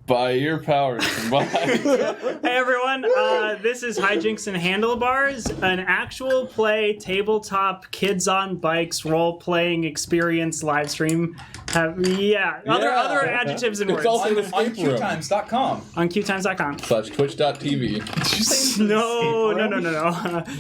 By your powers combined. Hey everyone, this is Hijinks Handlebars, an actual play tabletop kids on bikes role-playing experience live stream. Other adjectives and words. It's also On QueueTimes.com. On QueueTimes.com. /twitch.tv. Did you say No.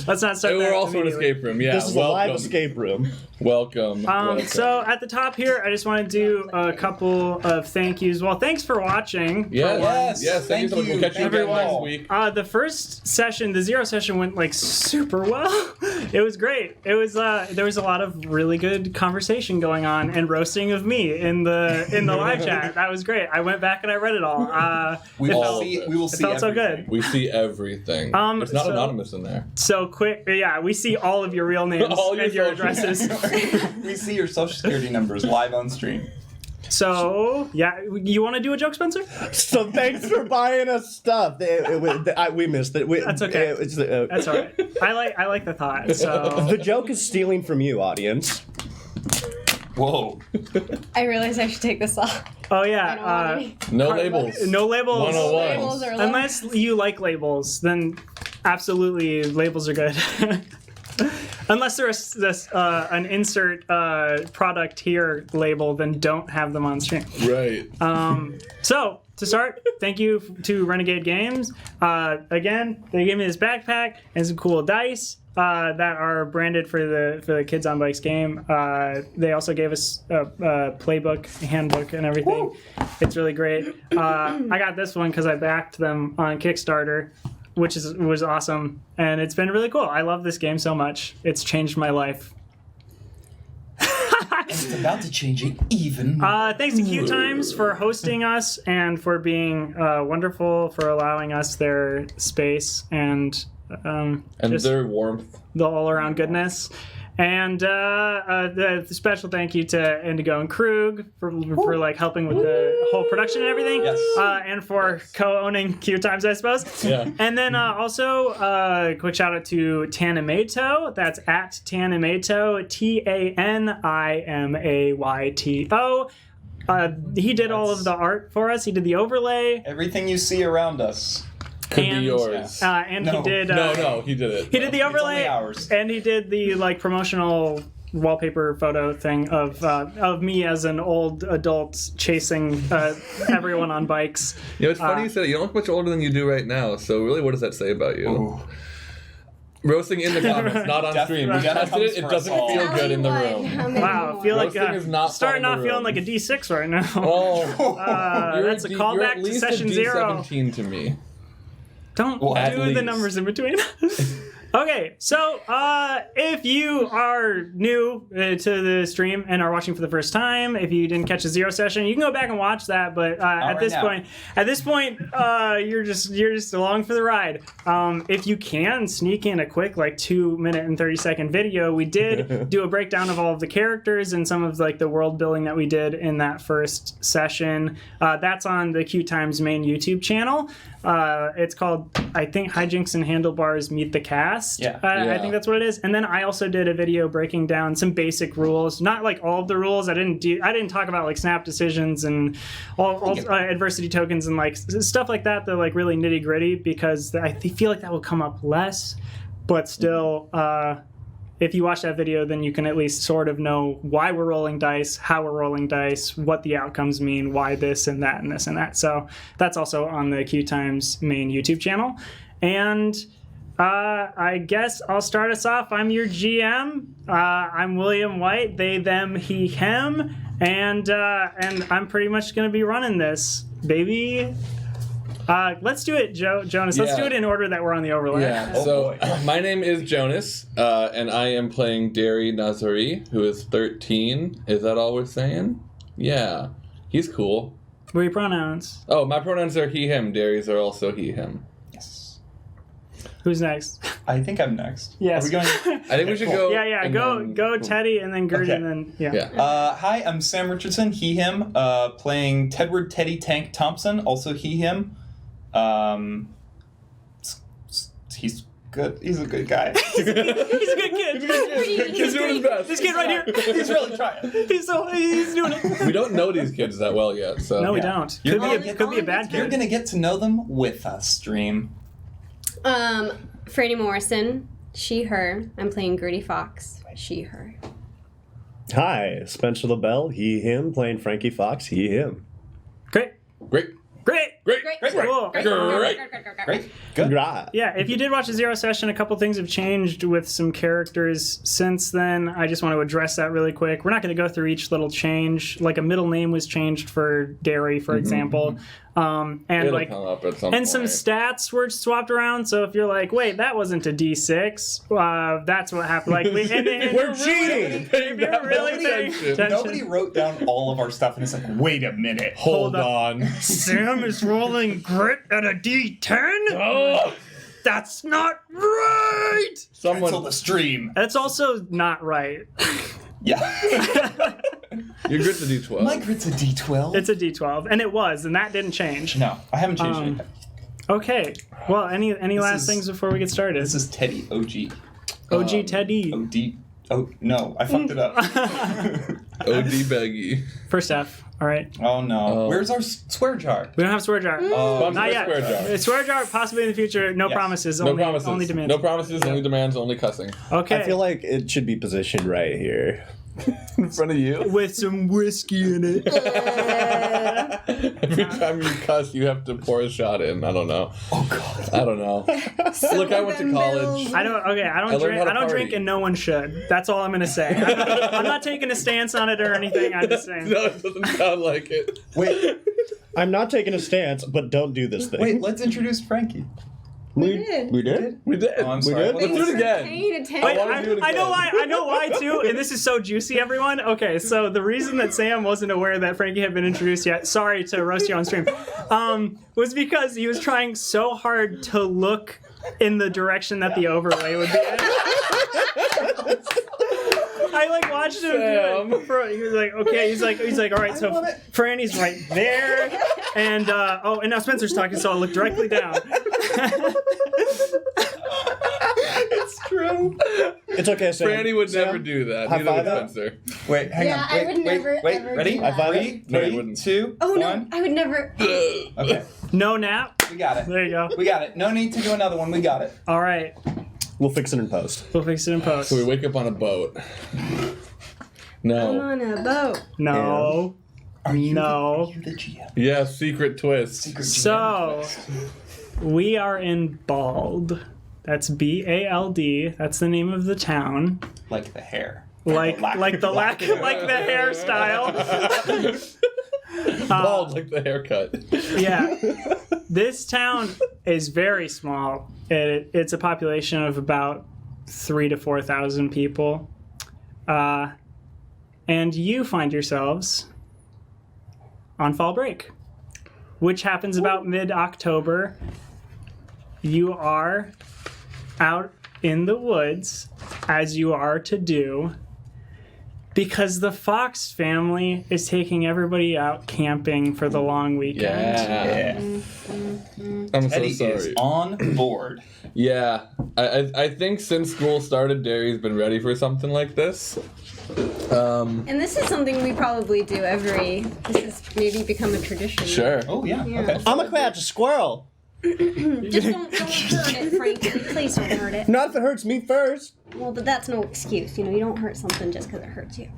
Let's not start that. We're also an immediately. escape room. Yeah, This is welcome. a live escape room. Welcome. So at the top here, I just want to do a couple of thank yous. Well, thanks for watching. Yes. Thank you so much. We'll catch you again Everyone. next week. The first session, the zero session, went like super well. It was great. It was there was a lot of really good conversation going on and roasting of me in the live chat. That was great. I went back and I read it all. We it will felt- see. We will see. It felt so everything. good. We see everything. It's not anonymous in there. So quick, yeah. We see all of your real names All your and your social addresses. We see your social security numbers live on stream. So yeah, you want to do a joke, Spencer? So thanks for buying us stuff. We missed it. That's okay. That's all right. I like the thought. So The joke is stealing from you, audience. Whoa. I realize I should take this off. oh I don't yeah. want any. No labels. No labels. 101. Labels are low. Unless you like labels, then absolutely labels are good. Unless there's an insert product here label, then don't have them on stream. Right. So to start, thank you to Renegade Games. Again, they gave me this backpack and some cool dice that are branded for the Kids on Bikes game. They also gave us a playbook, handbook, and everything. Woo! It's really great. I got this one because I backed them on Kickstarter, which was awesome, and it's been really cool. I love this game so much. It's changed my life. It's about to change it even more. Thanks to QueueTimes for hosting us and for being wonderful, for allowing us their space and just their warmth. the all-around goodness. And the special thank you to Indigo and Krug for like helping with the whole production and everything. Yes. And for co-owning QueueTimes, I suppose. Yeah. And then also quick shout out to Tanimato. That's at Tanimato, Tanimayto. He did all of the art for us. He did the overlay. Everything you see around us. Could And, be yours. And No. he did. No, he did it. He did the overlay, only ours. and he did the like promotional wallpaper photo thing of me as an old adult chasing everyone on bikes. You know, it's funny you said it. You don't look much older than you do right now, so really, what does that say about you? Ooh. Roasting in the comments, not on stream. We Death tested it. comes It for doesn't us all. feel good in the room. Wow, I feel like Roasting is not starting fun in off the feeling room. like a D6 right now. Oh, That's a you're callback at to least session a 0. D17 to me. Don't At do the least. numbers in between. Okay, so if you are new to the stream and are watching for the first time, if you didn't catch the zero session, you can go back and watch that. But at this point, you're just along for the ride. If you can sneak in a quick 2-minute and 30-second video, we did do a breakdown of all of the characters and some of the world building that we did in that first session. That's on the QueueTimes main YouTube channel. It's called, I think, Hijinks and Handlebars Meet the Cast. Yeah. I think that's what it is. And then I also did a video breaking down some basic rules, not all of the rules. I didn't talk about snap decisions and all adversity tokens and stuff like that. They're really nitty gritty because I feel like that will come up less, but still. If you watch that video, then you can at least sort of know why we're rolling dice, how we're rolling dice, what the outcomes mean, why this and that and this and that. So that's also on the QueueTimes main YouTube channel. And I guess I'll start us off. I'm your GM. I'm William White, they, them, he, him. And I'm pretty much going to be running this, baby. Let's do it, Jonas. Let's do it in order that we're on the overlay. Yeah, so my name is Jonas, and I am playing Derry Nazari, who is 13. Is that all we're saying? Yeah. He's cool. What are your pronouns? Oh, my pronouns are he, him. Derry's are also he, him. Yes. Who's next? I think I'm next. Yes. Are we going? I think we should go. Yeah. and Go, then- Teddy, and then Gert, Okay. and then yeah. Yeah. Hi, I'm Sam Richardson, he, him, playing Tedward Teddy Tank Thompson, also he, him. He's good. He's a good guy. He's a good kid. He's doing his best. This kid right here. He's really trying. He's doing it. We don't know these kids that well yet, so. No, we don't. You're Could be a bad You're kid. gonna get to know them with us, Stream. Franny Morrison, she, her. I'm playing Gertie Fox, she, her. Hi, Spencer LaBelle, he, him, playing Frankie Fox, he, him. Great. Great. Cool. Great. Good. Right. Yeah, if you did watch the Zero session, a couple things have changed with some characters since then. I just want to address that really quick. We're not going to go through each little change. Like a middle name was changed for Derry, for example. And It'll like come up at some and point. some stats were swapped around. So if you're like, wait, that wasn't a D6, that's what happened. Like We're cheating. Paying that really paying attention. attention. Nobody wrote down all of our stuff, and it's like, wait a minute. Hold on. Sam is rolling grit at a D10? Oh, That's not right! Cancel someone. the stream. That's also not right. Yeah. Your grit's a D12. My grit's a D12. It's a D12, and it was, and that didn't change. No, I haven't changed anything. Okay. Well, any last is- things before we get started? This is Teddy OG. OG Teddy. OD. Oh, no, I fucked it up. OD Beggy. First F. All right. Oh, no. Oh. Where's our swear jar? We don't have swear jar. Oh, Not yet. Square jar. Swear jar, possibly in the future. No Yes. promises. No only, promises. Only demands. No promises, only demands, only cussing. Okay. I feel like it should be positioned right here. In front of you? with some whiskey in it. Every time you cuss, you have to pour a shot in. I don't know. Oh, God. I don't know. Look, I went to college. I don't. Okay, I I don't learned drink. how to I don't drink, party. and no one should. That's all I'm gonna say. I'm not taking a stance on it or anything. I'm just saying. No, it doesn't sound like it. Wait, I'm not taking a stance, but don't do this thing. wait, let's introduce Frankie. We did. We did? We did. Oh, I'm We sorry. good? Let's do it again. Paying attention. Wait, wanna do it I know again. why. I know why too, and this is so juicy, everyone. Okay, so the reason that Sam wasn't aware that Frankie had been introduced yet, sorry to roast you on stream, was because he was trying so hard to look in the direction that the overlay would be in. I like watched him do it. He was like, okay. He's like, all right. So love it. Franny's right there, and and now Spencer's talking, so I'll look directly down. It's true. It's okay, Sam. Franny would Sam, never do that. high Neither would five. Spencer. Wait, hang Yeah, on. I Wait, would wait, never, wait. ever Ready? do that. High five. Three, No, you three, wouldn't. 2, Oh no, 1. I would never. Okay, No nap. we got it. There you go. We got it. No need to do another one. We got it. All right, We'll fix it in post. we'll fix it in post. So we wake up on a boat. I'm No. on a boat. No. Are you No. the GM? Yeah, secret twist. Secret GM So twist. we are in Bald. That's B-A-L-D. That's the name of the town. Like the hair. Like the lack- hairstyle. Bald like the haircut. Yeah. This town is very small. It's a population of about 3,000 to 4,000 people. And you find yourselves on fall break, which happens about mid-October. You are out in the woods, as you are to do, because the Fox family is taking everybody out camping for the long weekend. Yeah. Yeah. I'm so Teddy is sorry. on board. Yeah. I think since school started, Derry's been ready for something like this. And this is something we probably do every. This has maybe become a tradition. Sure. Oh, yeah. Yeah. Okay. I'm a catch a squirrel. Just don't hurt it, Frankie. Please don't hurt it. Not if it hurts me first. Well, but that's no excuse. You know, you don't hurt something just because it hurts you.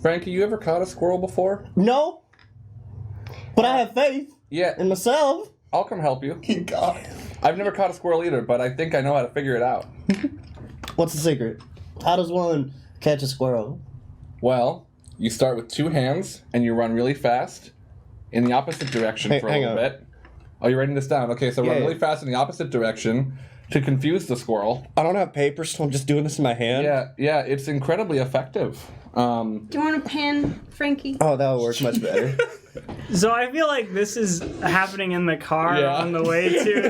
Frankie, you ever caught a squirrel before? No. But I have faith Yeah. in myself. I'll come help you. God. I've never caught a squirrel either, but I think I know how to figure it out. What's the secret? How does one catch a squirrel? Well, you start with 2 hands and you run really fast in the opposite direction Hey, for a hang little on. bit. Oh, you're writing this down. Okay, so Yeah, run yeah. really fast in the opposite direction to confuse the squirrel. I don't have paper, so I'm just doing this in my hand. Yeah, it's incredibly effective. Do you want a pen, Frankie? Oh, that would work much better. So I feel like this is happening in the car Yeah. on the way to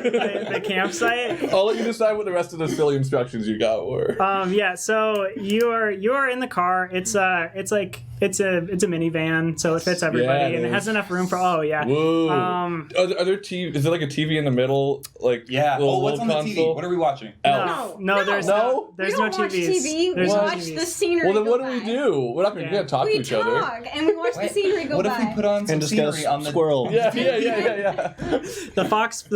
the campsite. I'll let you decide what the rest of the silly instructions you got were. Yeah. So you are in the car. It's a minivan, so it fits everybody, Yeah, it and it is. has enough room for. Oh yeah. Whoa. Um, are there TV? Is there like a TV in the middle? Like Yeah. little What's on the console? TV? What are we watching? Elf. No, there's No? no there's we no don't watch TVs. TV. There's We no watch TVs. the scenery. Well, then go what do by. we do? We're not Yeah. gonna talk to We each other. talk and we watch the scenery go What by. if we put on some And discuss scenery on the Squirrel. Yeah. The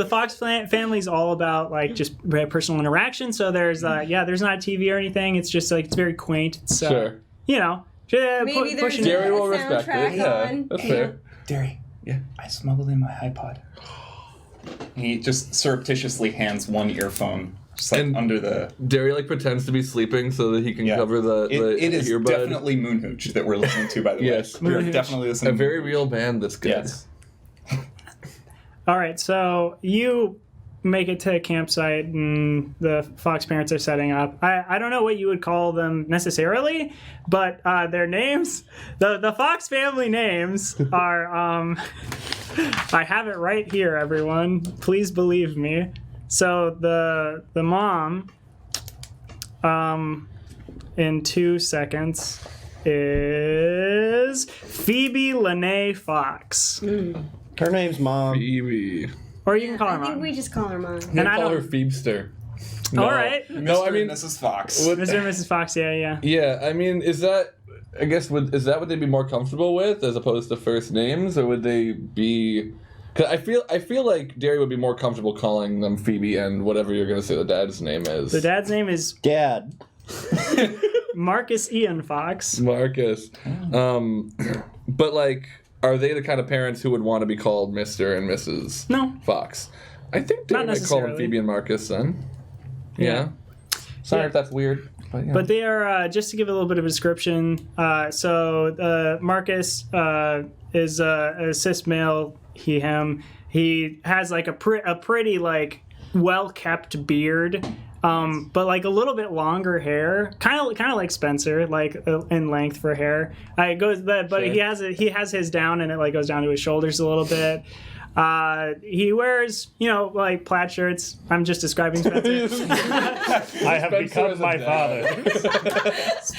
Fox family's all about like just personal interaction. So there's there's not a TV or anything. It's just like it's very quaint. It's Sure. Maybe there's pushing a Jerry will respect soundtrack it. Yeah, on. that's fair. Derry. Yeah. I smuggled in my iPod. He just surreptitiously hands one earphone, just like And- under the. Derry like pretends to be sleeping so that he can Yeah. cover the It is earbud. definitely Moonhooch that we're listening to, by the way. Yes. we are Moonhooch. definitely A listening. very to real band. That's good. Yes. All right, so you make it to a campsite and the Fox parents are setting up. I don't know what you would call them necessarily, but their names, the Fox family names are, I have it right here, everyone. Please believe me. So the mom, in 2 seconds, is Phoebe Lene Fox. Her name's Mom. Phoebe. Or you can call her I think mom. we just call her mom. I'm gonna I call her don't- Phoebster. All right. No, I mean, and Mrs. Fox. what- Mr. and Mrs. Fox, yeah. yeah, I mean, is that? I guess is that what they'd be more comfortable with as opposed to first names, or would they be? Because I feel like Derry would be more comfortable calling them Phoebe and whatever you're gonna say the dad's name is. The dad's name is Dad. Marcus Ian Fox. Marcus. But like, are they the kind of parents who would want to be called Mr. and Mrs. No. Fox? I think they Not might call them necessarily. Phoebe and Marcus then. Yeah. Sorry Yeah. if that's weird. But, yeah. But they are, just to give a little bit of a description, so Marcus is a cis male, he, him. He has like a pretty like well-kept beard, but like a little bit longer hair, kind of like Spencer, like in length for hair. It goes, but Sure. he has his down and it like goes down to his shoulders a little bit. He wears, like plaid shirts. I'm just describing Spencer. I have Spencer become is a my dad. father.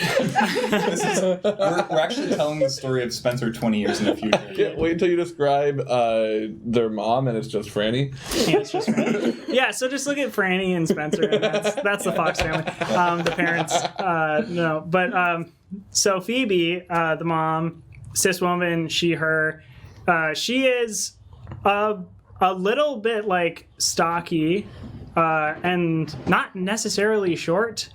We're actually telling the story of Spencer 20 years in the future. Can't wait until you describe their mom and it's just Franny. Yeah, it's just Franny. Yeah, so just look at Franny and Spencer, and that's the Fox family. The parents, no, but so Phoebe, the mom, cis woman, she, her, she is a little bit like stocky, and not necessarily short.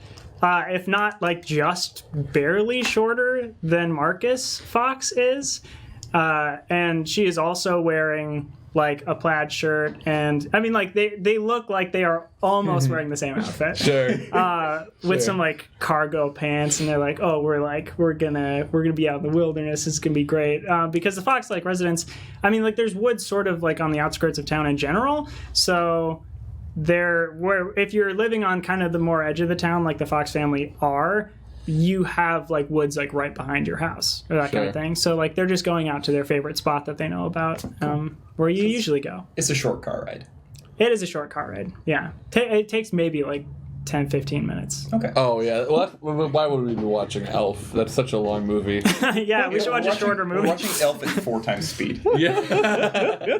If not like just barely shorter than Marcus Fox is. And she is also wearing like a plaid shirt, and I mean like they look like they are almost wearing the same outfit. Sure. With Sure. some like cargo pants, and they're like, oh, we're gonna be out in the wilderness. It's gonna be great. Because the Fox like residents, I mean like there's woods sort of like on the outskirts of town in general, so if you're living on kind of the more edge of the town like the Fox family are, you have like woods like right behind your house or that kind Sure. of thing. So like they're just going out to their favorite spot that they know about, where you usually go. It's a short car ride. It is a short car ride. Yeah. It takes maybe like 10-15 minutes. Okay. Oh yeah. Well, why would we be watching Elf? That's such a long movie. Yeah, we should watch a shorter movie. We're watching Elf at 4 times speed. Yeah.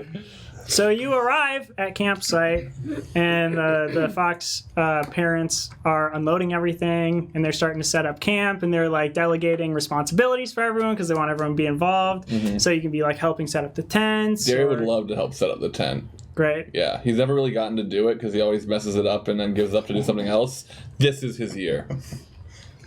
So you arrive at campsite, and the Fox parents are unloading everything, and they're starting to set up camp, and they're like delegating responsibilities for everyone because they want everyone to be involved. So you can be like helping set up the tents. Derry would or- love to help set up the tent. Great. Yeah, he's never really gotten to do it because he always messes it up and then gives up to do something else. This is his year.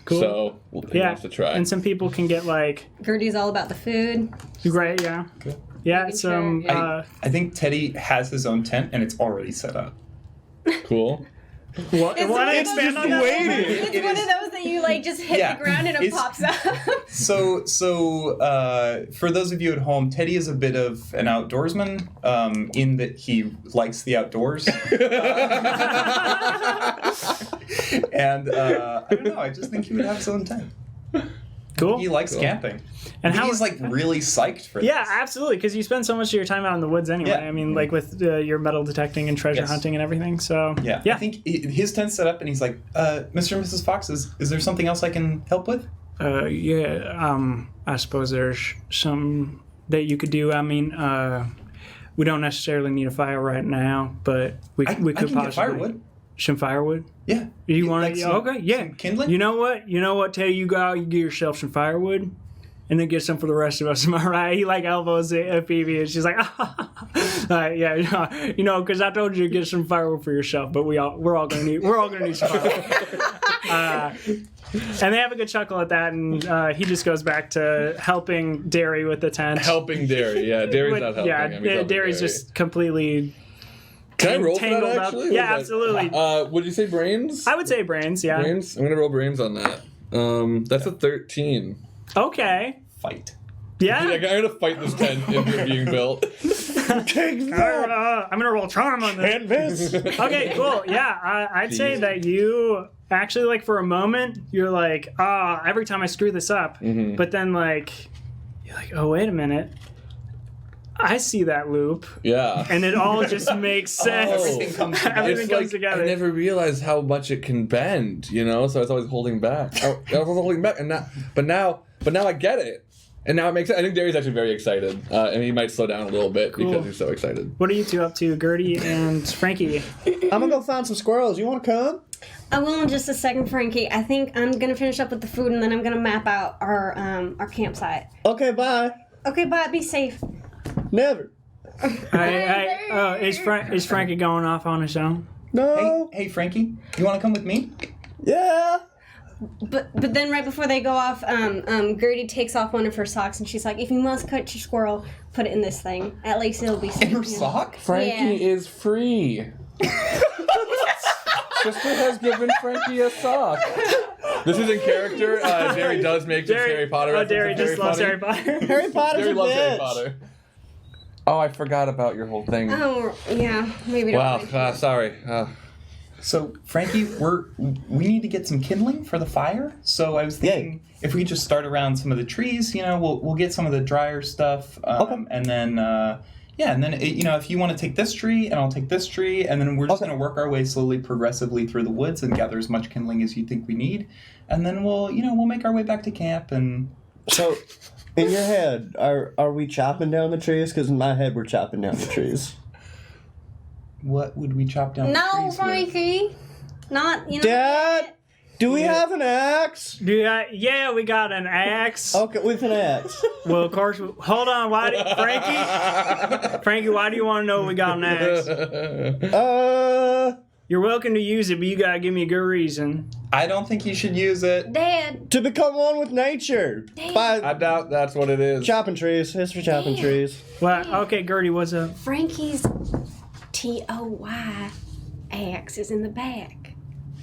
Cool. So he Yeah. wants to try. And some people can get like Gertie's all about the food. great. Yeah. Good. Yeah. Making Some. sure, yeah. I think Teddy has his own tent and it's already set up. Cool. Want It's to one of expand those- on that? waiting. It's It one is- of those that you like just hit Yeah, the ground and it it's- pops up. So for those of you at home, Teddy is a bit of an outdoorsman, in that he likes the outdoors. And I don't know, I just think he would have his own tent. Cool. He likes camping. And how he's like really psyched for this. Yeah, absolutely, because you spend so much of your time out in the woods anyway. Yeah. I mean, like with your metal detecting and treasure hunting and everything. So Yeah. I think his tent's set up, and he's like, Mr. and Mrs. Fox, is there something else I can help with? I suppose there's some that you could do. I mean, we don't necessarily need a fire right now, but we could I can possibly get firewood. Some firewood. Yeah. You want to? Okay, yeah. Some kindling. You know what? Tell you get yourself some firewood, and then get some for the rest of us. Am I right? He like elbows Phoebe, and she's like, yeah, because I told you to get some firewood for yourself, but we're all gonna need some firewood. And they have a good chuckle at that, and he just goes back to helping Derry with the tent. Helping Derry, yeah. Derry's not helping. Yeah, Derry's just completely. Can I roll for that, tangled up. actually? Yeah, absolutely. Would you say brains? I would say brains, yeah. Brains? I'm going to roll brains on that. That's a 13. Okay. Fight. Yeah. I'm going to fight this tent into being built. I'm gonna roll charm on this. Okay, cool. Yeah, I'd say that you actually, like, for a moment, you're like, every time I screw this up, but then like, you're like, oh, wait a minute. I see that loop. Yeah. And it all just makes sense. Everything comes together. Everything comes together. I never realized how much it can bend, so I was always holding back. I was holding back, but now I get it. And now it makes sense. I think Derry's actually very excited, and he might slow down a little bit because he's so excited. What are you two up to, Gertie and Frankie? I'm gonna go find some squirrels. You want to come? I will in just a second, Frankie. I think I'm gonna finish up with the food, and then I'm gonna map out our campsite. Okay, bye. Okay, bye. Be safe. Never. Is Frankie going off on his own? No. Hey, Frankie, you want to come with me? Yeah. But then right before they go off, Gertie takes off one of her socks, and she's like, "If you must cut your squirrel, put it in this thing. At least it'll be safe." In her sock? Frankie is free. Sister has given Frankie a sock. This is in character. Derry does make this Harry Potter. Oh, Derry just loves Harry Potter. Harry Potter's Derry a loves bitch. Harry Potter. Oh, I forgot about your whole thing. Oh, yeah. Maybe don't. Wow, sorry. So, Frankie, we need to get some kindling for the fire. So I was thinking if we could just start around some of the trees, we'll get some of the drier stuff. Okay. And then, if you want to take this tree and I'll take this tree, and then we're just going to work our way slowly, progressively through the woods and gather as much kindling as you think we need. And then we'll make our way back to camp. And So, in your head, are we chopping down the trees? Because in my head, we're chopping down the trees. what would we chop down? No, the trees with? Frankie. Not, Dad, do we have an axe? Yeah, we got an axe. Okay, with an axe. Well, of course. Hold on, Frankie, why do you want to know we got an axe? You're welcome to use it, but you gotta give me a good reason. I don't think you should use it. Dad. To become one with nature. I doubt that's what it is. Chopping trees. It's for chopping trees. Well, okay, Gertie, what's up? Frankie's TOY axe is in the back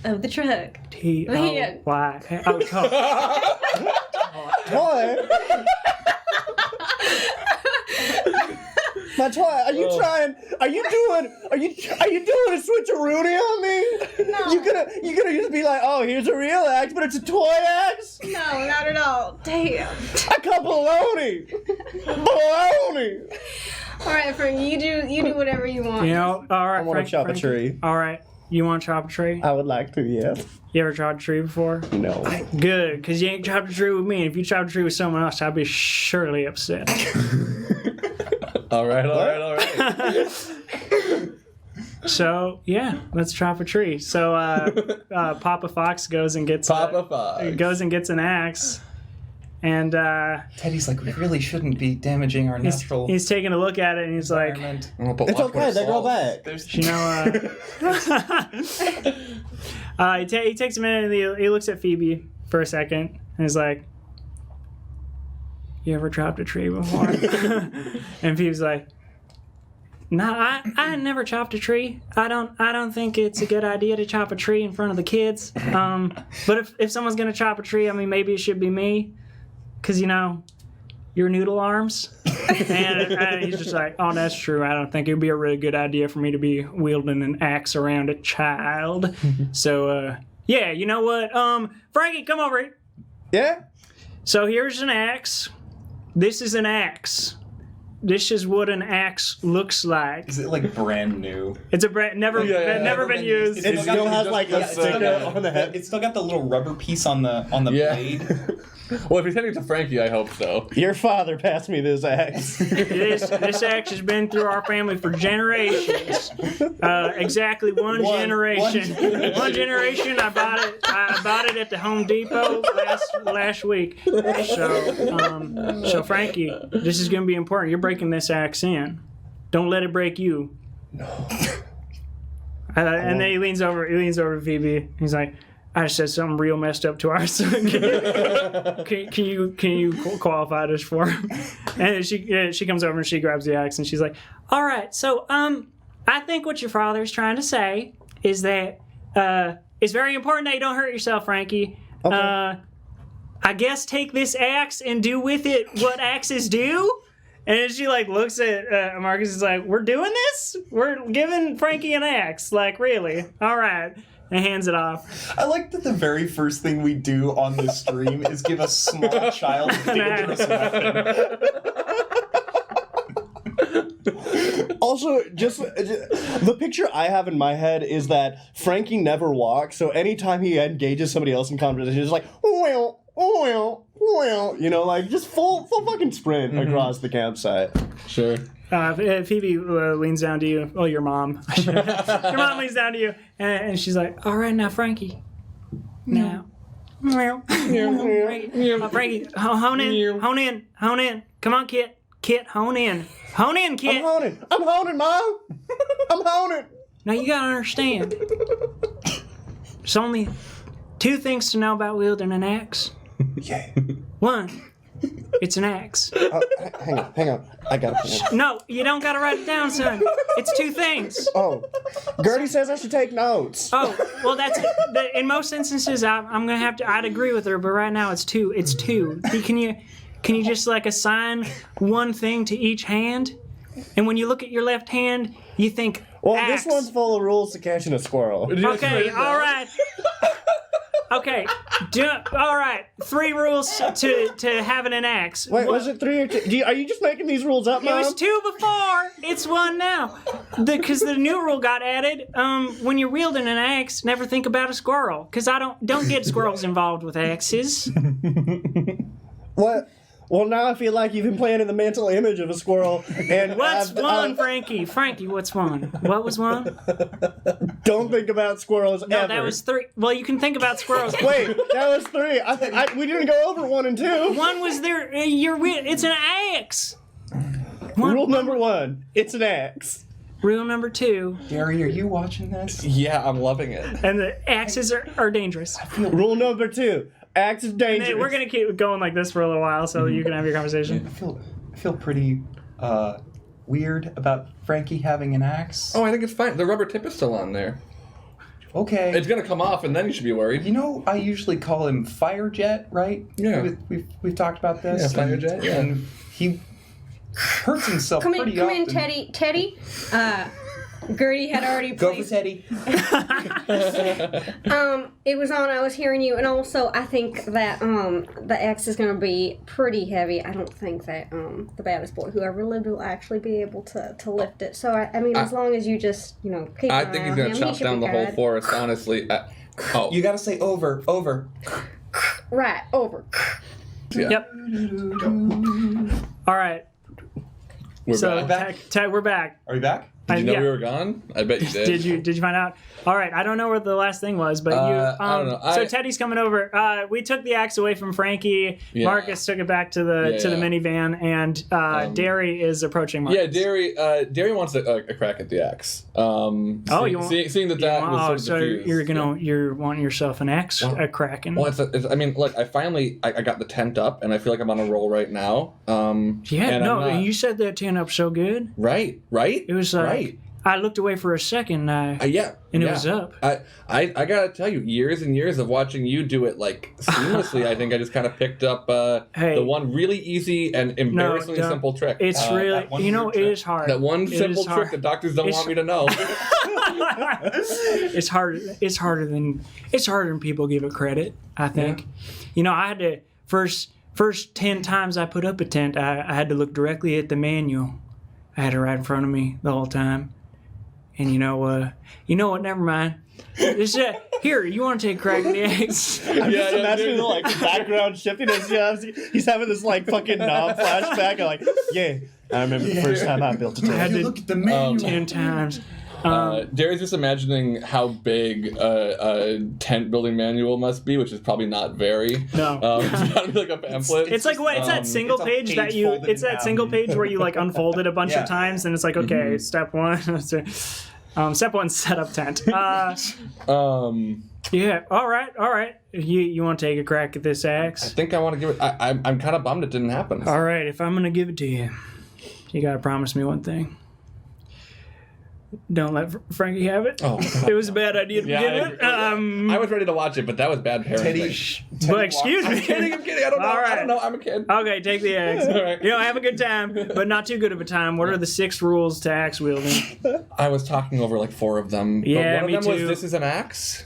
of the truck. TOY. Toy? My toy, are you doing a switcheroony on me? No. You gonna just be like, oh, here's a real axe, but it's a toy axe? No, not at all. Damn. I call baloney. Baloney. All right, Frankie, you do whatever you want. All right, I want to chop a tree. All right, you want to chop a tree? I would like to, yes. You ever chopped a tree before? No. Good, because you ain't chopped a tree with me. If you chopped a tree with someone else, I'd be surely upset. All right. So yeah, let's chop a tree. So Papa Fox goes and gets an axe, and Teddy's like, we really shouldn't be damaging our natural. he's taking a look at it and he's like, environment. It's okay, they grow back. He takes a minute and he looks at Phoebe for a second and he's like, "You ever chopped a tree before?" And Phoebe's like, "No, I never chopped a tree. I don't think it's a good idea to chop a tree in front of the kids. But if someone's gonna chop a tree, I mean, maybe it should be me, 'cause your noodle arms." And he's just like, "Oh, that's true. I don't think it'd be a really good idea for me to be wielding an axe around a child." So yeah, you know what? Frankie, come over here. Yeah? So here's an axe. This is an axe. This is what an axe looks like. Is it like brand new? It's a brand never been used. It still has like a sticker on the head. It's still got the little rubber piece on the Yeah. blade. Well, if you're sending it to Frankie, I hope so. Your father passed me this axe. This axe has been through our family for generations. Exactly one generation. One generation. I bought it at the Home Depot last week. So Frankie, this is going to be important. You're breaking this axe in. Don't let it break you. No. And then he leans over to Phoebe. He's like, I said something real messed up to our son. Can you qualify this for him? And she comes over and she grabs the axe and she's like, all right, so I think what your father is trying to say is that it's very important that you don't hurt yourself, Frankie. Okay. I guess take this axe and do with it what axes do. And then she like looks at Marcus and is like, we're doing this? We're giving Frankie an axe? Like, really? All right. And hands it off. I like that the very first thing we do on this stream is give a small child a dangerous weapon. Also, just the picture I have in my head is that Frankie never walks, so anytime he engages somebody else in conversation, it's like, you know, like just full fucking sprint across the campsite. Sure. Phoebe leans down to you. Oh, your mom. Your mom leans down to you, and she's like, "All right, now, Frankie. Now, Frankie, hone in. Come on, Kit. Hone in, Kit. I'm honing, Mom. I'm honing. Now you gotta understand. There's only 2 things to know about wielding an axe. Yeah. 1, it's an axe. Hang on. I got it. No, you don't gotta write it down, son. It's 2 things. Oh, Gertie says I should take notes. Oh, well, that's it. In most instances, I'm gonna have to. I'd agree with her, but right now it's 2. It's 2. Can you just like assign 1 thing to each hand? And when you look at your left hand, you think, well, axe. this one's full of rules to catching a squirrel. Okay, all right. Okay, all right. 3 rules to having an axe. Wait, was it 3 or 2? Are you just making these rules up, Mom? It was 2 before. It's 1 now. Because the new rule got added. When you're wielding an axe, never think about a squirrel. Because I don't get squirrels involved with axes. What? Well, now I feel like you've been playing in the mental image of a squirrel. And what's 1, Frankie? Frankie, what's 1? What was 1? Don't think about squirrels No, ever. that was 3. Well, you can think about squirrels. Wait, that was 3. We didn't go over 1 and 2. 1 was there. It's an axe. Rule number 1, it's an axe. Rule number 2. Gary, are you watching this? Yeah, I'm loving it. And the axes are dangerous. Rule number 2, axe is dangerous. Hey, we're gonna keep going like this for a little while, so you can have your conversation. I feel pretty weird about Frankie having an axe. Oh, I think it's fine. The rubber tip is still on there. Okay. It's gonna come off, and then you should be worried. You know, I usually call him Firejet, right? Yeah. We've talked about this. Yeah, Firejet, yeah. And he hurts himself Come pretty in, often. Teddy. Gertie had already Go for placed. Teddy. It was on. I was hearing you, and also I think that the axe is going to be pretty heavy. I don't think that the baddest boy who ever lived will actually be able to lift it. So I mean, as long as you just keep. I think he's gonna chop down the whole forest. Honestly. You gotta say over. Right over. Yeah. Yep. All right. We're back. We're back. Are we back? Did you know yeah. we were gone? I bet you did. Did you find out? All right, I don't know what the last thing was, but I don't know. So Teddy's coming over. We took the axe away from Frankie. Yeah. Marcus took it back to the minivan, and Derry is approaching Marcus. Yeah, Derry wants a crack at the axe. Seeing that was sort of diffused. You're wanting yourself an axe a cracking. Well, I mean, look, I finally got the tent up, and I feel like I'm on a roll right now. You set that tent up so good. Right. It was like. Right. I looked away for a second, and it was up. I gotta tell you, years and years of watching you do it like seamlessly, I think I just kind of picked up the one really easy and embarrassingly simple trick. It's really, it is hard. That one simple trick that doctors don't want me to know. It's hard. It's harder than people give it credit. I think. Yeah. I had to First 10 times I put up a tent, I had to look directly at the manual. I had it right in front of me the whole time. And you know what? Never mind. Here, you want to take a crack at the eggs? I'm just imagining the like background shifting as he's having this like fucking knob flashback. I'm like, yeah, I remember the first time I built a tent. I had to Look at the manual. 10 times. Darry's just imagining how big a tent building manual must be, which is probably not very. No. It's gotta be like a pamphlet. It's like what? It's that single it's a page that page you. folded It's in that half. single page where you like unfold it a bunch Yeah. of times, and it's like, okay, step one. Step one, set up tent. Yeah. All right. You want to take a crack at this I axe? think I want to give it. I'm kind of bummed it didn't happen. All right. If I'm gonna give it to you, you gotta promise me one thing. Don't let Frankie have it. Oh, It was a bad idea to begin with. I was ready to watch it, but that was bad parenting. Teddy But excuse me. I'm kidding. I don't know. All right. I don't know. I'm a kid. Okay, take the axe. All right. Have a good time, but not too good of a time. What are the 6 rules to axe wielding? I was talking over like 4 of them. Yeah, but one me of them too. was this is an axe.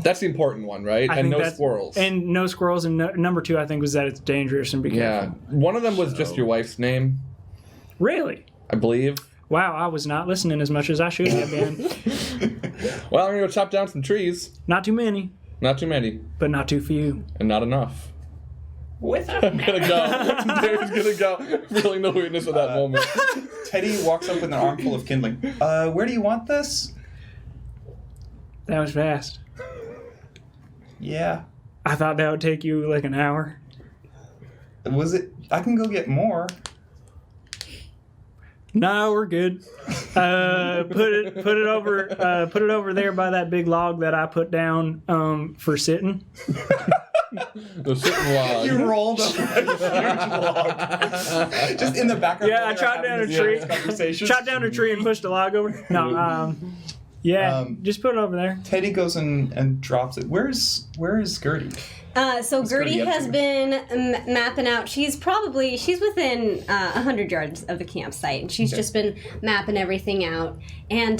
That's the important one, right? I And think no that's- squirrels. And no squirrels. And number 2, I think, was that it's dangerous and be yeah, careful. one of them was just your wife's name, Really? I believe. Wow, I was not listening as much as I should have been. Well, I'm gonna go chop down some trees. Not too many, Not too many, but not too few. and not enough. With I'm gonna go. Dave's gonna go, feeling the weirdness of that moment. Teddy walks up with an armful of kindling. Where do you want this? That was fast. Yeah. I thought that would take you like an hour. Was it? I can go get more. No, we're good. Put it over there by that big log that I put down for sitting. The sitting log. You rolled up a huge log. Just in the background. Yeah, I chopped down a tree. Chopped down a tree and pushed a log over. No, just put it over there. Teddy goes and drops it. Where's Gertie? So Gertie Gertie up has to? been mapping out. She's within 100 yards of the campsite, and she's just been mapping everything out. And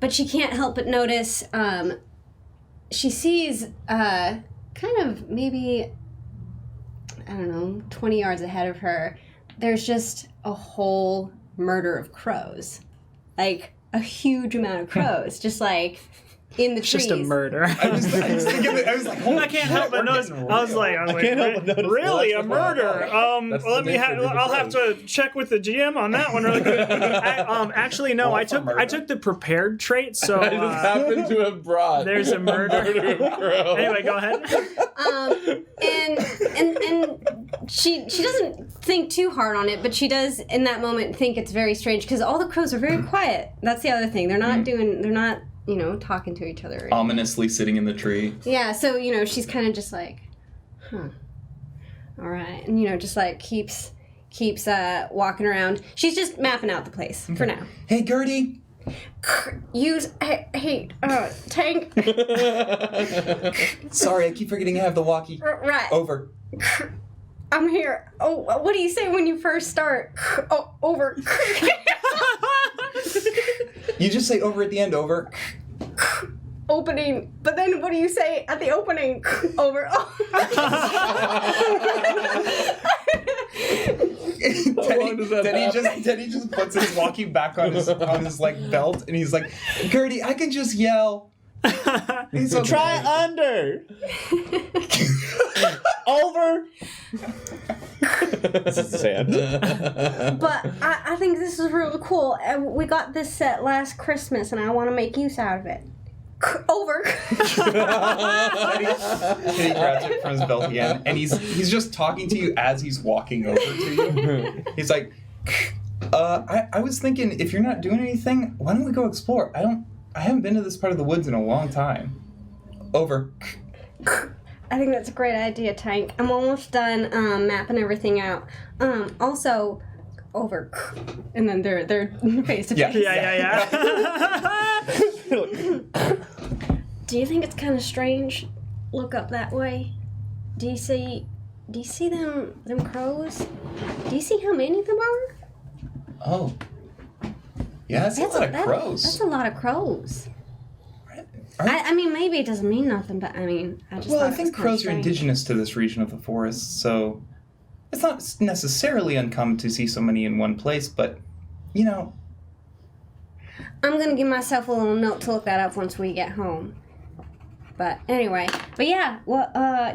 but she can't help but notice. She sees kind of maybe, I don't know, 20 yards ahead of her. There's just a whole murder of crows, like a huge amount of crows, just like in the It's trees. just a murder. I was like, holy I can't help but notice. I was like, can't help but notice. really Well, a that's murder. That's the Let me. nature of the I'll have to check with the GM on that one really quick. Actually, no. Well, I it's a took murder. the prepared trait. So I just happened to have brought. there's a murder. of crows. Anyway, go ahead. And she doesn't think too hard on it, but she does in that moment think it's very strange because all the crows are very quiet. That's the other thing. They're not talking to each other. Ominously sitting in the tree. Yeah, so she's kind of just like, huh, all right, and just like keeps walking around. She's just mapping out the place for now. Hey, Gertie. Tank. Sorry, I keep forgetting I have the walkie. Right. Over. I'm here. Oh, what do you say when you first start? Oh, over. You just say over at the end. Over. Opening. But then what do you say at the opening? Over. long does that happen? Teddy just puts his walkie back on his like belt, and he's like, Gertie, I can just yell. He's okay. Try under. Over. This is sad. But I think this is really cool. We got this set last Christmas, and I want to make use out of it. Over. Teddy grabs it from his belt again, and he's just talking to you as he's walking over to you. He's like, I was thinking, if you're not doing anything, why don't we go explore? I haven't been to this part of the woods in a long time. Over. I think that's a great idea, Tank. I'm almost done mapping everything out. Also, over. And then they're face to face. Yeah. Do you think it's kind of strange? Look up that way. Do you see them crows? Do you see how many of them are? Oh. Yeah, that's a lot of crows. That's a lot of crows. Aren't- I mean, maybe it doesn't mean nothing, but I mean, I just Well, thought I think it was crows are kinda strange. indigenous to this region of the forest, so it's not necessarily uncommon to see so many in one place, but, you know. I'm gonna give myself a little note to look that up once we get home. But anyway, yeah. Well,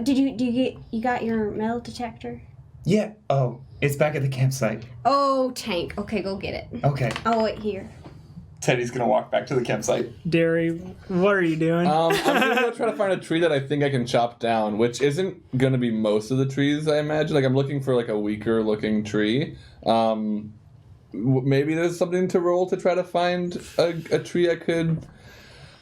you got your metal detector? Yeah. Oh, it's back at the campsite. Oh, tank. Okay, go get it. Okay. Oh, wait, here. Teddy's gonna walk back to the campsite. Derry, what are you doing? I'm gonna try to find a tree that I think I can chop down, which isn't gonna be most of the trees, I imagine. Like, I'm looking for like a weaker looking tree. Maybe there's something to roll to try to find a tree I could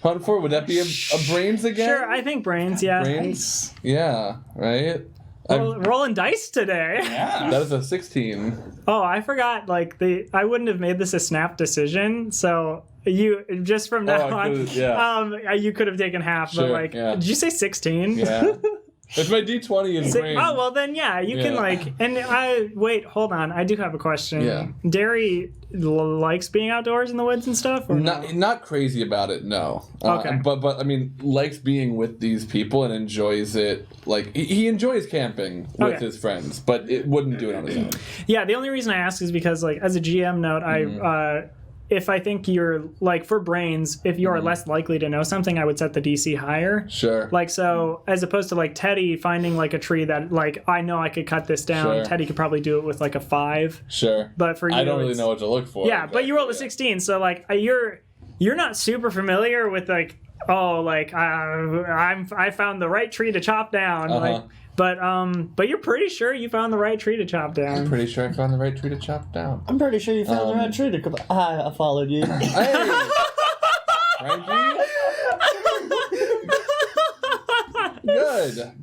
hunt for. Would that be a brains again? Sure, I think brains. Yeah. Brains. Yeah. Right. Rolling dice today. Yeah. That is a 16. Oh, I forgot. Like I wouldn't have made this a snap decision. So you just from now on, you could have taken half. Sure, but like, did you say 16? Yeah. If my D20 is brains. Oh well, then yeah, you can like. And hold on. I do have a question. Yeah. Derry likes being outdoors in the woods and stuff. Or not crazy about it, no. Okay. But I mean, likes being with these people and enjoys it. Like he enjoys camping with his friends, but it wouldn't do it on his own. Yeah, the only reason I ask is because like as a GM note, if I think you're like for brains, if you are less likely to know something, I would set the DC higher. Sure. Like so, as opposed to like Teddy finding like a tree that like I know I could cut this down. Sure. Teddy could probably do it with like a 5. Sure. But for you, I don't really know what to look for. Yeah, but you rolled a 16, so like you're not super familiar with like I found the right tree to chop down. Like, but you're pretty sure you found the right tree to chop down. I'm pretty sure I found the right tree to chop down. I'm pretty sure you found the right tree to come. I followed you. Hey! Frankie?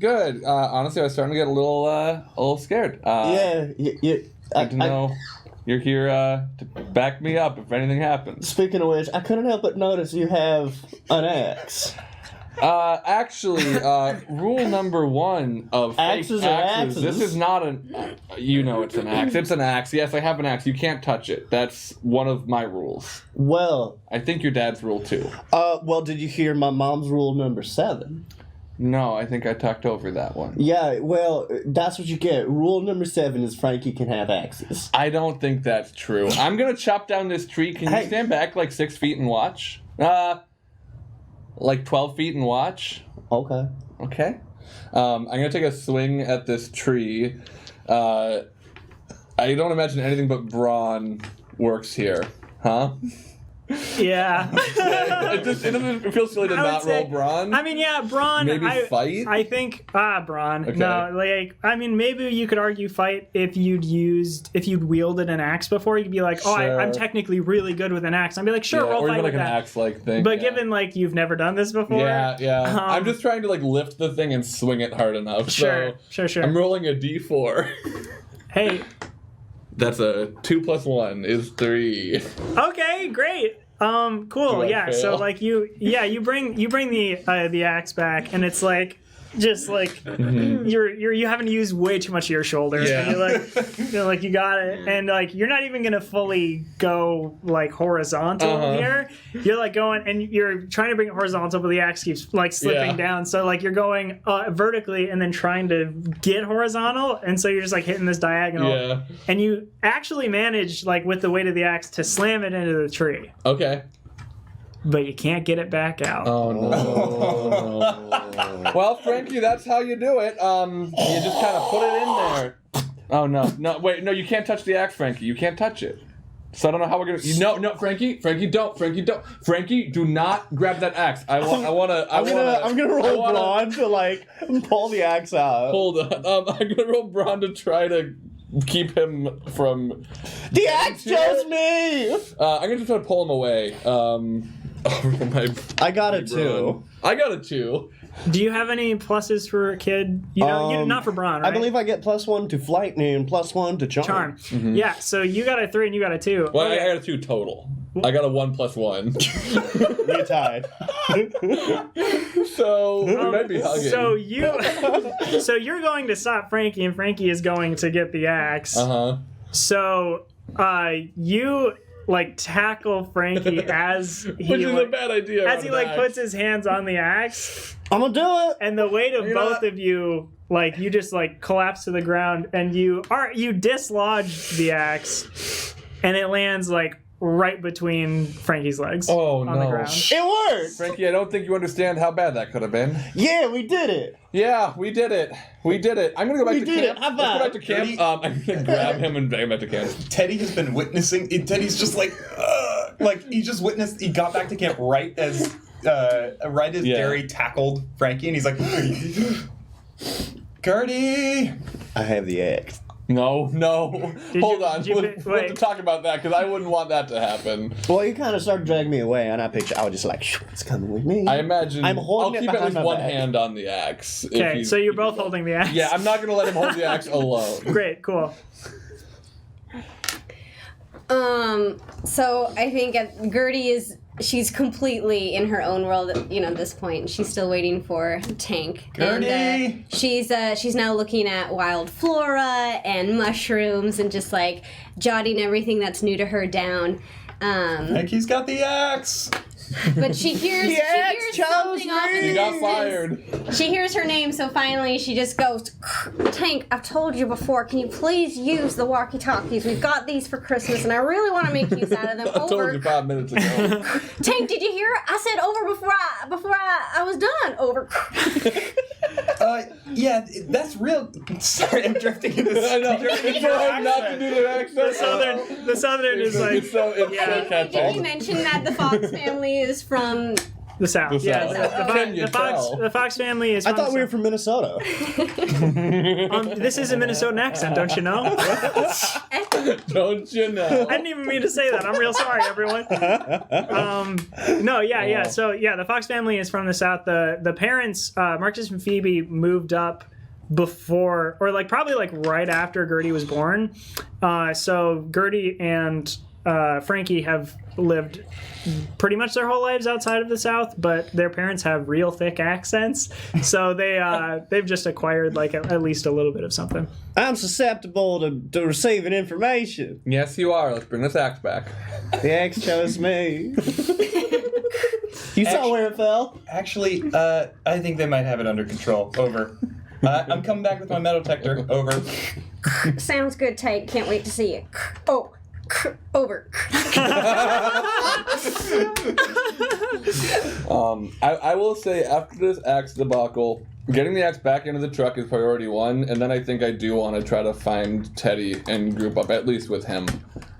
Good. Honestly, I was starting to get a little scared. I know you're here to back me up if anything happens. Speaking of which, I couldn't help but notice you have an axe. Actually, rule number 1 of Axes fake are axes. axes. This is not an. You know it's an axe. It's an axe. Yes, I have an axe. You can't touch it. That's one of my rules. Well, I think your dad's rule too. well, did you hear my mom's rule number 7? No, I think I talked over that one. Yeah, well, that's what you get. Rule number 7 is Frankie can have axes. I don't think that's true. I'm gonna chop down this tree. Can you stand back like 6 feet and watch? Like 12 feet and watch. Okay. Okay. I'm gonna take a swing at this tree. I don't imagine anything but brawn works here, huh? Yeah. It feels silly to not roll brawn. I mean, yeah, brawn. Maybe fight? I think brawn. Okay. No, like I mean, maybe you could argue fight if you'd wielded an axe before. You'd be like, oh, Sure. I'm technically really good with an axe. I'd be like, sure, roll or fight even like with an that. axe-like thing. But given like you've never done this before, yeah. I'm just trying to like lift the thing and swing it hard enough. Sure. I'm rolling a d4. Hey. That's a 2 + 1 is 3. Okay, great. Cool. Do I Yeah. fail? So like you bring the axe back, and it's like just like you haven't used way too much of your shoulders. Yeah. And you're like you got it, and like you're not even gonna fully go like horizontal here. You're like going, and you're trying to bring it horizontal, but the axe keeps like slipping down. So like you're going vertically and then trying to get horizontal, and so you're just like hitting this diagonal. Yeah. And you actually manage like with the weight of the axe to slam it into the tree. Okay. But you can't get it back out. Oh no. Well, Frankie, that's how you do it. You just kind of put it in there. Oh no, wait, no, you can't touch the axe, Frankie. You can't touch it. So I don't know how we're gonna. No, Frankie, don't. Frankie, do not grab that axe. I'm gonna roll brawn to like pull the axe out. Hold on. I'm gonna roll brawn to try to keep him from. The axe chose me. I'm gonna try to pull him away. I got a 2. I got a 2. Do you have any pluses for a kid? You not for brawn, right? I believe I get +1 to flight and +1 to charm. Charm. Mm-hmm. Yeah, so you got a 3 and you got a 2. Well, I got a 2 total. I got a 1 + 1. We're tied. So we might be hugging. So you're going to stop Frankie, and Frankie is going to get the axe. So you like tackle Frankie as he which is a bad idea. as he like puts his hands on the axe. I'm gonna do it. And the weight of both of you like you just like collapse to the ground, and you dislodge the axe, and it lands like right between Frankie's legs. Oh, on the no. ground. It worked! Frankie, I don't think you understand how bad that could have been. Yeah, we did it! Yeah, we did it. We did it. I'm gonna go back to camp. High Let's go back to camp. I'm gonna grab him and drag him back to camp. Teddy has been witnessing. Teddy's just like he just witnessed. He got back to camp right as Derry tackled Frankie, and he's like, Gertie. I have the axe. No. Hold on. did you We have to talk about that, because I wouldn't want that to happen. Well, you kind of started dragging me away, and I was just like, it's coming with me. I imagine I'm holding I'll it keep at behind least my one back. hand on the axe. Okay, so you're both holding the axe. Yeah, I'm not going to let him hold the axe alone. Great, cool. So I think Gertie she's completely in her own world, at this point. She's still waiting for Tank. Gertie! And she's now looking at wild flora and mushrooms and just like jotting everything that's new to her down. Frankie's got the axe. But she hears something off in the He got distance. fired. She hears her name, so finally she just goes, Tank, I've told you before, can you please use the walkie-talkies? We've got these for Christmas, and I really want to make use out of them. I told you 5 minutes ago. Tank, did you hear? I said over before I was done. Over. Yeah, that's real. Sorry, I'm drifting into this. I know. It's so hard not to do the accent. The southern is like It's so Did you catchy. mention that the Fox family is from... the South. The Yeah, South. Can you tell? the Fox family is. I from thought the we were South. from Minnesota. This is a Minnesotan accent, don't you know? Don't you know? I didn't even mean to say that. I'm real sorry, everyone. No, yeah. So yeah, the Fox family is from the South. The parents, Marcus and Phoebe, moved up before, or like probably like right after Gertie was born. So Gertie and Frankie have lived pretty much their whole lives outside of the South, but their parents have real thick accents, so they've just acquired like at least a little bit of something. I'm susceptible to receiving information. Yes, you are. Let's bring this axe back. The axe chose me. You saw where it fell? Actually, I think they might have it under control. Over. I'm coming back with my metal detector. Over. Sounds good, Tank. Can't wait to see you. Oh. Over. I will say, after this axe debacle, getting the axe back into the truck is priority one, and then I think I do want to try to find Teddy and group up, at least with him,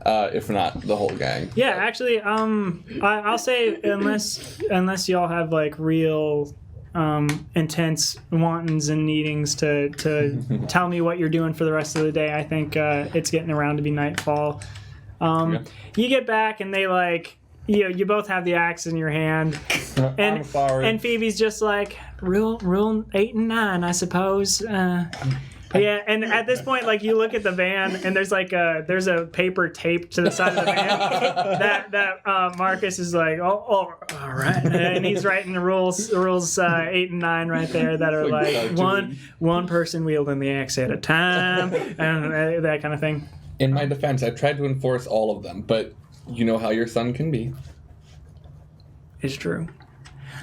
if not the whole gang. Yeah, actually, I'll say unless y'all have like real intense wantons and needings to tell me what you're doing for the rest of the day, I think it's getting around to be nightfall. You get back and they like you both have the axe in your hand, and I'm sorry. and Phoebe's just like rule 8 and 9, I suppose. Yeah, and at this point, like you look at the van, and there's a paper taped to the side of the van that Marcus is like, oh, all right, and he's writing the rules 8 and 9 right there that are like one person wielding the axe at a time, and that kind of thing. In my defense, I've tried to enforce all of them, but you know how your son can be. It's true.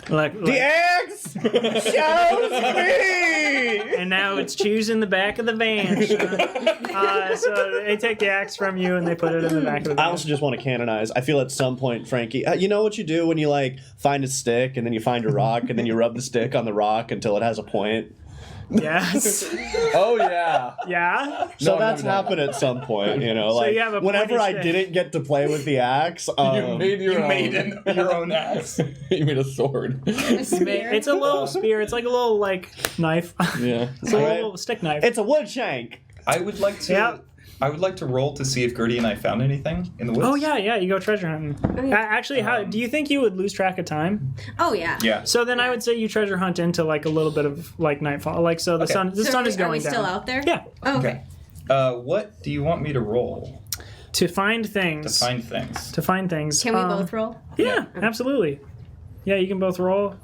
Like The axe chose me! and now it's choosing the back of the van. So they take the axe from you and they put it in the back of the van. I also just want to canonize. I feel at some point, Frankie, you know what you do when you like find a stick and then you find a rock and then you rub the stick on the rock until it has a point? Yes. Oh, yeah. Yeah. So No, that's I've never done happened at some point, you know. So Like you have a whenever pointy I stick. didn't get to play with the axe, You made your You own. made your own axe. You made a sword. It's a little spear. It's like a little like knife. Yeah. It's a Alright. little stick knife. it's a wood shank. I would like to. Yep. I would like to roll to see if Gertie and I found anything in the woods. Oh yeah. You go treasure hunting. yeah. Actually, how do you think you would lose track of time? Oh, yeah. Yeah. So then I would say you treasure hunt into like a little bit of like nightfall. Like so the Okay. sun So sun is are we going still down. out there? Yeah. Oh, okay. What do you want me to roll To find to things. find things? To find things. Can we both roll? Yeah, absolutely. Yeah, you can both roll.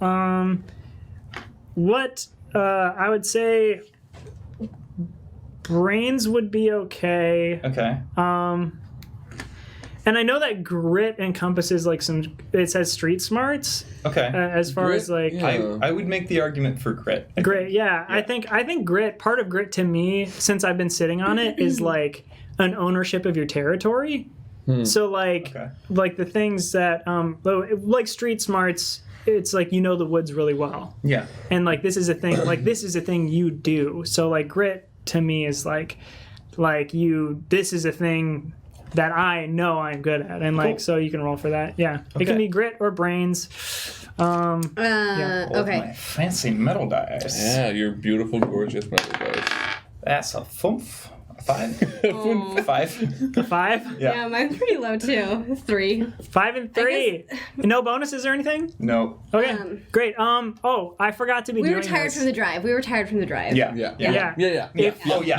What I would say brains would be okay. Okay. And And I know that grit encompasses like it says street smarts Okay. as far Grit? as like Yeah. I would make the argument for grit. grit. Yeah, I think grit. Part of grit to me, since I've been sitting on it, is like an ownership of your territory. So like the things that like street smarts. It's like you know the woods really well. Yeah. And like this is a thing. Like this is a thing you do. So like grit to me is like you. This is a thing that I know I'm good at, and like so you can roll for that. Yeah, it can be grit or brains. Roll with Okay. my fancy metal dice. Yeah, your beautiful, gorgeous metal dice. That's a thump. 5. 5. 5. Yeah, mine's pretty low too. 3. 5 and 3. No bonuses or anything. No. Okay, great. Oh, I forgot to be We doing were tired this. from the drive. Yeah. Yeah. Yeah. Yeah. Oh yeah.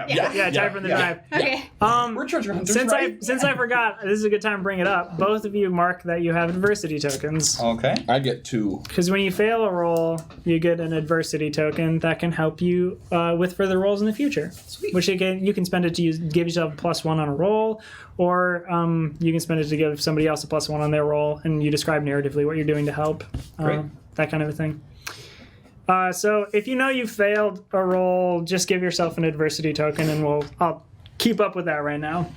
Yeah, tired from the drive. Okay. We're treasure hunters, right? Since I forgot, this is a good time to bring it up. Both of you mark that you have adversity tokens. Okay. I get 2. Because when you fail a roll, you get an adversity token that can help you with further rolls in the future. Sweet. Which you can spend it to give yourself a +1 on a roll, or you can spend it to give somebody else a +1 on their roll, and you describe narratively what you're doing to help. Great. That kind of a thing. So if you know you failed a roll, just give yourself an adversity token, and I'll keep up with that right now.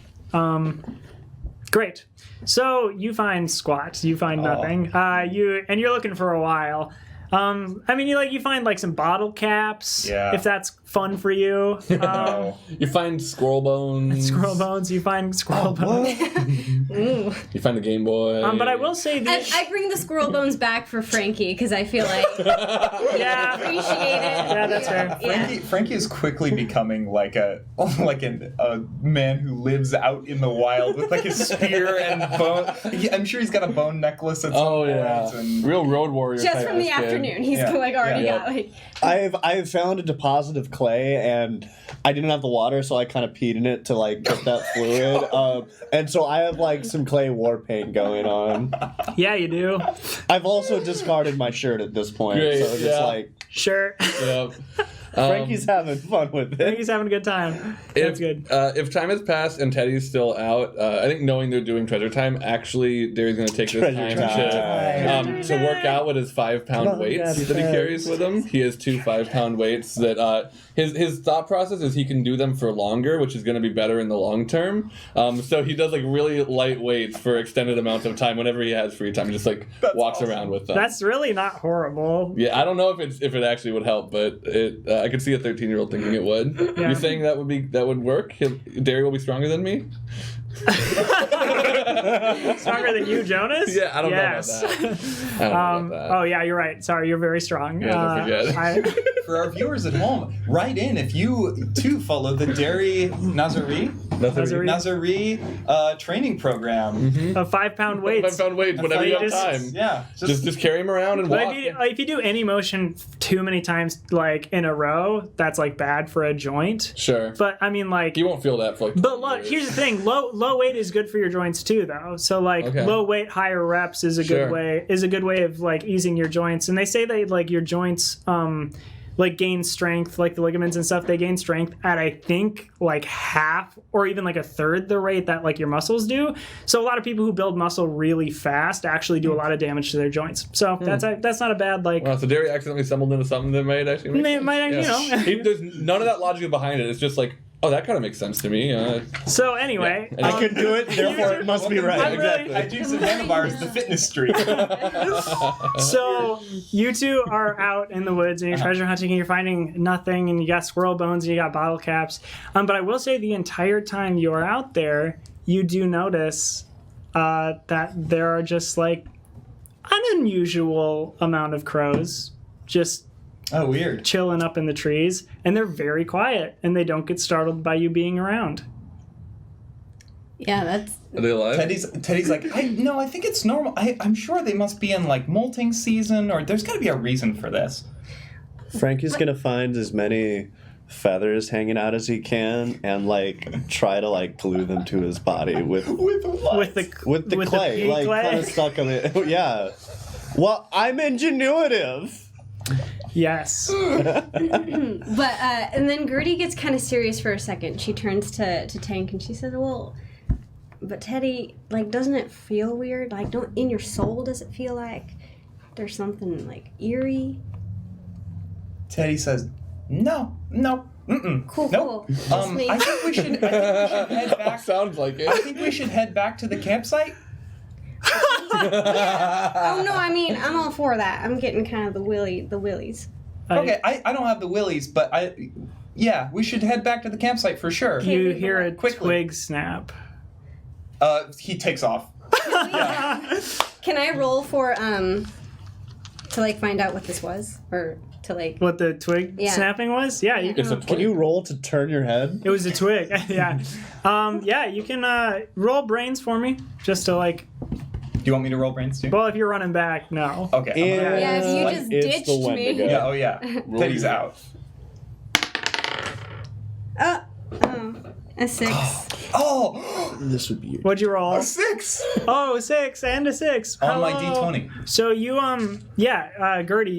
Great. So you find squat. You find nothing. You're looking for a while. I mean, you find like some bottle caps. Yeah. If that's fun for you. You find squirrel bones. Squirrel bones. You find squirrel bones. You find the Game Boy. But I will say I bring the squirrel bones back for Frankie because I feel like yeah. appreciate it. Yeah, that's fair. Yeah. Frankie is quickly becoming like a man who lives out in the wild with like his spear and bone. I'm sure he's got a bone necklace at some point. And Real road warrior. Just type from the kid. afternoon, he's Yeah. like already Yeah. got like. I've found a deposit of clay, and I didn't have the water, so I kind of peed in it to like get that fluid. And so I have like some clay war paint going on. Yeah, you do. I've also discarded my shirt at this point, Great, so it's yeah. like Sure. Yep. Frankie's having fun with it. Frankie's having a good time. That's good. If time has passed and Teddy's still out, I think knowing they're doing treasure time, actually, Derry's going to take this Treasure time to work out what his 5-pound on, weights Daddy, that he carries with him. He has 2 5-pound weights that his thought process is he can do them for longer, which is going to be better in the long term. So he does like really light weights for extended amounts of time whenever he has free time. He just like walks around with them. That's really not horrible. Yeah, I don't know if it actually would help, but I could see a 13-year-old thinking it would. Yeah. You're saying that would work? Derry will be stronger than me? Stronger than you, Jonas? Yeah, I don't know about that. I don't know about that. Oh yeah, you're right. Sorry, you're very strong. Yeah, don't forget. for our viewers at home, write in if you too follow the Derry Nazarene training program. A 5-pound weight. 5-pound weight whenever you have time. Yeah. Just carry him around and But walk. if you do any motion too many times, like in a row, that's like bad for a joint. Sure. But I mean, like, You won't feel that for like. but look, here's the thing: low weight is good for your joints too, though. So like, Okay. low weight, higher reps is a Sure. good way of like easing your joints. And they say that like your joints like gain strength, like the ligaments and stuff. They gain strength at I think like half or even like a third the rate that like your muscles do. So a lot of people who build muscle really fast actually do a lot of damage to their joints. So that's not a bad like. Wow, so Derry accidentally stumbled into something that might actually make sense. You know. There's none of that logic behind it. It's just like, oh, that kind of makes sense to me. So anyway, Yeah. I can do it, therefore it must be right. I'm really- Hijinks Handlebars, the fitness streak. So you two are out in the woods and you're treasure hunting and you're finding nothing and you got squirrel bones and you got bottle caps. But I will say the entire time you're out there, you do notice that there are just like an unusual amount of crows just Oh, weird. chilling up in the trees, and they're very quiet and they don't get startled by you being around. Yeah, that's. Are they alive? Teddy's like, I think it's normal. I'm sure they must be in like molting season, or there's got to be a reason for this. Frankie's gonna find as many feathers hanging out as he can and like try to like glue them to his body with what? With the clay, pea like clay? kind of stuck on it. Yeah. Well, I'm ingenuitive. Yes. But and then Gertie gets kind of serious for a second. She turns to Tank and she says, "Well, but Teddy, like, doesn't it feel weird? Like, don't in your soul does it feel like there's something like eerie? Teddy says, no, mm-mm, Cool, nope. cool. Just me. I think we should head back. Sounds like I it. think we should head back to the campsite. Oh no, I mean, I'm all for that. I'm getting kind of the willies. Okay, I don't have the willies, but yeah, we should head back to the campsite for sure. You hear a Quickly. twig snap. He takes off. Can I roll for to like find out what this was, or to like? What the twig Yeah. snapping was? Yeah, you It's a can. Can you roll to turn your head? It was a twig. Yeah. Yeah, you can roll brains for me, just to like. Do you want me to roll brains too? Well, if you're running back, no. Okay. I'm gonna- Yeah, if you just It's ditched the me. Wendigo. Yeah. Oh yeah. Roll Teddy's your- out. Oh, a 6. Oh, This would be your... What'd you roll? a 6 Oh, 6 and a 6. on my Hello. D20. So you Gertie,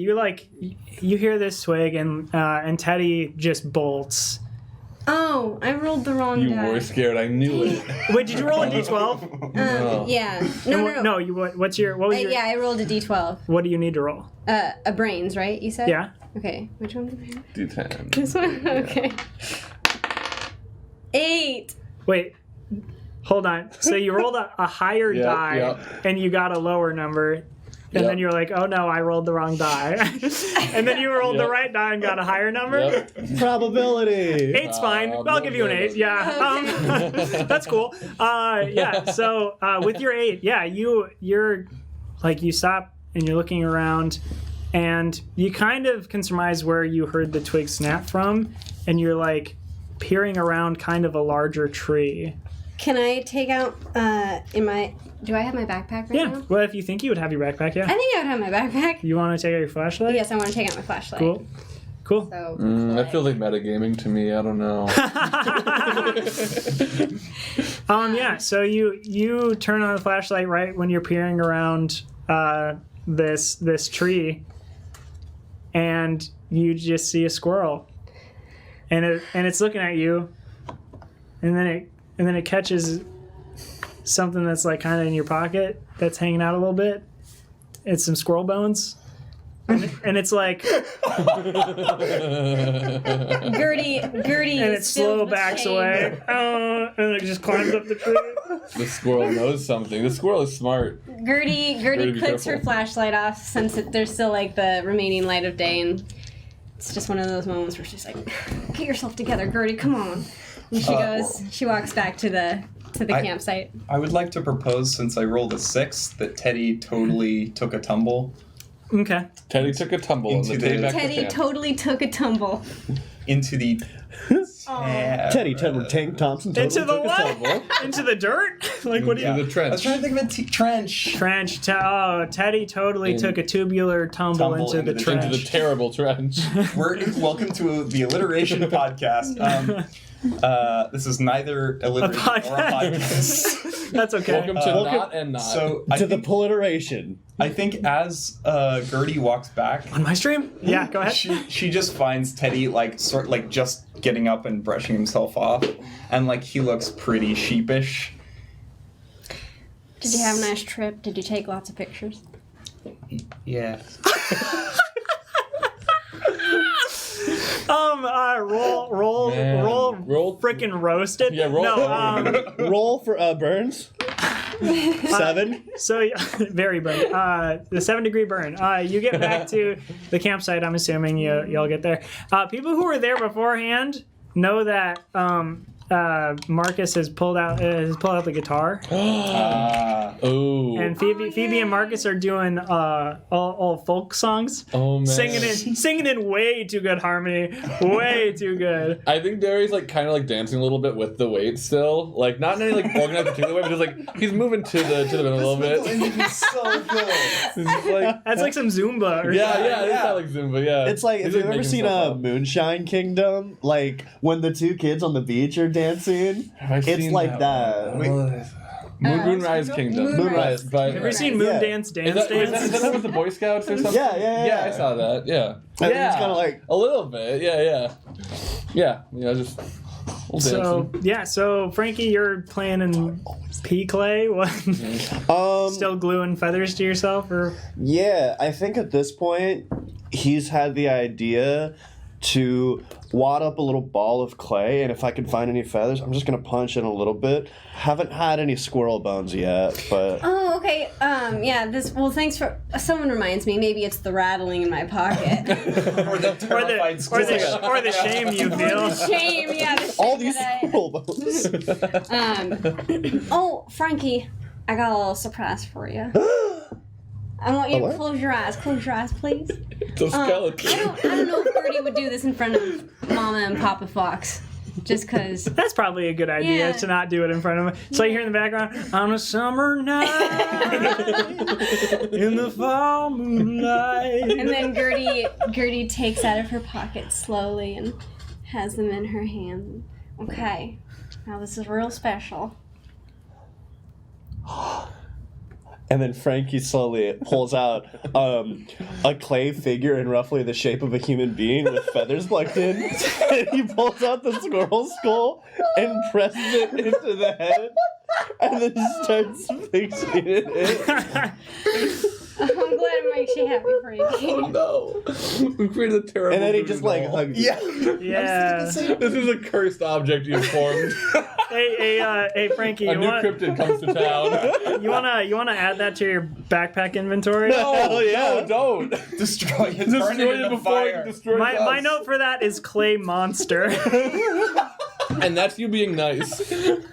you hear this twig and Teddy just bolts. Oh, I rolled the wrong You die. were scared. I knew it. Wait, did you roll a D12? No. Yeah. No. No, you what was your Yeah, I rolled a D12. what do you need to roll? A brains, right? You said. Yeah. Okay. Which one did I have? D10. This one. Okay. 8. Wait. Hold on. So you rolled a higher Yeah, die yeah. and you got a lower number. And Yep. then you're like, oh no, I rolled the wrong die. And then you rolled the Yep. right die and got a higher number. Yep. Probability. 8's fine. I'll give you an 8. Yeah, that's cool. Yeah. So with your 8, yeah, you're like you stop and you're looking around, and you kind of can surmise where you heard the twig snap from, and you're like peering around kind of a larger tree. Can I take out? Do I have my backpack right Yeah. now? Well, if you think you would have your backpack, I yeah. think I would have my backpack. You want to take out your flashlight? Yes, I want to take out my flashlight. Cool. Cool. So. That feels like metagaming to me. I don't know. Yeah, so you turn on the flashlight right when you're peering around this tree, and you just see a squirrel, and it's looking at you, and then it catches something that's like kind of in your pocket that's hanging out a little bit. It's some squirrel bones. And it's like, Gertie and it is slow filled with backs shame. away, and it just climbs up the tree. The squirrel knows something. The squirrel is smart. Gertie be clicks her careful. flashlight off since there's still like the remaining light of day, and it's just one of those moments where she's like, "Get yourself together, Gertie. Come on." And she goes. She walks back to the campsite. I would like to propose, since I rolled a 6, that Teddy totally took a tumble Okay. Teddy took a tumble and Into the the- back to Teddy camp. totally took a tumble. into the. Teddy Tank Thompson totally Into the took a what? tumble. Into the dirt? Like what do you? Yeah. The trench. I was trying to think of a trench. Trench. Teddy totally In- took a tubular tumble into the trench. Into the terrible trench. Welcome to the Alliteration Podcast. This is neither alliteration or a podcast. That's okay. Welcome to Welcome- not and not. So To the politeration. I think as Gertie walks back, On my stream? Yeah, go ahead. she just finds Teddy like just getting up and brushing himself off, and like he looks pretty sheepish. Did you have a nice trip? Did you take lots of pictures? Yeah. Roll, Man. Roll- frickin' roasted. Yeah, roll- No, Roll for Burns. 7. so very burn. The 7-degree burn. You get back to the campsite. I'm assuming you'll get there. People who were there beforehand know that Marcus has pulled out the guitar, Oh. and Phoebe and Marcus are doing all folk songs, Oh man. singing in way too good harmony, way too good. I think Derry's like kind of like dancing a little bit with the weight still, like not in any like organized particular way, but just like he's moving to the middle a little bit. It's so good. It's just like, That's like some Zumba. Or yeah, something. yeah, it's not like Zumba, yeah. It's like, He's, if you've ever making seen himself up. Moonshine Kingdom, like when the two kids on the beach are dancing, Have I it's seen like that. Moonrise Kingdom. Moonrise. But Have you seen Yeah. Moon Dance is that with the Boy Scouts or something? Yeah. I saw that. Yeah. And yeah. it's kind of like, A little bit. Yeah. Just So Frankie, you're playing in pea clay. What? Still gluing feathers to yourself, or? Yeah, I think at this point he's had the idea to wad up a little ball of clay, and if I can find any feathers, I'm just gonna punch in a little bit. Haven't had any squirrel bones yet, but Oh, okay. Yeah. Well, thanks for. Someone reminds me. Maybe it's the rattling in my pocket. Or the terrified squirrel. or the shame you feel. Shame. Yeah. The shame all these that squirrel bones. Oh, Frankie, I got a little surprise for you. I want you to close your eyes. Close your eyes, please. It's a skeleton. I don't know if Gertie would do this in front of Mama and Papa Fox. Just because. That's probably a good idea to not do it in front of him. So you hear in the background, on a summer night, in the fall moonlight. And then Gertie takes out of her pocket slowly and has them in her hand. Okay, now this is real special. And then Frankie slowly pulls out a clay figure in roughly the shape of a human being with feathers plucked in. And he pulls out the squirrel skull and presses it into the head. And then starts fixing it in. I'm glad it makes you happy, Frankie. Oh no. We created a terrible And then he voodoo just like doll. hugs it. Yeah. This is a cursed object you've formed. Hey, Frankie, A you new want cryptid comes to town. you wanna add that to your backpack inventory? Hell yeah. No, don't. Destroy it. Burn Destroy it it in the before it fire. destroys us. My note for that is clay monster. And that's you being nice. Do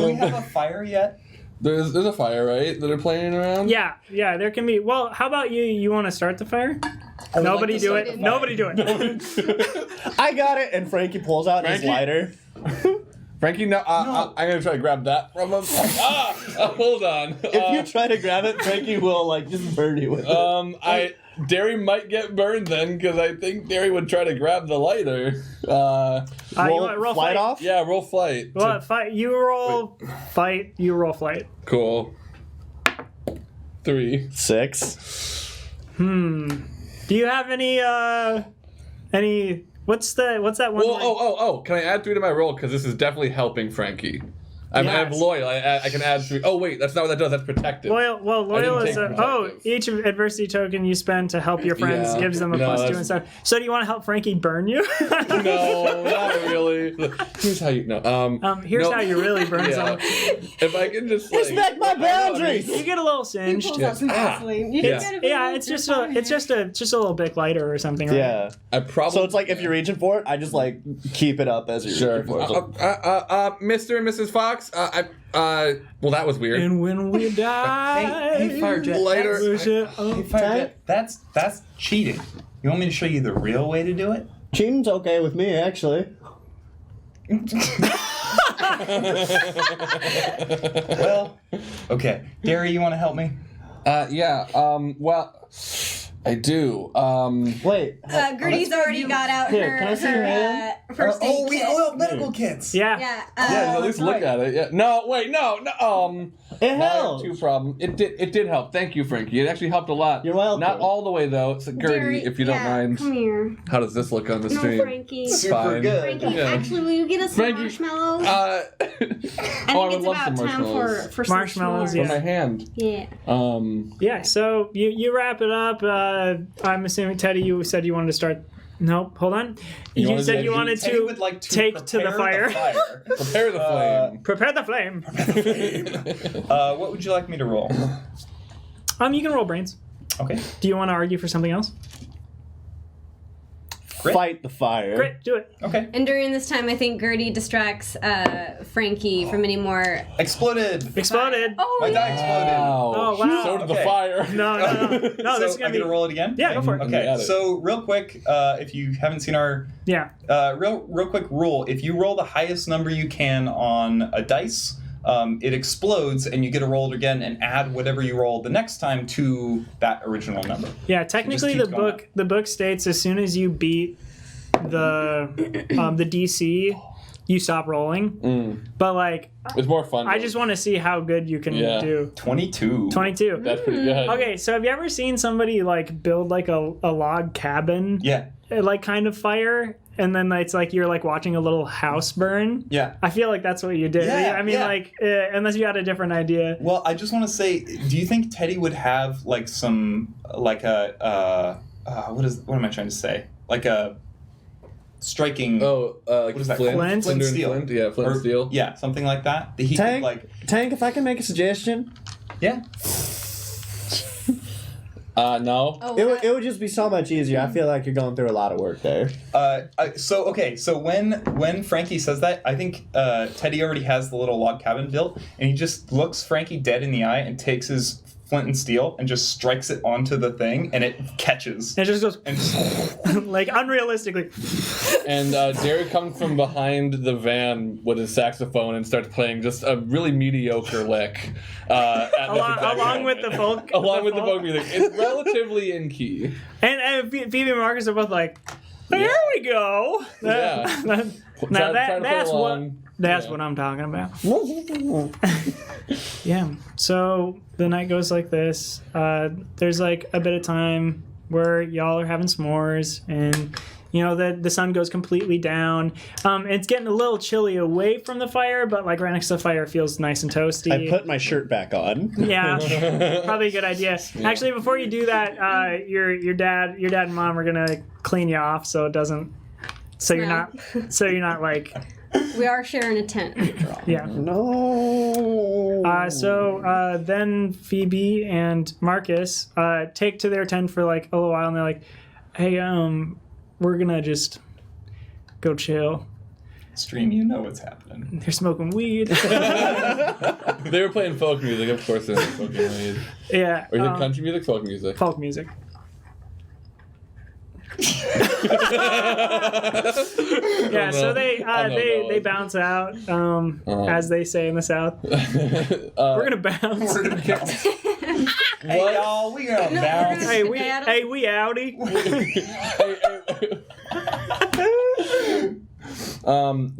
we have a fire yet? There's a fire, right? That are playing around? Yeah, there can be. Well, how about you? You want to start the fire? I would Nobody like to do start it. the Nobody do it. I got it. And Frankie pulls out his Frankie? lighter. Frankie, no, I'm gonna try to grab that from him. Hold on. If you try to grab it, Frankie will like just burn you with it. Derry might get burned then, because I think Derry would try to grab the lighter. You want roll flight fight? off? Yeah, roll flight. Well, fight. You roll fight. You roll flight. Cool. 3. 6. Do you have any? What's that one? Well, where- oh! Can I add 3 to my roll? Because this is definitely helping Frankie. I'm Yes. loyal. I can add 3. Oh wait, that's not what that does. That's protective. Loyal didn't is take protective. each adversity token you spend to help your friends Yeah. gives them a No, +2 that's- and stuff. So do you want to help Frankie burn you? No, not really. Look, here's how you know. Here's no. how you really burn Yeah. someone. If I can just Respect my boundaries! You get a little singed. Pulls out some gasoline. You Yeah. gotta Yeah, it's just a little Bic lighter or something. Right? Yeah. I probably. So it's like if you're reaching for it, I just like keep it up as you're Sure. reaching for it. So- Mr. and Mrs. Fox. Well, that was weird. And when we die, Hey, Firejet. Later. push it Hey, up. Firejet. That's cheating. You want me to show you the real way to do it? Cheating's okay with me, actually. Well, okay. Derry, you want to help me? Yeah. Well, I do. Wait. Gertie's already got out Here, can I see your hand? first aid we kit. all have medical kits. Yeah. Yeah. Yeah, at least look at it. Yeah. No, wait, no. It Now I have helps. 2 problem. It did help. Thank you, Frankie. It actually helped a lot. You're welcome. Not all the way though. So, Gertie, Derry, if you don't mind, Come here. how does this look on the No, stream? Frankie. Super Fine. good. Frankie, Yeah. actually, will you get us some Frankie, marshmallows? I I would think it's love about some time marshmallows. for some Marshmallows, s'mores. yeah. For my hand. Yeah. Yeah, so you wrap it up. I'm assuming, Teddy, you said you wanted to start. Nope, hold on. You wanted said to- you wanted Teddy to would like to take to the prepare fire. Prepare the flame. Prepare the flame. What would you like me to roll? You can roll brains. Okay. Do you want to argue for something else? Great. Fight the fire. Great, do it. Okay. And during this time, I think Gertie distracts Frankie from any more. Exploded. Exploded. Oh, My die yeah. exploded. Oh, wow. So did the Okay. fire. No, So this is I'm gonna be. gonna roll it again. Yeah, go for it. Okay. Got it. So real quick, if you haven't seen our Yeah. real quick rule, if you roll the highest number you can on a dice, it explodes and you get to roll it again and add whatever you rolled the next time to that original number. Yeah, technically keeps the going book states as soon as you beat the DC, you stop rolling. But like, It's more fun. I just want to see how good you can do. 22. 22. That's pretty good. Okay, so have you ever seen somebody like build like a log cabin? Yeah. Like kind of fire, and then it's like you're like watching a little house burn. Yeah. I feel like that's what you did. Yeah, I mean, yeah. like unless you had a different idea. Well, I just want to say, do you think Teddy would have like some like a what am I trying to say? Like a striking. Oh, like what is that? flint, Flint? Flint and Steel. Flint? Yeah, flint and Or- steel. Yeah, something like that. That he Tank, could like. Tank, if I can make a suggestion, Yeah. No. Oh, it would just be so much easier. I feel like you're going through a lot of work there. So when Frankie says that, I think Teddy already has the little log cabin built, and he just looks Frankie dead in the eye and takes his flint and steel and just strikes it onto the thing, and it catches. And it just goes And just, like unrealistically. And Derek comes from behind the van with his saxophone and starts playing just a really mediocre lick. Along with the folk. Along with the folk music. It's relatively in key. And Phoebe and Marcus are both like, there we go. Yeah. Now Try to play along. that's Yeah. what I'm talking about. Yeah. So the night goes like this. There's like a bit of time where y'all are having s'mores, and you know the sun goes completely down. It's getting a little chilly away from the fire, but like right next to the fire feels nice and toasty. I put my shirt back on. Yeah, probably a good idea. Actually, before you do that, your dad and mom are gonna clean you off so it doesn't. So you're not like we are sharing a tent after all. yeah. No. So then Phoebe and Marcus take to their tent for like a little while, and they're like, "Hey, we're gonna just go chill." Stream, you know what's happening. They're smoking weed. They were playing folk music, of course they were smoking weed. Yeah. Or is it country music, folk music? Folk music. Yeah, so they bounce out, as they say in the South. We're gonna bounce. We're gonna bounce. Hey y'all, we gonna bounce. Hey, we outie.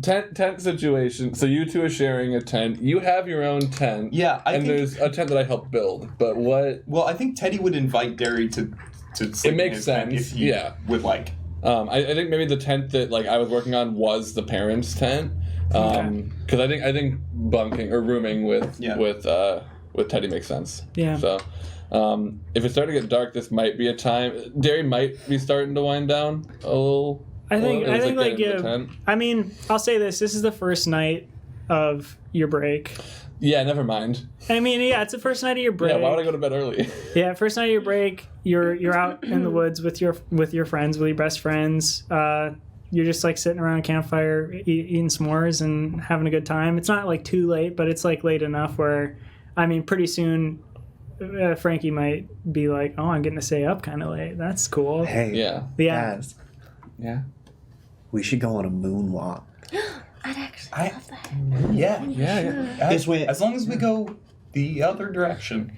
Tent situation. So you two are sharing a tent. You have your own tent. Yeah, I and think- there's a tent that I helped build. But what? Well, I think Teddy would invite Derry to sleep in makes his tent sense, if he yeah. would like. I think maybe the tent that like I was working on was the parents' tent. Because I think bunking or rooming with Teddy makes sense. Yeah. So. If it's starting to get dark, this might be a time. Derry might be starting to wind down a little. I think like getting in the tent. I mean, I'll say this is the first night of your break. Yeah, never mind. I mean, yeah, it's the first night of your break. Yeah, why would I go to bed early? Yeah, first night of your break, you're out in the woods with your friends, with your best friends. You're just like sitting around a campfire, eating s'mores and having a good time. It's not like too late, but it's like late enough where, I mean, pretty soon, Frankie might be like, "Oh, I'm getting to stay up kind of late. That's cool." Hey. Yeah. Guys, Yeah. we should go on a moonwalk. I'd actually love that. Yeah. As long as we go the other direction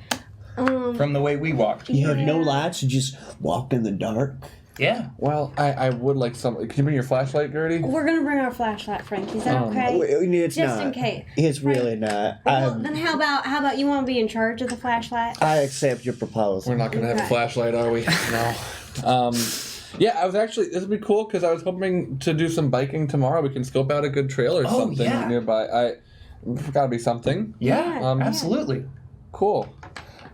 from the way we walked. You have no lights, you just walk in the dark. Yeah. Well, I would like some. Can you bring your flashlight, Gertie? We're gonna bring our flashlight, Frankie. Is that okay? It's Just not. in case. It's really not. Well, then how about you want to be in charge of the flashlight? I accept your proposal. We're not gonna have a Okay. flashlight, are we? No. Yeah, I was actually. This would be cool because I was hoping to do some biking tomorrow. We can scope out a good trail or something yeah. nearby. Gotta be something. Yeah, Um, absolutely. Cool.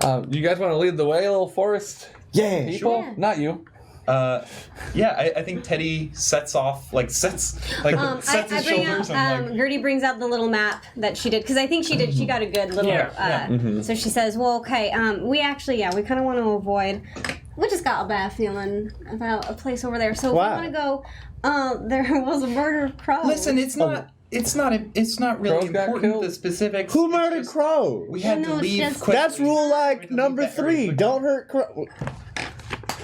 You guys want to lead the way, little forest Yeah, people? Sure. Not you. I think Teddy sets his I bring shoulders out, and like. Gertie brings out the little map that she did, because I think she got a good little, so she says, well, okay, we kind of want to avoid, we just got a bad feeling about a place over there, so Wow. if we want to go, there was a murder of crows. Listen, it's not really Crows got important, killed? the specifics. Who It's murdered just- Crow? We had No, to it's leave just- quickly. That's rule We like had to number leave that very 3. quickly. Don't hurt Crow.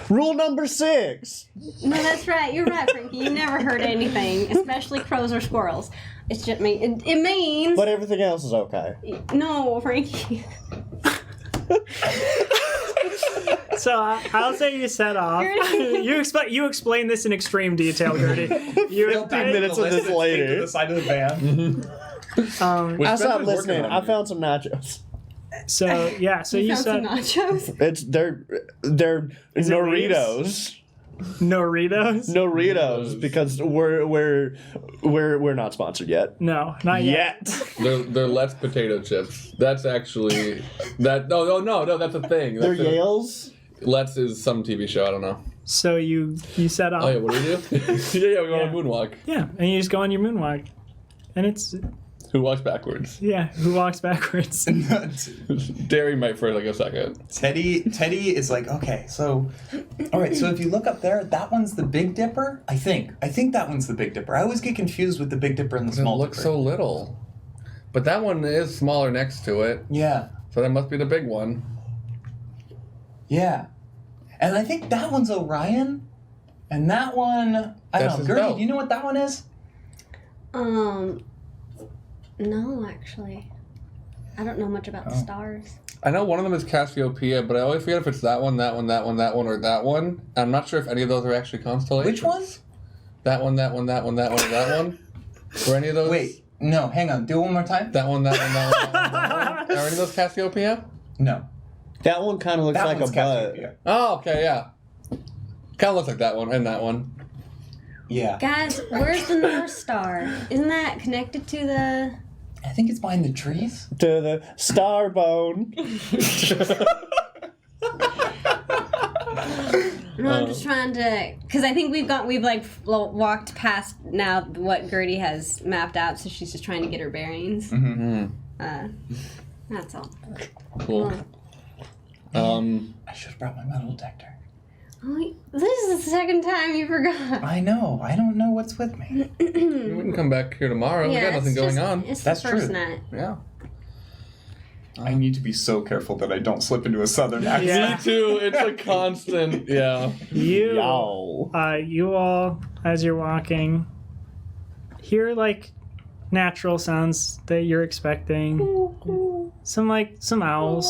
Rule number 6. No, that's right, you're right, Frankie, you never heard anything, especially crows or squirrels. It's just, it means, But everything else is okay. no, Frankie. So I'll say you set off. You explain this in extreme detail, Gertie. You 15 minutes of this To later. the side of the van. Which I Spencer's stopped working listening. on I it. found some nachos. So yeah, so you Found some said nachos. It's they're Is it Doritos. Doritos. Doritos because we're not sponsored yet. No, not yet. They're Let's potato chips. That's actually that. No. That's a thing. They're That's Yales. Let's is some TV show. I don't know. So you set off. Oh yeah, what do we do? yeah, we go on a moonwalk. Yeah, and you just go on your moonwalk, and it's Who walks backwards? who walks backwards? Derry might for like a second. Teddy is like, okay, so, all right, so if you look up there, that one's the Big Dipper. I think that one's the Big Dipper. I always get confused with the Big Dipper and the It Small looks Dipper. so little, but that one is smaller next to it, Yeah, so that must be the big one. yeah, and I think that one's Orion, and that one, I That's don't know. his Gertie, belt. do you know what that one is? No, actually. I don't know much about the stars. I know one of them is Cassiopeia, but I always forget if it's that one, or that one. I'm not sure if any of those are actually constellations. Which one? That one, or that one. Were any of those? Wait, no, hang on. Do it one more time. That one. Are any of those Cassiopeia? No, That one kind of looks that like one's a butt. Cassiopeia. Oh, okay, yeah. Kind of looks like that one and that one. Yeah, Guys, where's the North Star? Isn't that connected to the... I think it's behind the trees. To the star bone. No, I'm just trying to... Because I think we've walked past now what Gertie has mapped out, so she's just trying to get her bearings. That's all. Cool. I should have brought my metal detector. Oh, this is the second time you forgot. I know. I don't know what's with me. We can come back here tomorrow. We got nothing going on. It's That's the first true. night. Yeah. I need to be so careful that I don't slip into a southern accent. Yeah. Me too. It's a constant. Yeah. You Yow. all, as you're walking, hear like natural sounds that you're expecting. Some owls.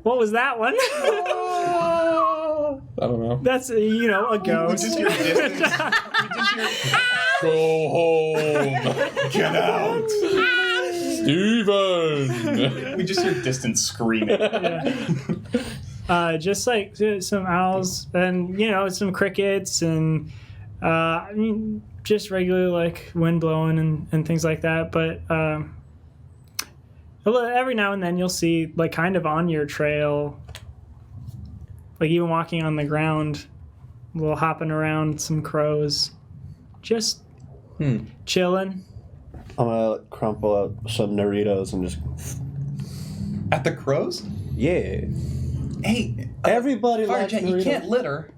What was that one? I don't know. That's a ghost. Just your distance. Go home, Get out. Steven. We just hear distant screaming. Just like some owls and some crickets and just regular like wind blowing and things like that. But every now and then you'll see like kind of on your trail, like even walking on the ground, a little hopping around, some crows, just chilling. I'm gonna crumple up some Doritos and just At the crows? yeah. Hey, Everybody likes Firejet, you Doritos. can't litter.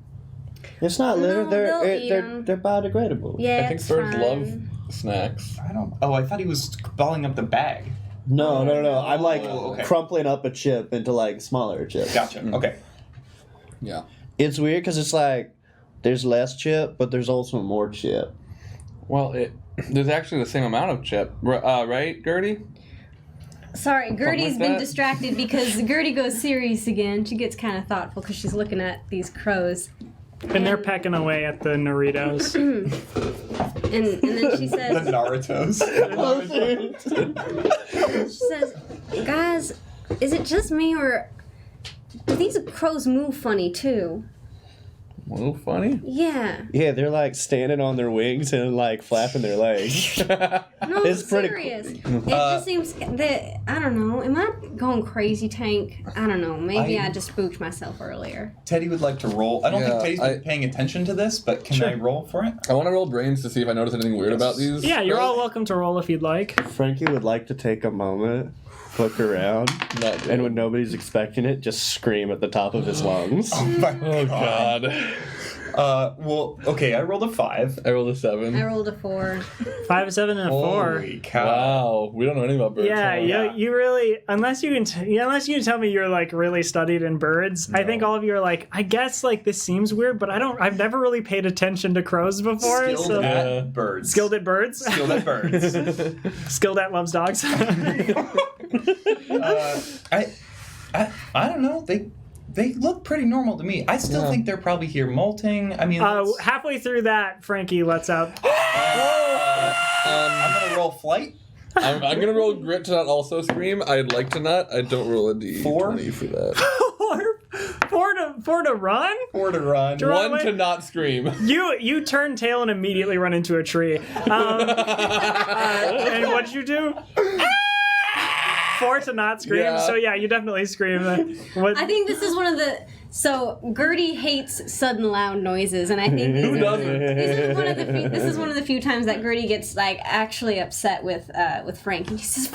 It's not litter. No, They're they'll eat 'em. they're biodegradable. Yeah, I think it's birds fine. love snacks. I don't. Oh, I thought he was balling up the bag. No. I'm like Oh, okay. crumpling up a chip into like smaller chips. Gotcha. Okay. Yeah. It's weird because it's like there's less chip, but there's also more chip. Well, there's actually the same amount of chip, right, Gertie? Sorry, Gertie's like been that. distracted because Gertie goes serious again. She gets kind of thoughtful because she's looking at these crows. And they're pecking away at the Doritos. And then she The says, Naruto's. she says, guys, is it just me or do these crows move funny too? Well, funny. Yeah. Yeah, they're like standing on their wings and like flapping their legs. No, It's I'm pretty serious. It just seems that, I don't know, am I going crazy, Tank? I don't know. Maybe I just spooked myself earlier. Teddy would like to roll. I don't Yeah, think Teddy's been paying attention to this, but can I roll for it? I want to roll brains to see if I notice anything weird about these. Yeah, you're all welcome to roll if you'd like. Frankie would like to take a moment, look around, Not and when nobody's expecting it, just scream at the top of his lungs. Oh my Oh God. Well, okay, I rolled a 5. I rolled a 7. I rolled a 4. 5, 7, and a 4. Holy cow. Wow, we don't know anything about birds. Yeah, huh? you really unless you can tell me you're like really studied in birds. I think all of you are like, I guess like this seems weird, but I've never really paid attention to crows before. Skilled so at birds. skilled at birds, Skilled at birds. skilled at loves dogs. I don't know. They look pretty normal to me. I still think they're probably here molting. I mean, halfway through that, Frankie lets out. I'm gonna roll flight. I'm gonna roll grit to not also scream. I'd like to not. I don't roll a D20 4? for that. Four to run. 4 to run. Run One away? to not scream. You turn tail and immediately run into a tree. And what'd you do? 4 to not scream. Yeah. So yeah, you definitely scream. What? I think this is one of the. So Gertie hates sudden loud noises, and I think Who doesn't? this is one of the few times that Gertie gets like actually upset with Frank. And he says,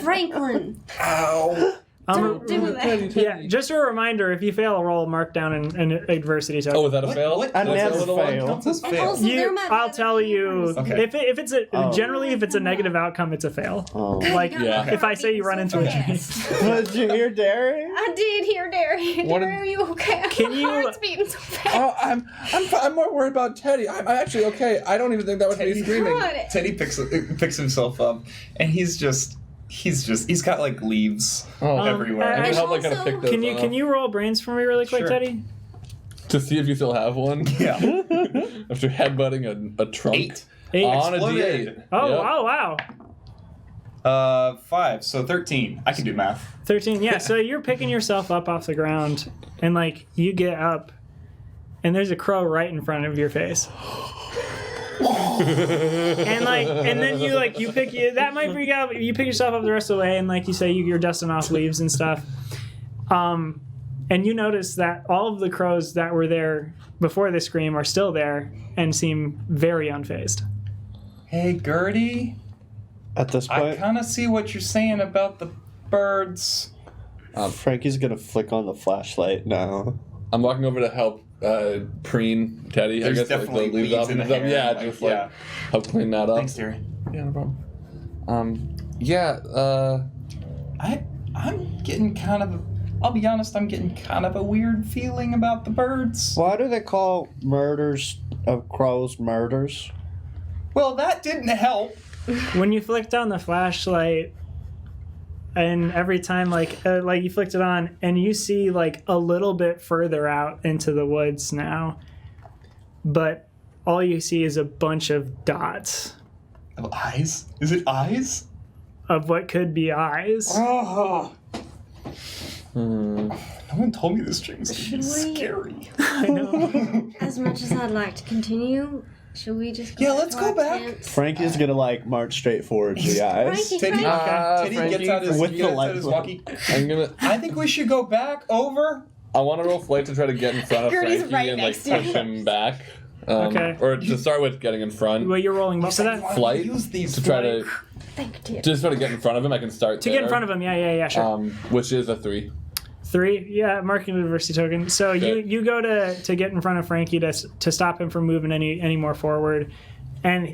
Franklin, Ow. don't do that. Yeah, just a reminder: if you fail a roll, mark down an adversity token. Oh, is that a fail? What? I That's never a little one? fail. Counts as And fail. also, they're my I'll tell you Okay. if it's a generally if it's a negative outcome, it's a fail. Oh. Like Yeah. if I say you run into a tree. Did you hear Derry? I did hear Derry. What Derry, did- are you okay? Can you- My heart's beating so fast. Oh, I'm more worried about Teddy. I'm actually okay. I don't even think that was me Teddy- screaming. God. Teddy picks himself up, and he's got like leaves everywhere. I need And help like how to also- pick those Can you roll brains for me really quick, Sure. Teddy? to see if you still have one Yeah. after headbutting a trunk 8. 8. on a Exploded. D8. Oh, Yep. wow. 5, so 13. I can do math. 13. Yeah, so you're picking yourself up off the ground, and like you get up, and there's a crow right in front of your face. and then you pick that might freak out, but you pick yourself up the rest of the way, and like you say, you're dusting off leaves and stuff. And you notice that all of the crows that were there before the scream are still there and seem very unfazed. Hey, Gertie. At this I point, kind of see what you're saying about the birds. Frankie's gonna flick on the flashlight now. I'm walking over to help preen Teddy. There's I guess definitely like the leaves leaves off in and the stuff. hair, Yeah, like, just like yeah. help clean that up. Thanks, Terry. Yeah, no problem. I'm getting kind of. I'll be honest. I'm getting kind of a weird feeling about the birds. Why do they call murders of crows murders? Well, that didn't help. When you flicked on the flashlight, and every time like you flicked it on, and you see like a little bit further out into the woods now, but all you see is a bunch of dots Oh, eyes? Is it eyes? of what could be eyes. Oh. No one told me this dream was gonna be Should we- scary. I know. As much as I'd like to continue, should we just go Yeah, back let's to go our back. tents? Frankie's gonna like march straight forward to the eyes. Frankie, Teddy, Frankie. Teddy gets out his, With he the gets out light his bulb. walkie. I'm gonna. I think we should go back over. I want to roll flight to try to get in front of Gertie's Frankie right and like next to push you. him back. Okay. Or to start with, getting in front. Well, you're rolling what for that? Flight Use these to try to Thank you. just sort of get in front of him. I can start To get in front of him, yeah, sure. which is a 3. 3, yeah, marking the adversity token. So Okay. you go to get in front of Frankie to stop him from moving any more forward, and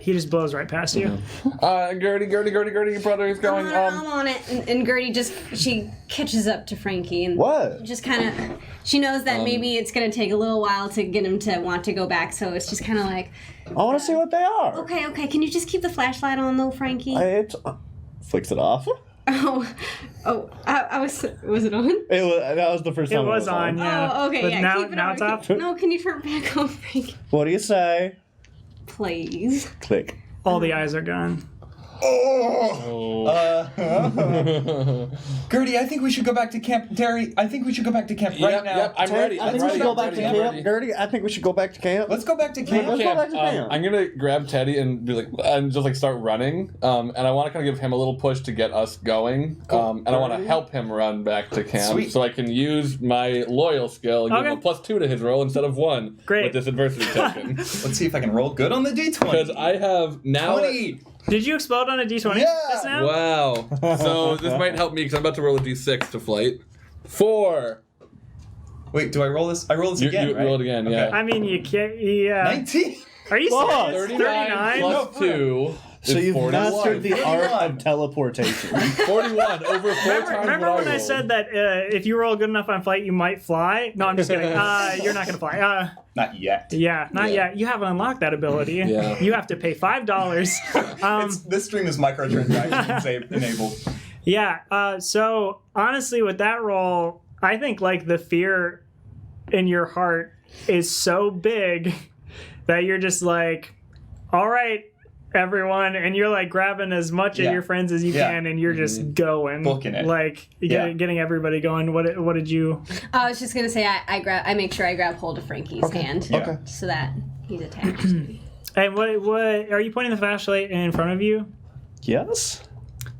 he just blows right past you. Gertie, your brother is going. I'm on it. And Gertie she catches up to Frankie and What? just kind of, she knows that maybe it's going to take a little while to get him to want to go back, so it's just kind of like, I want to see what they are. okay, can you just keep the flashlight on though, Frankie? Flicks it off. I was it on? That was the first It time was on, yeah. Oh, okay, But yeah, now, keep it now on. it's off. No, can you turn it back on, Frankie? What do you say? Please. Click. All the eyes are gone. Gertie, I think we should go back to camp. Terry, I think we should go back to camp right now. Yep, I'm ready. I I'm think we ready. should go back to I'm camp. ready. Gertie, I think we should go back to camp. Let's go back to camp. Let's go back to camp. I'm gonna grab Teddy and be like, and just like start running. And I want to kind of give him a little push to get us going. And I want to help him run back to camp, Sweet. so I can use my loyal skill and give him a Okay. +2 to his roll instead of 1. Great. With this adversity token. Let's see if I can roll good on the D20. Because I have now. 20. Did you explode on a d20 Yeah! just now? Wow. So this might help me because I'm about to roll a d6 to flight. 4. Wait, do I roll this? I roll this You again, right? roll it again, yeah. I mean, you can't. Yeah. 19. Are you Whoa, serious? 39 No, plus 2. So is you've 41. mastered the art 41. of teleportation. 41 over 4 times Remember what when I rolled. said that if you roll good enough on flight, you might fly? No, I'm just kidding. You're not going to fly. Not yet. Yeah, not Yeah. yet. You haven't unlocked that ability. Yeah. You have to pay $5. This stream is microtransaction enabled. Yeah. So honestly, with that roll, I think like the fear in your heart is so big that you're just like, all right, everyone, and you're like grabbing as much of your friends as you can, and you're just going, booking it, like getting everybody going. What did you? I was just gonna say I make sure I grab hold of Frankie's hand, so that he's attached. And what are you pointing the flashlight in front of you? Yes.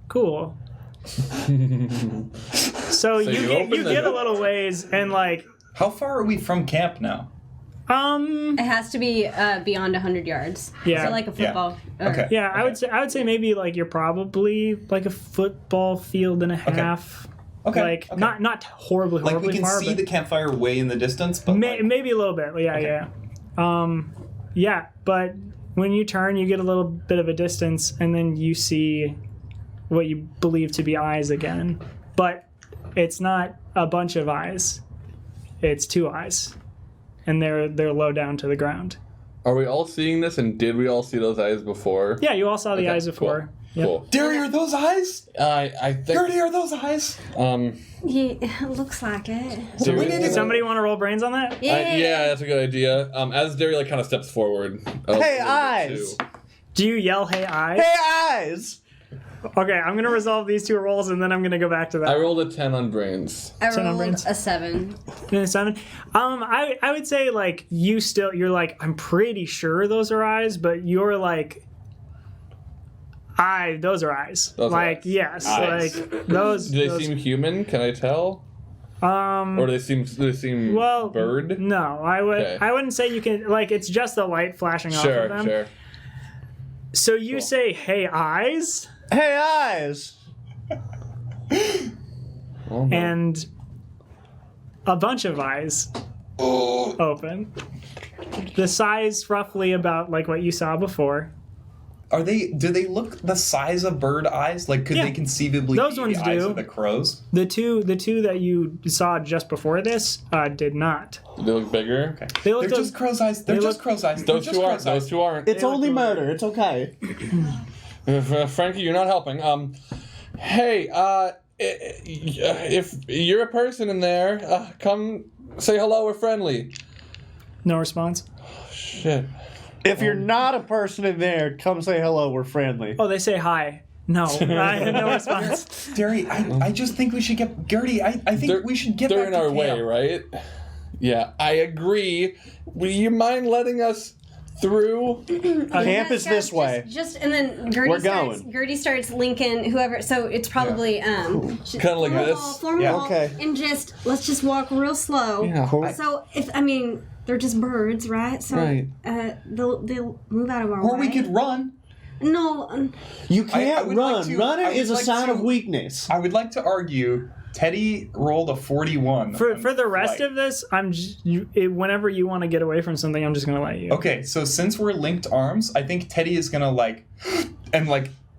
Cool. So you get a little ways, and like, how far are we from camp now? It has to be beyond 100 yards. Yeah. So like a football. Okay. Yeah, okay. I would say maybe like you're probably like a football field and a half. Okay. Like not horribly Like we can far, see but the campfire way in the distance, but maybe a little bit. Yeah, yeah. But when you turn, you get a little bit of a distance, and then you see what you believe to be eyes again. But it's not a bunch of eyes. It's 2 eyes. And they're low down to the ground. Are we all seeing this, and did we all see those eyes before? Yeah, you all saw the eyes before. Cool. Yep. Cool. Derry, are those eyes? I think. Derry, are those eyes? Yeah, it looks like it. So Does somebody want to roll brains on that? yeah, that's a good idea. As Derry like kind of steps forward. Hey, eyes! Do you yell, "Hey, eyes"? Hey, eyes! Okay, I'm gonna resolve these 2 rolls, and then I'm gonna go back to that. I rolled a 10 on brains. I on rolled brains. a 7. And a 7. I would say like you're like, I'm pretty sure those are eyes, but you're like, those are eyes. Those are like eyes. yes, Eyes. like those. Do they those, seem human? Can I tell? Or do they seem well, bird? No, I wouldn't say you can. Like it's just the light flashing off of them. Sure. So you say, "Hey, eyes." Hey, eyes! Oh, no. And a bunch of eyes open. The size roughly about like what you saw before. Do they look the size of bird eyes? Like, could they conceivably Those be ones the eyes do. of the crows? The two that you saw just before this did not. They look bigger. Okay. They They're look just crow's eyes. They're just crow's eyes. Those two aren't. Those two aren't. It's only murder. It's okay. Frankie, you're not helping. Hey, if you're a person in there, come say hello. We're friendly. No response. Shit. If you're not a person in there, come say hello. We're friendly. Oh, they say hi. No, no response. Derry, I just think we should get Gertie. I think we should get They're back in to our camp. way, right? Yeah, I agree. Will you mind letting us through? Camp is this way. Just and then We're going. Gertie starts linking whoever. So it's probably Kind of like this. Form a Yeah. wall, Okay. and let's just walk real slow. Yeah. So they're just birds, right? So Right. they'll move out of our way. Or we could run. No, You I can't would run. like to- I Running would is a like sign to- of weakness. I would like to argue Teddy rolled a 41. For on the rest flight. of this, whenever you want to get away from something, I'm just gonna let you. Okay, so since we're linked arms, I think Teddy is gonna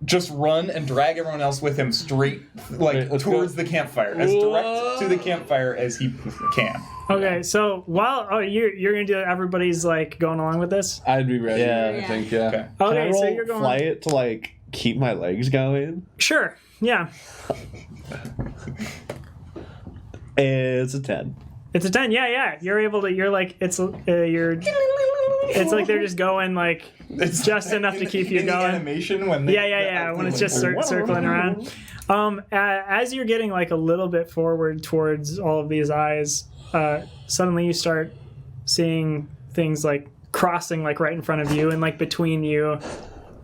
just run and drag everyone else with him straight let's towards go. the campfire, as direct to the campfire as he can. Okay, so you're gonna do everybody's like going along with this. I'd be ready. Yeah. I think. Yeah. Okay. Can I Okay, so roll you're going. flight to keep my legs going? Sure. Yeah. It's a 10. It's a 10. Yeah. You're able to. You're like it's you're. It's like they're just going like It's just enough to keep you in the going. animation when they, Yeah. When it's just circling around. As you're getting like a little bit forward towards all of these eyes, suddenly you start seeing things like crossing like right in front of you and like between you,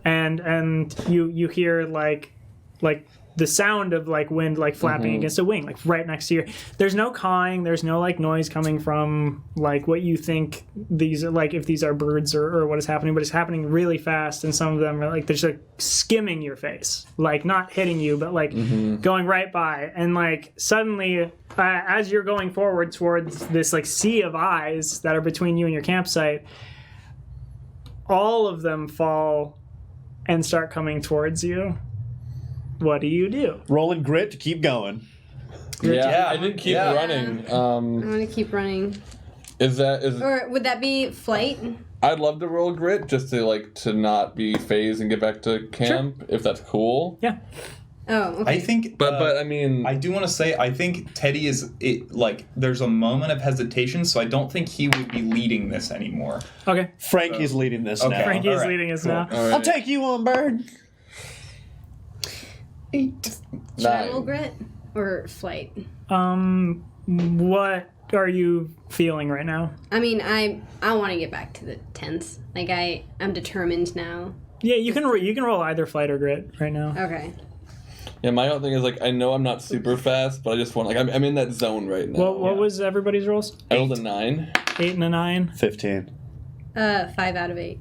and you hear like the sound of like wind like flapping against a wing like right next to you. There's no cawing, there's no like noise coming from like what you think these are, like if these are birds or what is happening, but it's happening really fast, and some of them are like they're just like skimming your face, like not hitting you but like going right by, and like suddenly as you're going forward towards this like sea of eyes that are between you and your campsite, all of them fall and start coming towards you. What do you do? Rolling grit to keep going. Yeah. I did keep Yeah. running. I'm gonna keep running. Is Or would that be flight? I'd love to roll grit just to not be phased and get back to camp if that's cool. Yeah. Oh, okay. I think, But I mean, I do want to say, I think Teddy there's a moment of hesitation, so I don't think he would be leading this anymore. Okay. Frankie's leading this Okay. now. Frankie is Alright, leading us cool. now. all right. I'll take you on, Bird. 8. Travel grit or flight? What are you feeling right now? I mean, I want to get back to the tents. Like I'm determined now. Yeah, you can roll either flight or grit right now. Okay. Yeah, my own thing is like I know I'm not super fast, but I just want I'm in that zone right now. What was everybody's rolls? I rolled a 9. 8 and a 9. 15. 5 out of 8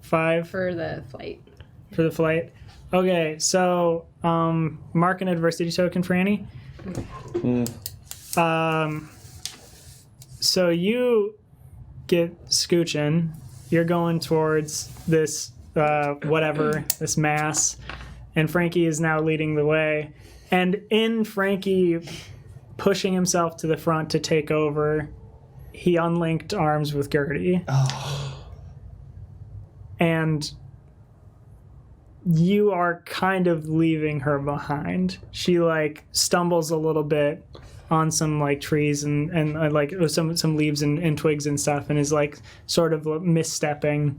5 for the flight. for the flight. Okay, so mark an adversity token for Annie. So you get scooching. You're going towards this this mass, and Frankie is now leading the way. And in Frankie pushing himself to the front to take over, he unlinked arms with Gertie. And you are kind of leaving her behind. She like stumbles a little bit on some like trees and like some leaves and twigs and stuff, and is like sort of misstepping.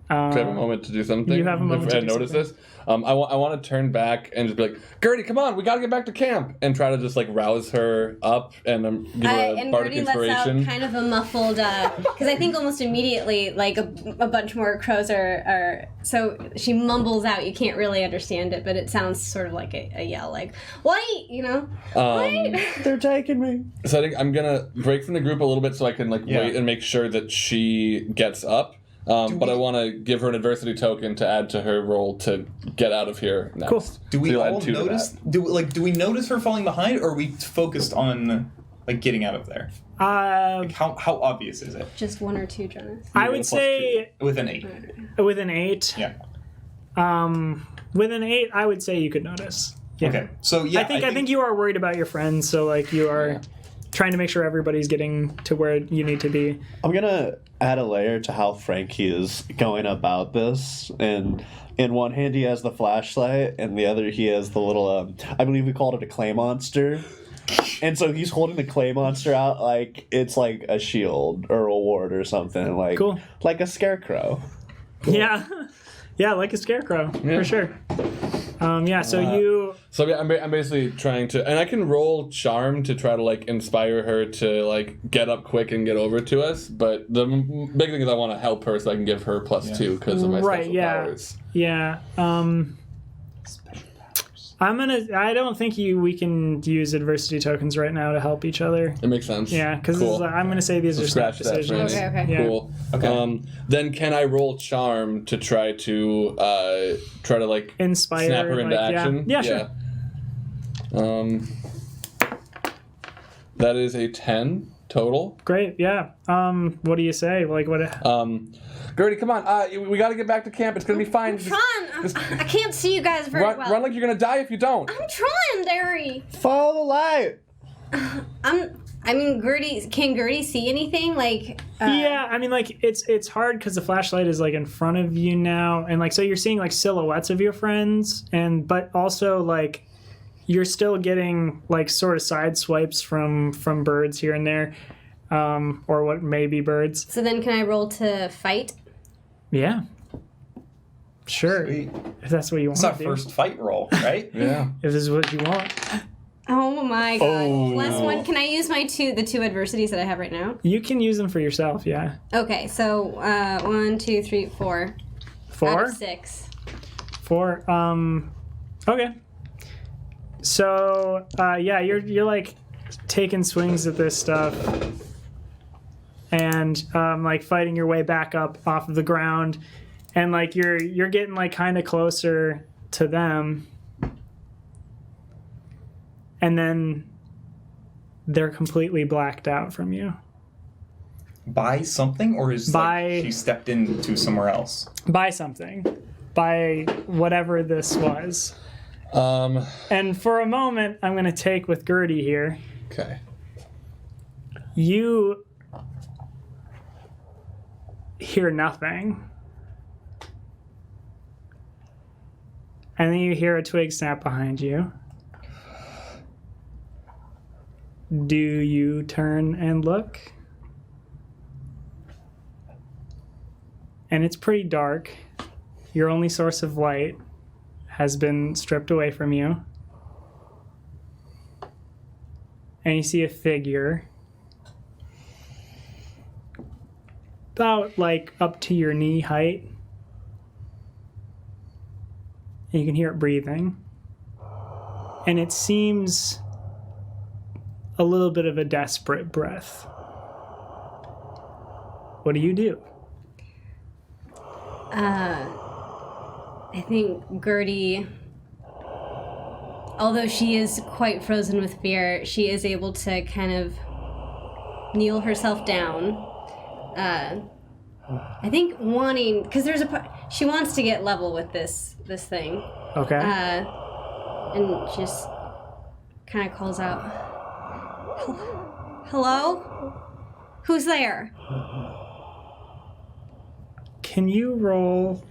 Do I have a moment to do something? You have a moment if to I do notice something. this. I want to turn back and just be like, Gertie, come on, we gotta get back to camp, and try to just like rouse her up and give her a And bardic Gertie lets out inspiration. kind of a muffled, because I think almost immediately, like a bunch more crows are. So she mumbles out. You can't really understand it, but it sounds sort of like a yell, like "Wait," you know. Wait. They're taking me. So I think I'm gonna break from the group a little bit so I can wait and make sure that she gets up. But I want to give her an adversity token to add to her roll to get out of here next. Cool. Do we So you'll add all 2 to notice? that. Do we notice her falling behind, or are we focused on like getting out of there? Uh, How obvious is it? Just 1 or 2, Jonas. I would say With an 8. with an 8. Yeah. With an 8, I would say you could notice. Yeah. Okay. So yeah, I think you are worried about your friends, so like you are trying to make sure everybody's getting to where you need to be. I'm gonna add a layer to how Frankie is going about this. And in one hand he has the flashlight, and the other he has the little I believe we called it a clay monster. And so he's holding the clay monster out like it's like a shield or a ward or something, like Cool. like a scarecrow. Yeah. Yeah, like a scarecrow, for sure. So you... So yeah, I'm basically trying to, and I can roll charm to try to like inspire her to like get up quick and get over to us. But the big thing is I want to help her so I can give her +2 because of my special powers. Yeah. I don't think we can use adversity tokens right now to help each other. It makes sense. Yeah, because Cool. I'm going to say these So are snap scratch that, decisions. Franny. Okay. Yeah. Cool. Okay. Then can I roll charm to try to like Inspire. snap her into like, action? Yeah, sure. That is a 10 total. Great, yeah. What do you say? Like, what... Gertie, come on. We got to get back to camp. It's gonna be fine. I'm trying. I can't see you guys very well. Run like you're gonna die if you don't. I'm trying, Derry. Follow the light. I mean, Gertie. Can Gertie see anything? Like. Yeah, I mean, like it's hard because the flashlight is like in front of you now, and like so you're seeing like silhouettes of your friends, but also like you're still getting like sort of side swipes from birds here and there, or what may be birds. So then, can I roll to fight? Yeah. Sure. Sweet. If that's what you want It's our to do. first fight roll, right? Yeah. If this is what you want. Oh my god! Oh. Last one. Can I use the 2 adversities that I have right now? You can use them for yourself, yeah. Okay, so 1, 2, 3, 4. 4? Out of 6. 4. Okay. So, you're like taking swings at this stuff and like fighting your way back up off of the ground, and like you're getting like kind of closer to them, and then they're completely blacked out from you. By something, or is like she stepped into somewhere else? By something. By whatever this was. And for a moment, I'm going to take with Gertie here. Okay. You hear nothing. And then you hear a twig snap behind you. Do you turn and look? And it's pretty dark. Your only source of light has been stripped away from you. And you see a figure about like up to your knee height. And you can hear it breathing. And it seems a little bit of a desperate breath. What do you do? I think Gertie, although she is quite frozen with fear, she is able to kind of kneel herself down. I think wanting, because there's she wants to get level with this thing. Okay. And just kind of calls out, "Hello? Who's there?" Can you roll?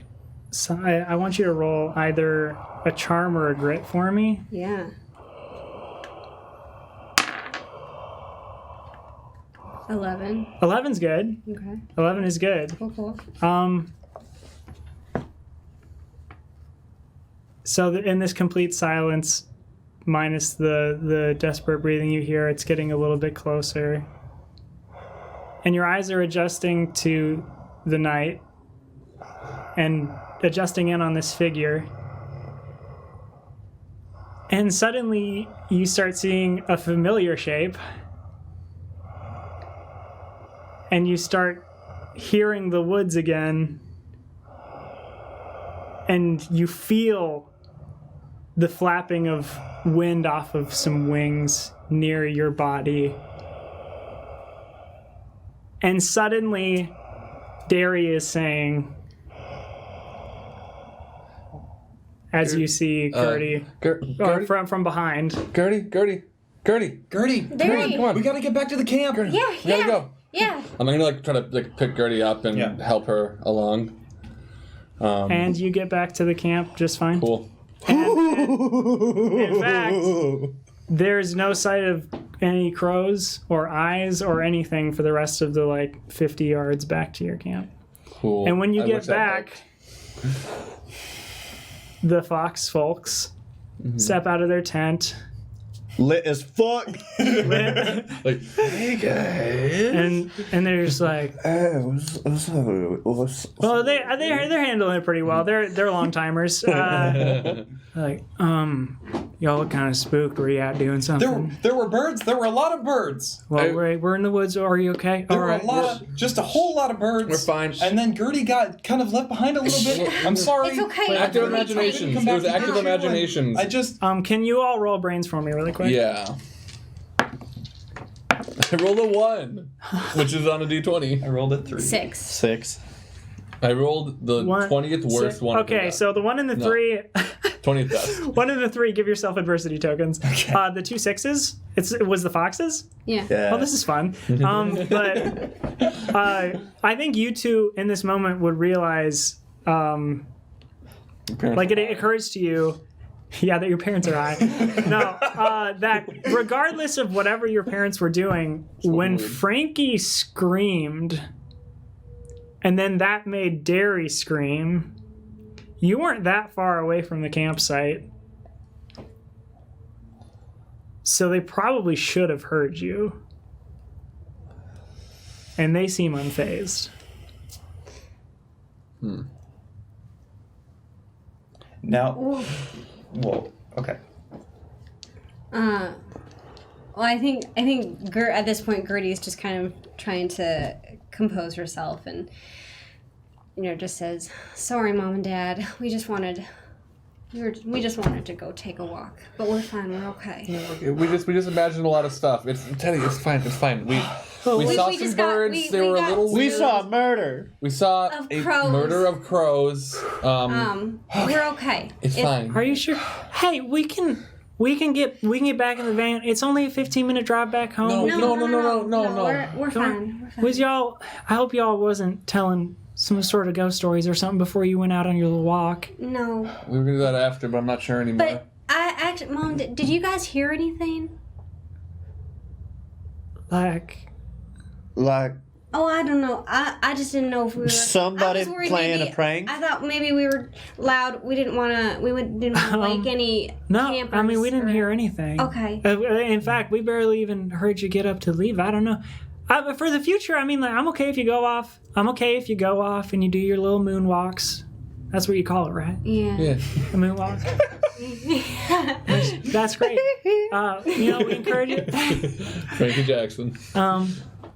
I want you to roll either a charm or a grit for me. Yeah. 11. 11's good. Okay. 11 is good. Cool. So in this complete silence, minus the desperate breathing you hear, it's getting a little bit closer. And your eyes are adjusting to the night and adjusting in on this figure. And suddenly you start seeing a familiar shape. And you start hearing the woods again. And you feel the flapping of wind off of some wings near your body. And suddenly, Derry is saying, as you see Gertie from behind. Gertie. Gertie, Derry. Come on. we gotta get back to the camp. Gertie, Yeah, we gotta go. Yeah. I'm gonna like try to like pick Gertie up and help her along. And you get back to the camp just fine. Cool. In fact, there's no sight of any crows or eyes or anything for the rest of the like 50 yards back to your camp. Cool. And when you I get wish I back, the fox folks step out of their tent. Lit as fuck. like, hey guys. And they're just like, well, they're handling it pretty well. They're long timers. Like, y'all look kind of spooked. Were you out doing something? There were birds. There were a lot of birds. Well, we're in the woods. Are you okay? There were just a whole lot of birds. We're fine. And then Gertie got kind of left behind a little bit. I'm sorry. It's okay. Active imaginations. It was active imaginations. I just can you all roll brains for me really quick? Yeah. I rolled a 1, which is on a d20. I rolled a 3. 6. I rolled the 20th worst one. Okay, so the 1 and the 3. 20th best. 1 and the 3, give yourself adversity tokens. Okay. The 2 6s, it was the foxes. Yeah. Well, this is fun. But I think you two in this moment would realize, like it occurs to you, yeah, that your parents are high. No, that regardless of whatever your parents were doing, when Frankie screamed, and then that made Derry scream, you weren't that far away from the campsite. So they probably should have heard you. And they seem unfazed. now. Whoa. Okay. Well, I think at this point Gertie is just kind of trying to compose herself and just says, "Sorry, Mom and Dad. We just wanted to go take a walk, but we're fine. We're okay." Okay, we just imagined a lot of stuff. Teddy, it's fine. It's fine. We saw some birds. They were a little We weird. saw murder. We saw Of a crows. murder of crows. We're okay. It's fine. Are you sure? Hey, we can get back in the van. It's only a 15-minute drive back home. No. We're fine. We're fine. Was y'all? I hope y'all wasn't telling some sort of ghost stories or something before you went out on your little walk. No. We were gonna do that after, but I'm not sure anymore. But I actually, Mom, did you guys hear anything? Like, Oh, I don't know. I just didn't know if we were. Somebody I was worried playing maybe- a prank? I thought maybe we were loud. We didn't want to. Didn't want to wake any no, campers. I mean, we didn't or- hear anything. Okay. In fact, we barely even heard you get up to leave. I don't know. But for the future, I mean, like, I'm okay if you go off. I'm okay if you go off and you do your little moonwalks. That's what you call it, right? Yeah. yeah. A moonwalk. That's great. We encourage it. Frankie Jackson.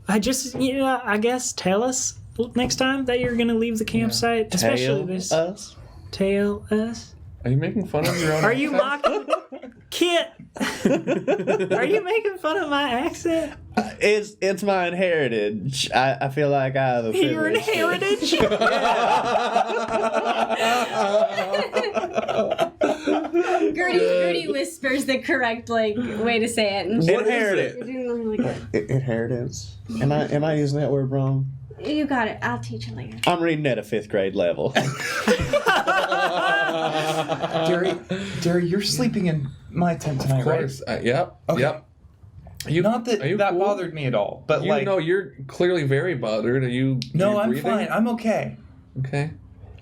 I guess tell us next time that you're gonna leave the campsite, especially this. Tail us. Are you making fun of your own? Are you accent? mocking Kit? Are you making fun of my accent? It's my heritage. I feel like I have a Your privilege. heritage? Gertie whispers the correct way to say it. And Inheritance. Am I using that word wrong? You got it. I'll teach you later. I'm reading at a 5th grade level. Derry, you're sleeping in my tent tonight, Of course. Yep. Okay. Yep. Not that are you that cool? bothered me at all, but you're clearly very bothered. Are you? no, are you I'm breathing? fine. I'm okay. Okay.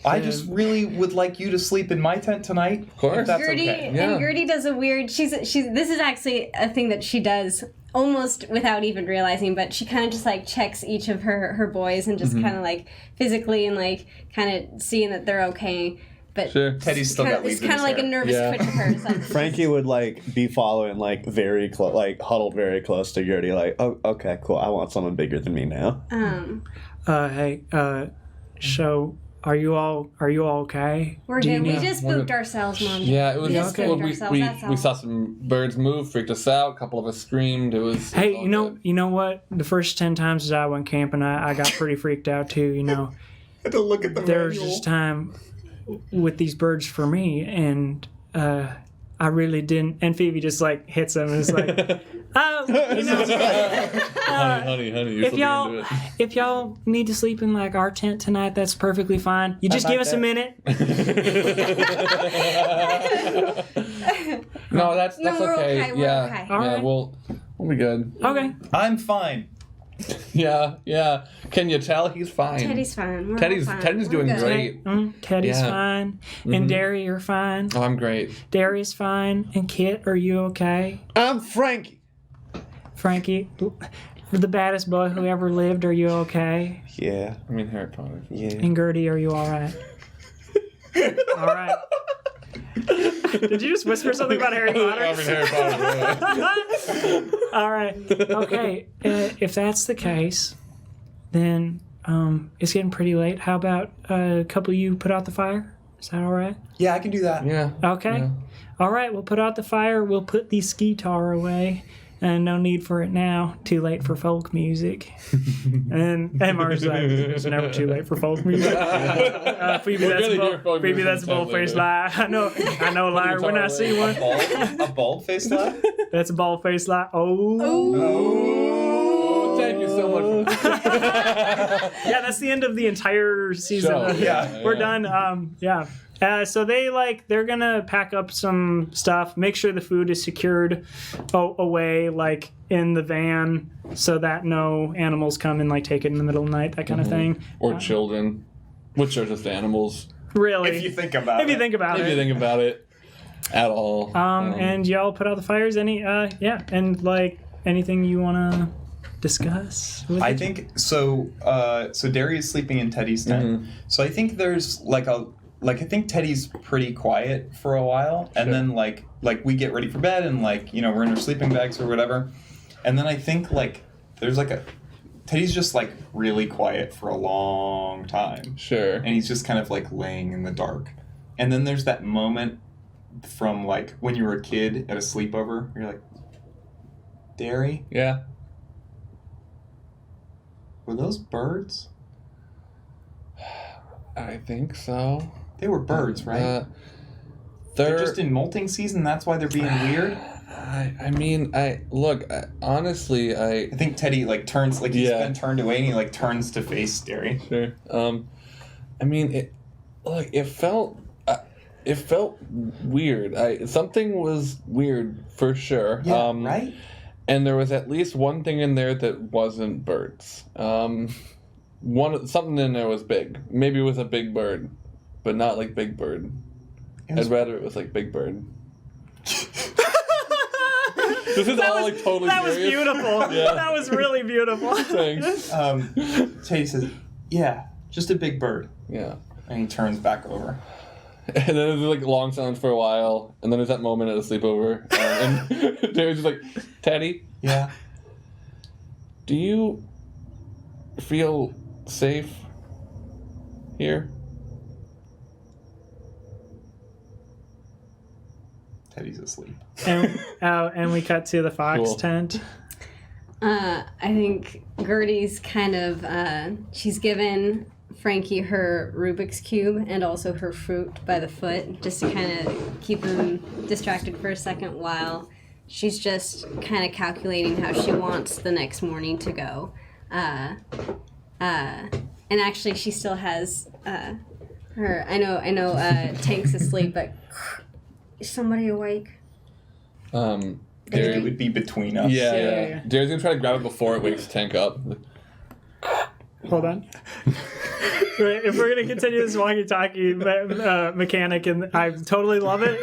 I just really would like you to sleep in my tent tonight. Of course. if that's Gertie okay. Yeah. and Gertie does a weird. This is actually a thing that she does almost without even realizing, but she kind of just checks each of her boys and just kind of physically and kind of seeing that they're okay. But Sure. Teddy's still got it's leaves in kind of his like a hair. nervous Yeah. twitch of hers. Frankie would very following, very close, huddled very close to Gertie. Oh, okay, cool. I want someone bigger than me now. Hey, so are you all okay? We're Do you good. We need- just spooked ourselves, Mom. Yeah, it was. We just okay. spooked we, ourselves. we, That's all. we saw some birds move, freaked us out. A couple of us screamed. It was. Hey, all you good. know what? The first 10 times that I went camping, I got pretty freaked out too. Had to look at the There was this time with these birds for me, and I really didn't. And Phoebe just hits him and is like, honey, you're if slipping y'all into it. if y'all need to sleep in our tent tonight, that's perfectly fine. You just like give us a that. minute. No, that's we're okay. okay, we're Yeah, okay. yeah, All right. we'll be good. Okay. I'm fine. Yeah. Can you tell he's fine? Teddy's fine. We're all Teddy's fine. Teddy's We're doing good. great. Teddy's Yeah. fine, and Derry, you're fine. Oh, I'm great. Derry's fine, and Kit, are you okay? I'm Frankie. Frankie, the baddest boy who ever lived, are you okay? Yeah, I mean Harry Potter. yeah. And Gertie, are you all right? All right. Did you just whisper something about Harry Potter? I mean Harry Potter. All right. Okay. If that's the case, then it's getting pretty late. How about a couple of you put out the fire? Is that all right? Yeah, I can do that. Yeah. Okay. Yeah. All right. We'll put out the fire. We'll put the ski-tar away. And no need for it now. Too late for folk music. and Mark's like, it's never too late for folk music. Phoebe, that's a bold-faced lie. I know a liar when I see one. A bald-faced lie? That's a bald-faced lie. Oh. Oh, thank you so much. Yeah, that's the end of the entire season. Show. Yeah. We're done. Yeah. So they're gonna pack up some stuff, make sure the food is secured away, in the van, so that no animals come and take it in the middle of the night, that kind of thing. Or children, which are just animals. Really, If you think about it. if you think about If you it. think about it, at all. And y'all put out the fires. And anything you wanna discuss? With I it? think so. So Derry is sleeping in Teddy's tent. So I think there's I think Teddy's pretty quiet for a while, and then we get ready for bed, and we're in our sleeping bags or whatever, and then I think there's Teddy's just really quiet for a long time, Sure. and he's just kind of laying in the dark, and then there's that moment from when you were a kid at a sleepover, where you're like, Derry, Yeah. were those birds? I think so. They were birds, right? They're They're just in molting season. That's why they're being weird. Honestly, I think Teddy turns he's Yeah. been turned away and he turns to face Derry. Sure. I mean, it felt weird. Something was weird for sure. Yeah, right? And there was at least one thing in there that wasn't birds. Something in there was big. Maybe it was a big bird, but not like Big Bird. I'd rather it was like Big Bird. This is all like totally That was serious. beautiful. Yeah. That was really beautiful. Thanks. Teddy says, yeah, just a big bird. Yeah. And he turns back over. And then there's like long silence for a while, and then there's that moment at a sleepover, and David's just like, Teddy, Yeah. do you feel safe here? Teddy's asleep. And we cut to the fox Cool. tent. I think Gertie's kind of, she's given Frankie her Rubik's Cube and also her fruit by the foot, just to kind of keep him distracted for a second while she's just kind of calculating how she wants the next morning to go. And actually she still has her, I know Tank's asleep, but is somebody awake? I think it Derry, would be between us. yeah. Derry's gonna try to grab it before it wakes Tank up. Hold on. Right, if we're gonna continue this walkie-talkie mechanic, and I totally love it,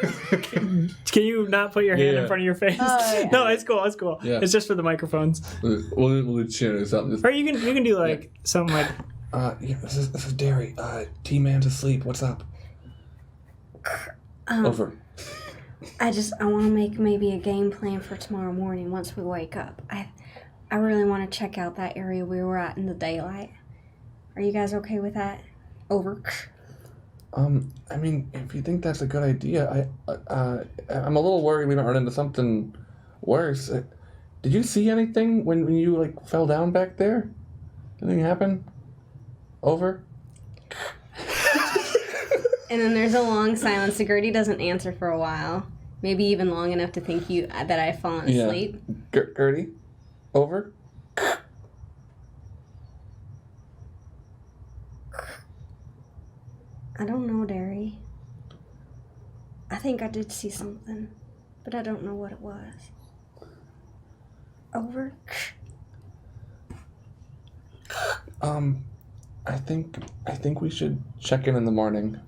can you not put your hand in Yeah. front of your face? Oh, yeah. No, it's cool. It's cool. Yeah. It's just for the microphones. We'll cheer or something. Or you can do like something like. Yeah, this is Derry. T-Man's asleep. What's up? Over. I want to make maybe a game plan for tomorrow morning once we wake up. I really want to check out that area we were at in the daylight. Are you guys okay with that? Over. I mean, if you think that's a good idea, I'm a little worried we might run into something worse. Did you see anything when you like fell down back there? Anything happen? Over. And then there's a long silence. So Gertie doesn't answer for a while. Maybe even long enough to think that I've fallen asleep. Gertie, over. I don't know, Derry. I think I did see something, but I don't know what it was. Over. I think we should check in the morning.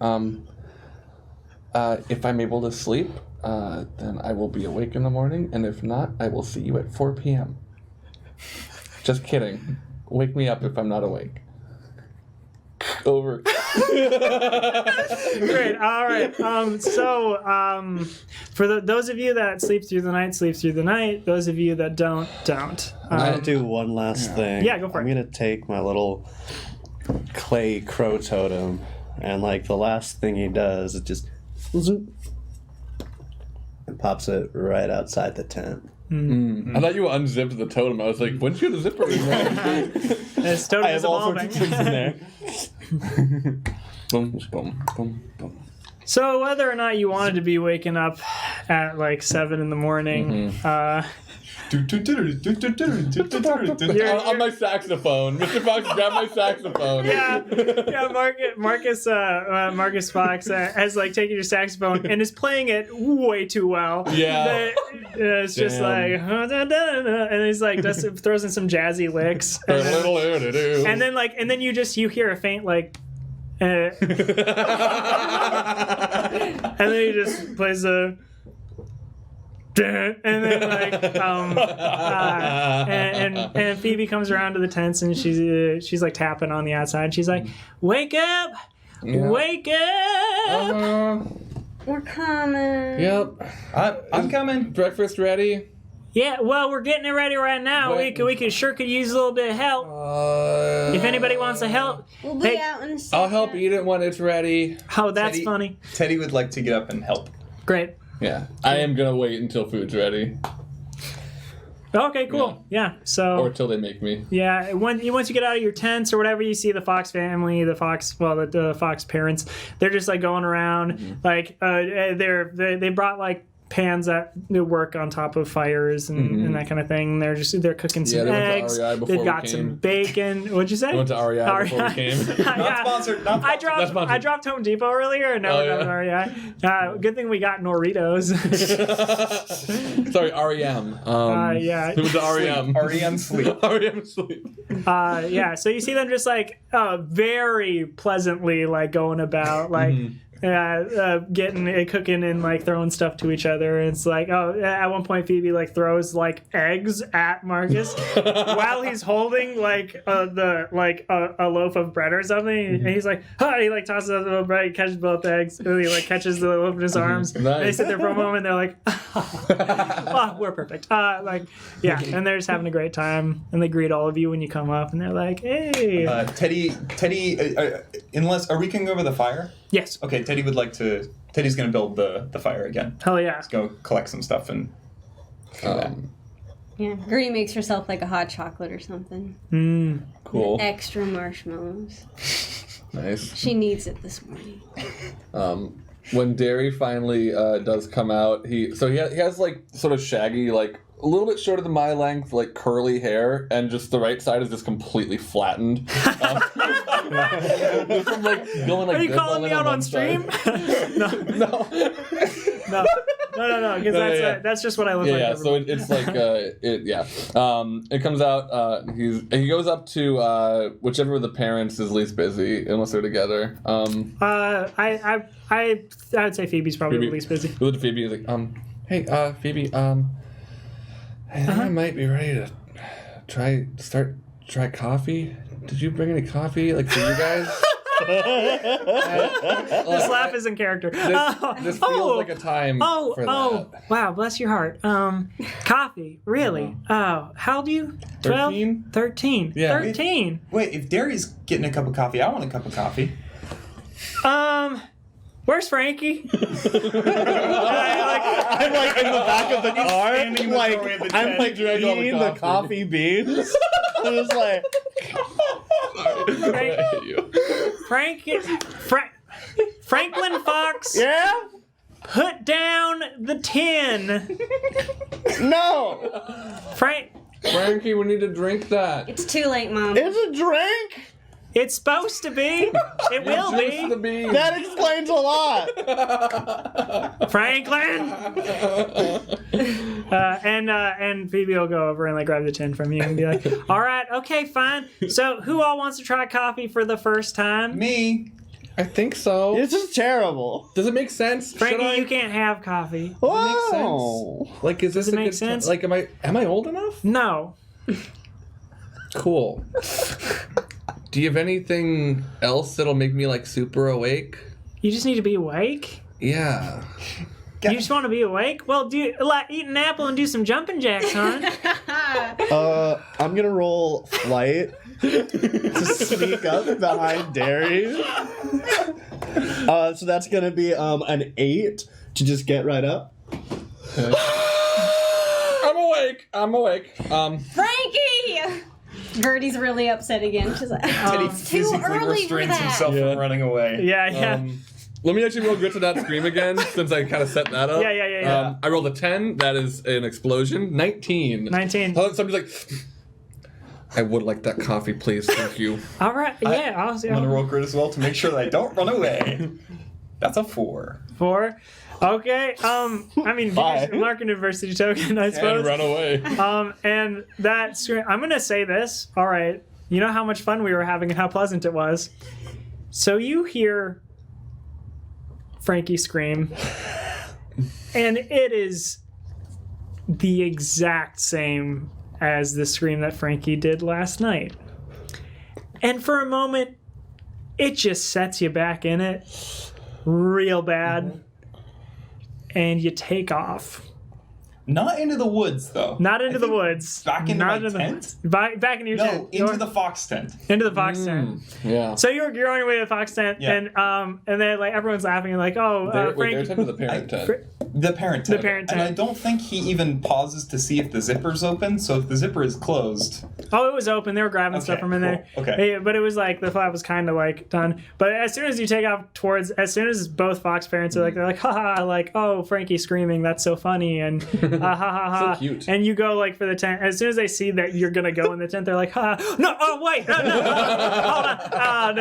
If I'm able to sleep, then I will be awake in the morning, and if not, I will see you at 4 p.m. Just kidding. Wake me up if I'm not awake. Over. Great. All right. For those of you that sleep through the night, sleep through the night. Those of you that don't. I'm gonna do one last thing. Yeah, go for it. I'm gonna take my little clay crow totem, and like the last thing he does is just zoop, and pops it right outside the tent. I thought you unzipped the totem. I was like, when'd you get a zipper in there? This totem I is have all sorts evolving. of things in there. Boom, boom, boom, boom. So whether or not you wanted to be waking up at like 7 in the morning, On my saxophone. Mr. Fox, grab my saxophone. yeah, Marcus Fox has like taken your saxophone and is playing it way too well. Yeah. That, it's just Damn. like, and he's like throws in some jazzy licks, and then you hear a faint like. And then he just plays a, and then like and Phoebe comes around to the tents and she's like tapping on the outside. She's like, "Wake up, wake up!" We're coming. Yep. I'm coming. Breakfast ready? Yeah, well, we're getting it ready right now. What? We could use a little bit of help. If anybody wants to help, We'll be hey, out in a second. I'll help eat it when it's ready. oh, that's Teddy- funny. Teddy would like to get up and help. Great. Yeah. I am gonna wait until food's ready. Okay, cool. Yeah. So. Or till they make me. Yeah, once you get out of your tents or whatever, you see the Fox family, the Fox Fox parents. They're just like going around, like they brought like pans that work on top of fires and that kind of thing. They're cooking some eggs. They've got some bacon. What'd you say? We went to REI before we came. Not sponsored. Not sponsored. I dropped Home Depot earlier, and now we're going to REI. Good thing we got Doritos. Sorry, REM. Yeah. We went to REM. REM sleep. REM sleep. Yeah. So you see them just like very pleasantly like going about like. Cooking and like throwing stuff to each other. And it's like, at one point Phoebe like throws like eggs at Marcus while he's holding like a loaf of bread or something. And he's like, he like tosses out the little bread, he catches both eggs, and he like catches the loaf in his arms. Nice. And they sit there for a moment. And they're like, oh, we're perfect. And they're just having a great time. And they greet all of you when you come up. And they're like, hey, Teddy. Unless are we can go over the fire? Yes. Okay, Teddy would like to. Teddy's gonna build the fire again. Hell yeah. Let's go collect some stuff and. Yeah, Gertie makes herself like a hot chocolate or something. Cool. Extra marshmallows. Nice. She needs it this morning. When Derry finally does come out, he has like sort of shaggy, like a little bit shorter than my length, like curly hair, and just the right side is just completely flattened. Just from like going like. Are you this calling me out on stream? No. Because that's just what I look like. Yeah, so it's like it comes out. He goes up to whichever of the parents is least busy, unless they're together. I would say Phoebe's probably the least busy. Go to Phoebe. He's like, hey, Phoebe, I think I might be ready to try coffee. Did you bring any coffee, like for you guys? This laugh is in character. This feels like a time for that. Wow, bless your heart. Coffee, really? Oh, how old are you? 12? 13. Yeah. 13. Wait, if Derry's getting a cup of coffee, I want a cup of coffee. Where's Frankie? I'm like in the back of the car, I'm like eating the coffee beans. I'm just like, Franklin Fox. yeah, Put down the tin. no, Frankie, we need to drink that. It's too late, Mom. it's a drink. It's supposed to be. It will Juice the be. beans. That explains a lot. Franklin. And Phoebe will go over and like grab the tin from you and be like, "All right, okay, fine. So who all wants to try coffee for the first time?" Me. I think so. This is terrible. Does it make sense? Frankie, you can't have coffee. Whoa. Like, is this Does it a make good sense? Like, am I old enough? No. Cool. Do you have anything else that'll make me like super awake? You just need to be awake? Yeah. You just want to be awake? Well, eat an apple and do some jumping jacks, hon. I'm gonna roll flight to sneak up behind Derry. So that's gonna be an 8 to just get right up. Okay. I'm awake. Frankie! Gertie's really upset again. She's like, Teddy too physically early for restrains that. himself from running away. Yeah. Let me actually roll grit to not scream again, since I kind of set that up. Yeah. I rolled a 10. That is an explosion. 19. 19. Somebody's like, I would like that coffee, please. Thank you. All right. Yeah, I'll see. I'm gonna roll grit as well to make sure that I don't run away. That's a 4. 4. Okay. I mean, mark an adversity token, I suppose. And run away. And that I'm gonna say this. All right. You know how much fun we were having and how pleasant it was. So you hear Frankie scream, and it is the exact same as the scream that Frankie did last night. And for a moment, it just sets you back in it real bad. And you take off. Not into the woods, though. Not into the woods. Back into Not my tent? Back into your tent. No, into the fox tent. Into the fox tent. Yeah. So you're on your way to the fox tent, Yeah. and then like everyone's laughing and like, oh, Wait, Frank. their tent or the parent tent? The parent tent. The parent And I tent. don't think he even pauses to see if the zipper's open, so if the zipper is closed... Oh, it was open. They were grabbing Okay, stuff from in there. cool. Okay. But it was like the flap was kind of like done. But as soon as you take off as soon as both fox parents are like, they're like, haha, like, oh, Frankie's screaming, that's so funny, and ha ha ha. So cute. And you go like for the tent. As soon as they see that you're gonna go in the tent, they're like, ha, no, oh wait, no, hold on.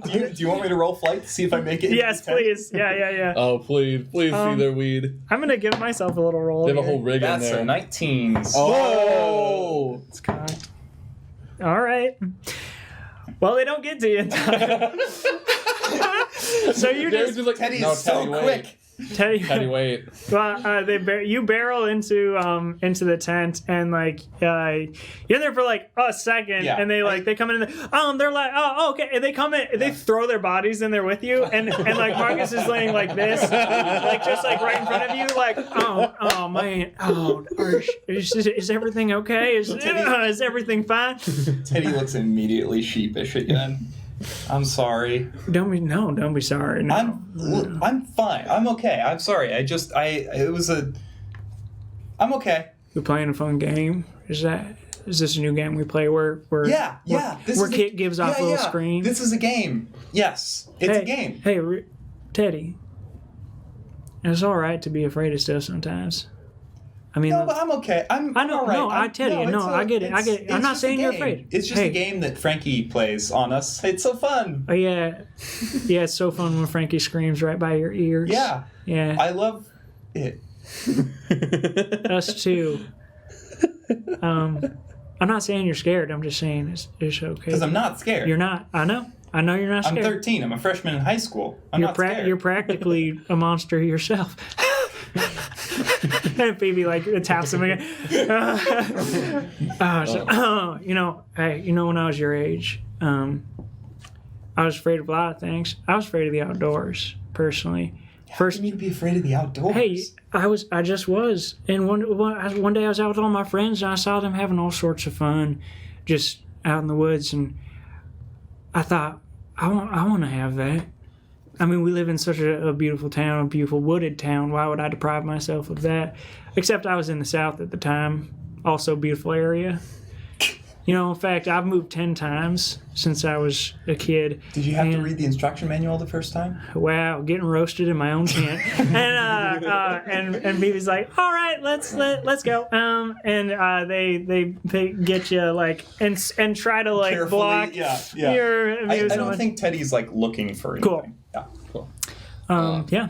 Do you want me to roll flight to see if I make it? into Yes, the tent? please. Yeah. Oh, please see their weed. I'm gonna give myself a little roll. They have a here. whole rig That's in there. a 19. Oh! It's cocked. All right. Well, they don't get to you in time. So you There's just like, Teddy no, is so wait. quick. Teddy, wait. well, you barrel into the tent and like you're there for like a second, Yeah. and they come in and they're like, oh okay, and they come in, they throw their bodies in there with you, and like Marcus is laying like this, like just like right in front of you, like oh man, is everything okay? Is everything fine? Teddy looks immediately sheepish again. I'm sorry. Don't be sorry. No. I'm fine. I'm okay. I'm sorry. I'm okay. We're playing a fun game. Is this a new game we play where Yeah. where Kit gives off a little scream? This is a game. Yes, it's a game. Hey, Teddy. It's all right to be afraid of stuff sometimes. I mean, No, but I'm okay. I know. all right. No, I tell you. No, I get it. I get it. I'm not saying you're afraid. It's just a game that Frankie plays on us. It's so fun. Oh yeah, it's so fun when Frankie screams right by your ears. Yeah. Yeah. I love it. Us too. I'm not saying you're scared. I'm just saying it's okay. Because I'm not scared. You're not. I know you're not I'm scared. 13. I'm a freshman in high school. I'm not scared. You're practically a monster yourself. And Phoebe like taps him again. Hey, when I was your age, I was afraid of a lot of things. I was afraid of the outdoors, personally. How can you be afraid of the outdoors? Hey, I just was. And one day I was out with all my friends and I saw them having all sorts of fun, just out in the woods, and I thought, I want to have that. I mean, we live in such a beautiful town, a beautiful wooded town. Why would I deprive myself of that? Except I was in the South at the time. Also beautiful area. In fact, I've moved 10 times since I was a kid. Did you have to read the instruction manual the first time? Wow, getting roasted in my own tent. And Phoebe's like, all right, let's go. And they get you like and try to like Carefully, block yeah. your I views. don't think Teddy's like looking for anything. Cool. Yeah. Cool. Yeah.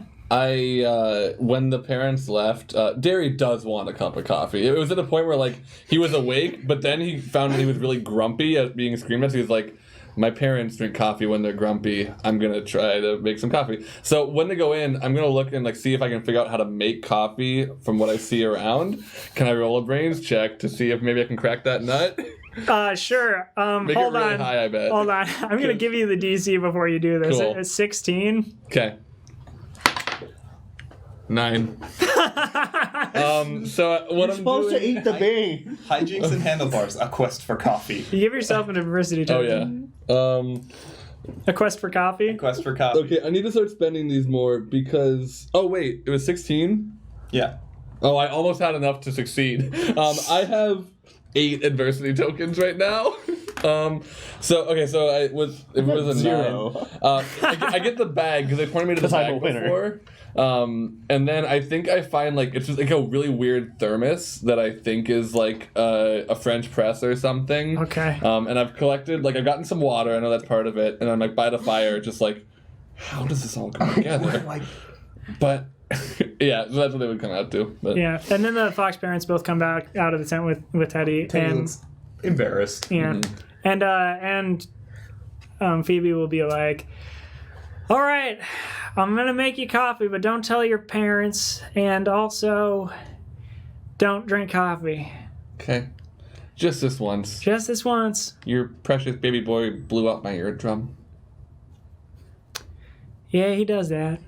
When the parents left, Derry does want a cup of coffee. It was at a point where, like, he was awake, but then he found that he was really grumpy at being screamed at, so he was like, my parents drink coffee when they're grumpy. I'm going to try to make some coffee. So when they go in, I'm going to look and, like, see if I can figure out how to make coffee from what I see around. Can I roll a brains check to see if maybe I can crack that nut? Sure. Make Hold it really on. high, I bet. Hold on. I'm going to give you the DC before you do this. Cool. It's 16. Okay. 9. So what I'm Supposed doing... to eat the bee. Hijinks and Handlebars, a quest for coffee. You give yourself an adversity Oh, token. yeah. A quest for coffee. Quest for coffee. Okay, I need to start spending these more because... Oh, wait. It was 16? Yeah. Oh, I almost had enough to succeed. I have 8 adversity tokens right now. If it was a 0. 9, I get the bag because they pointed me to the 'Cause I'm bag a winner. before. And then I think I find like it's just like a really weird thermos that I think is like a French press or something. Okay. And I've collected I've gotten some water. I know that's part of it. And I'm like by the fire, just like, how does this all come together? But yeah, so that's what they would come out to. But. Yeah. And then the Fox parents both come back out of the tent with Teddy. Teddy and looks embarrassed. yeah. And Phoebe will be like, all right, I'm going to make you coffee, but don't tell your parents. And also, don't drink coffee. Okay. Just this once. Just this once. Your precious baby boy blew up my eardrum. Yeah, he does that.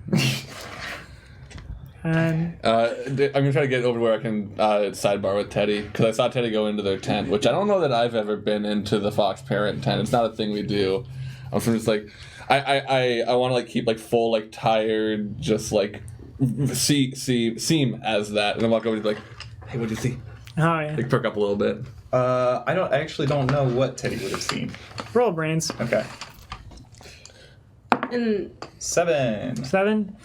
And I'm gonna try to get over to where I can sidebar with Teddy, because I saw Teddy go into their tent, which I don't know that I've ever been into the Fox parent tent. It's not a thing we do. I'm just like, I want to like keep like full like tired, just like seem as that, and then walk over to be like, hey, what'd you see? oh yeah, Like perk up a little bit. I actually don't know what Teddy would have seen. roll brains. Okay. And 7. 7.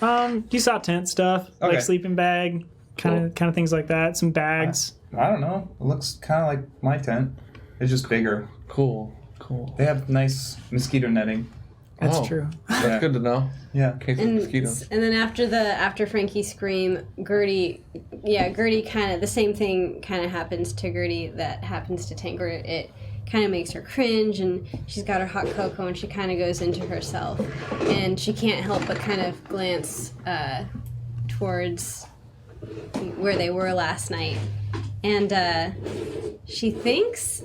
You saw tent stuff, Okay. like sleeping bag, kind of things like that. Some bags. I don't know. It looks kind of like my tent. It's just bigger. Cool. They have nice mosquito netting. That's Oh. true. That's Yeah. good to know. Yeah. In case of mosquitoes. and then after Frankie's scream, Gertie kind of the same thing kind of happens to Gertie that happens to Tanker. It kind of makes her cringe, and she's got her hot cocoa, and she kind of goes into herself, and she can't help but kind of glance towards where they were last night, and she thinks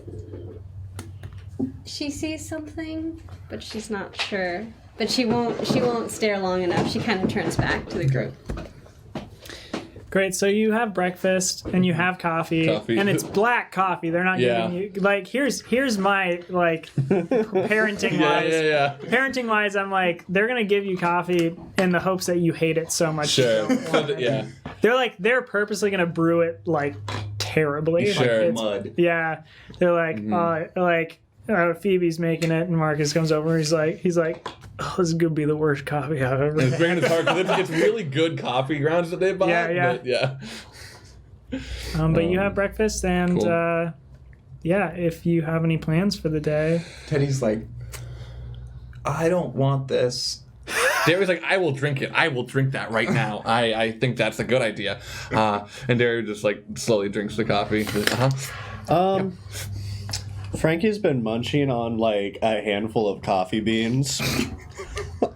she sees something, but she's not sure. But she won't stare long enough. She kind of turns back to the group. Great. So you have breakfast and you have coffee. And it's black coffee. They're not Yeah. giving you like here's my like parenting wise. Yeah. Parenting wise, I'm like they're gonna give you coffee in the hopes that you hate it so much. you Sure. don't want it. Yeah. They're purposely gonna brew it like terribly. Sure. Like, it's- Mud. Yeah. They're like Phoebe's making it, and Marcus comes over and he's like, oh, this is gonna be the worst coffee I've ever It's had. bringing it hard because it's really good coffee grounds that they buy. Yeah. But yeah. But you have breakfast, and Cool. if you have any plans for the day. Teddy's like, I don't want this. Derry's like, I will drink it. I will drink that right now. I think that's a good idea. And Derry just like slowly drinks the coffee. Frankie's been munching on like a handful of coffee beans.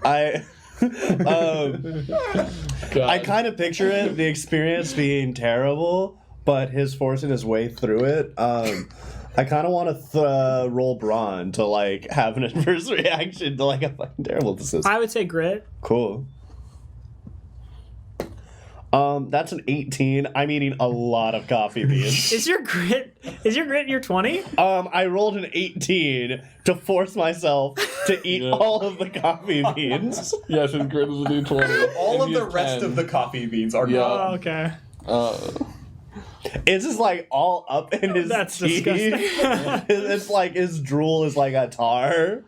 I kind of picture it, the experience being terrible, but his forcing his way through it. I kind of want to roll brawn to like have an adverse reaction to like how fucking terrible this is. I would say grit. Cool. That's an 18. I'm eating a lot of coffee beans. Is your grit your 20? I rolled an 18 to force myself to eat all of the coffee beans. Yes, his grit is a D20. All of the rest of the coffee beans are Yeah. Oh, gone. okay. It's just like all up in his That's teeth. disgusting. It's like his drool is like a tar.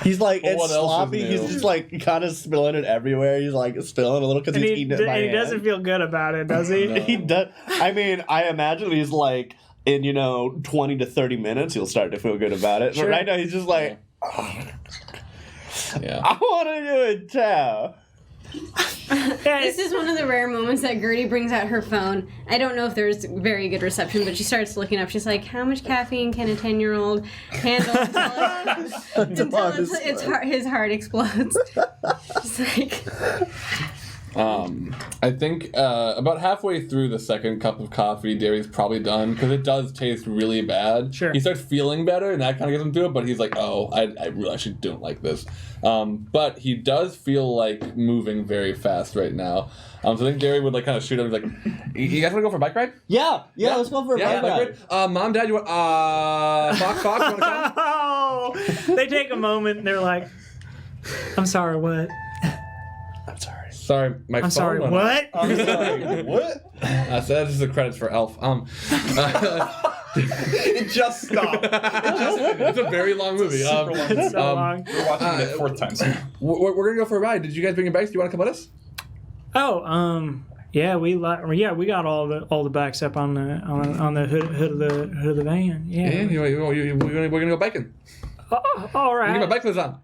He's like, Well, it's what else is sloppy. He's new? just like kind of spilling it everywhere. He's like spilling a little because And he's he, eating it by and he hand. doesn't feel good about it, does he? No. He does. I mean, I imagine he's like in 20 to 30 minutes he'll start to feel good about it. Sure. But right now he's just like, Yeah. I want to do it too. Yeah, This is one of the rare moments that Gertie brings out her phone. I don't know if there's very good reception, but she starts looking up. She's like, how much caffeine can a 10-year-old handle until his heart explodes? She's like... I think about halfway through the second cup of coffee, Derry's probably done because it does taste really bad. Sure. He starts feeling better, and that kind of gets him through it. But he's like, "Oh, I really actually don't like this." But he does feel like moving very fast right now. So I think Derry would like kind of shoot him. He's like, "You guys want to go for a bike ride? Yeah, let's go for a bike ride. Mom, Dad, you want Fox, you want to come?" Oh, they take a moment and they're like, I'm sorry, what? I'm sorry. Sorry, my phone I'm sorry, went off. what? I'm sorry, what? So this is the credits for Elf. It just stopped. It's a very long movie. Super long. It's so long. We're watching it 4th time. So. We're gonna go for a ride. Did you guys bring your bikes? Do you want to come with us? Oh, yeah, we got all the backs up on the hood of the van. Yeah. We're gonna go biking. Oh, all Get my right. bike clothes on.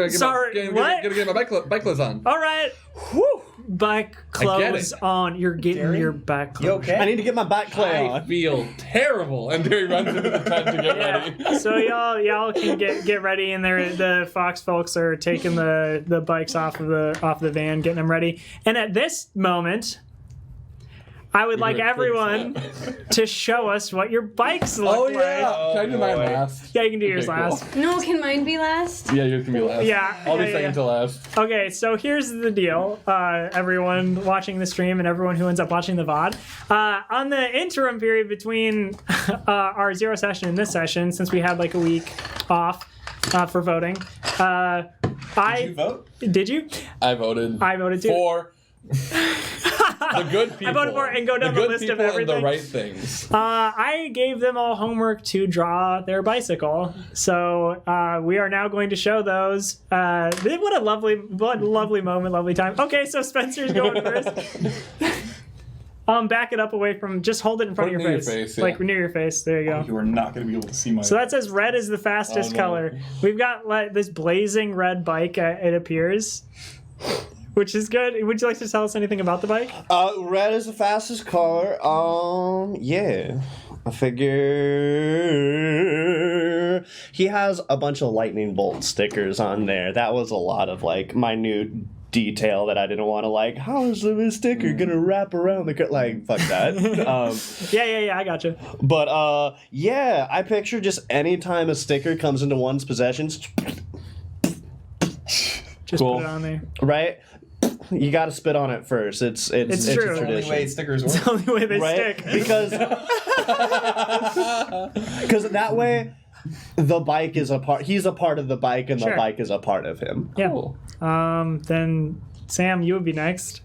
Sorry, what? Get my bike clothes on. All right. Whew. Bike clothes on. You're getting Derry? your back clothes. You okay? I need to get my back clay I on. feel terrible. And Derry runs into the tent to get ready. Yeah. So y'all can get ready, and the Fox folks are taking the bikes off the van, getting them ready. And at this moment, I would like You're a everyone to show us what your bikes look Oh like. yeah. Can I do mine boy. last? Yeah, you can do yours Okay, cool. last. No, can mine be last? Yeah, yours can be last. Yeah, I'll be yeah, second yeah. to last. Okay, so here's the deal, everyone watching the stream and everyone who ends up watching the VOD. On the interim period between our 0 session and this session, since we had like a week off for voting, Did you vote? Did you? I voted. I voted too. For the good people. I voted for it and go down the good list of people and everything. the right things. I gave them all homework to draw their bicycle, so we are now going to show those. What a lovely moment, lovely time. Okay, so Spencer's going first. Back it up away from. Just hold it in front Put of it your near face, your face, yeah. like near your face. There you go. You are not going to be able to see my. So that says red is the fastest Oh, no. color. We've got like this blazing red bike. It appears. Which is good. Would you like to tell us anything about the bike? Red is the fastest color. Yeah. I figure he has a bunch of lightning bolt stickers on there. That was a lot of like minute detail that I didn't want to like. How is the sticker gonna wrap around the like? Fuck that. Yeah. I gotcha. But yeah, I picture just any time a sticker comes into one's possessions, Just Cool. put it on there. right? You got to spit on it first. It's true. a That's the only tradition. way stickers work. It's the only way they Right? stick. Because that way the bike is a part. He's a part of the bike, and Sure. the bike is a part of him. Yeah. Cool. Then Sam, you would be next.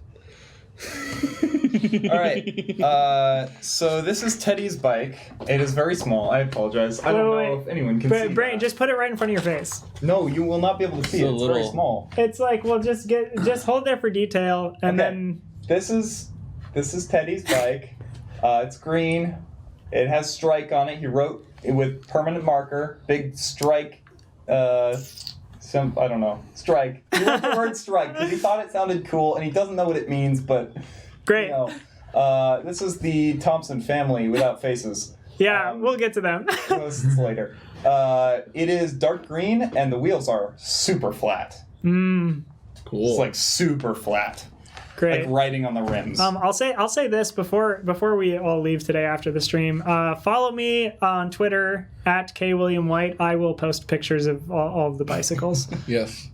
All right. So this is Teddy's bike. It is very small. I apologize. I don't know if anyone can see. Brain, that. just put it right in front of your face. No, you will not be able to see It's it. a It's very little- small. It's like we'll just hold there for detail, and Okay. then This is Teddy's bike. It's green. It has strike on it. He wrote it with permanent marker, big strike. I don't know. Strike. He wrote the word strike because he thought it sounded cool, and he doesn't know what it means, but great. you know. This is the Thompson family without faces. Yeah, we'll get to them. This is later. It is dark green, and the wheels are super flat. Cool. It's like super flat, Great. like riding on the rims. I'll say this before we all leave today after the stream. Follow me on Twitter at @KWilliamWhite. I will post pictures of all of the bicycles. Yes.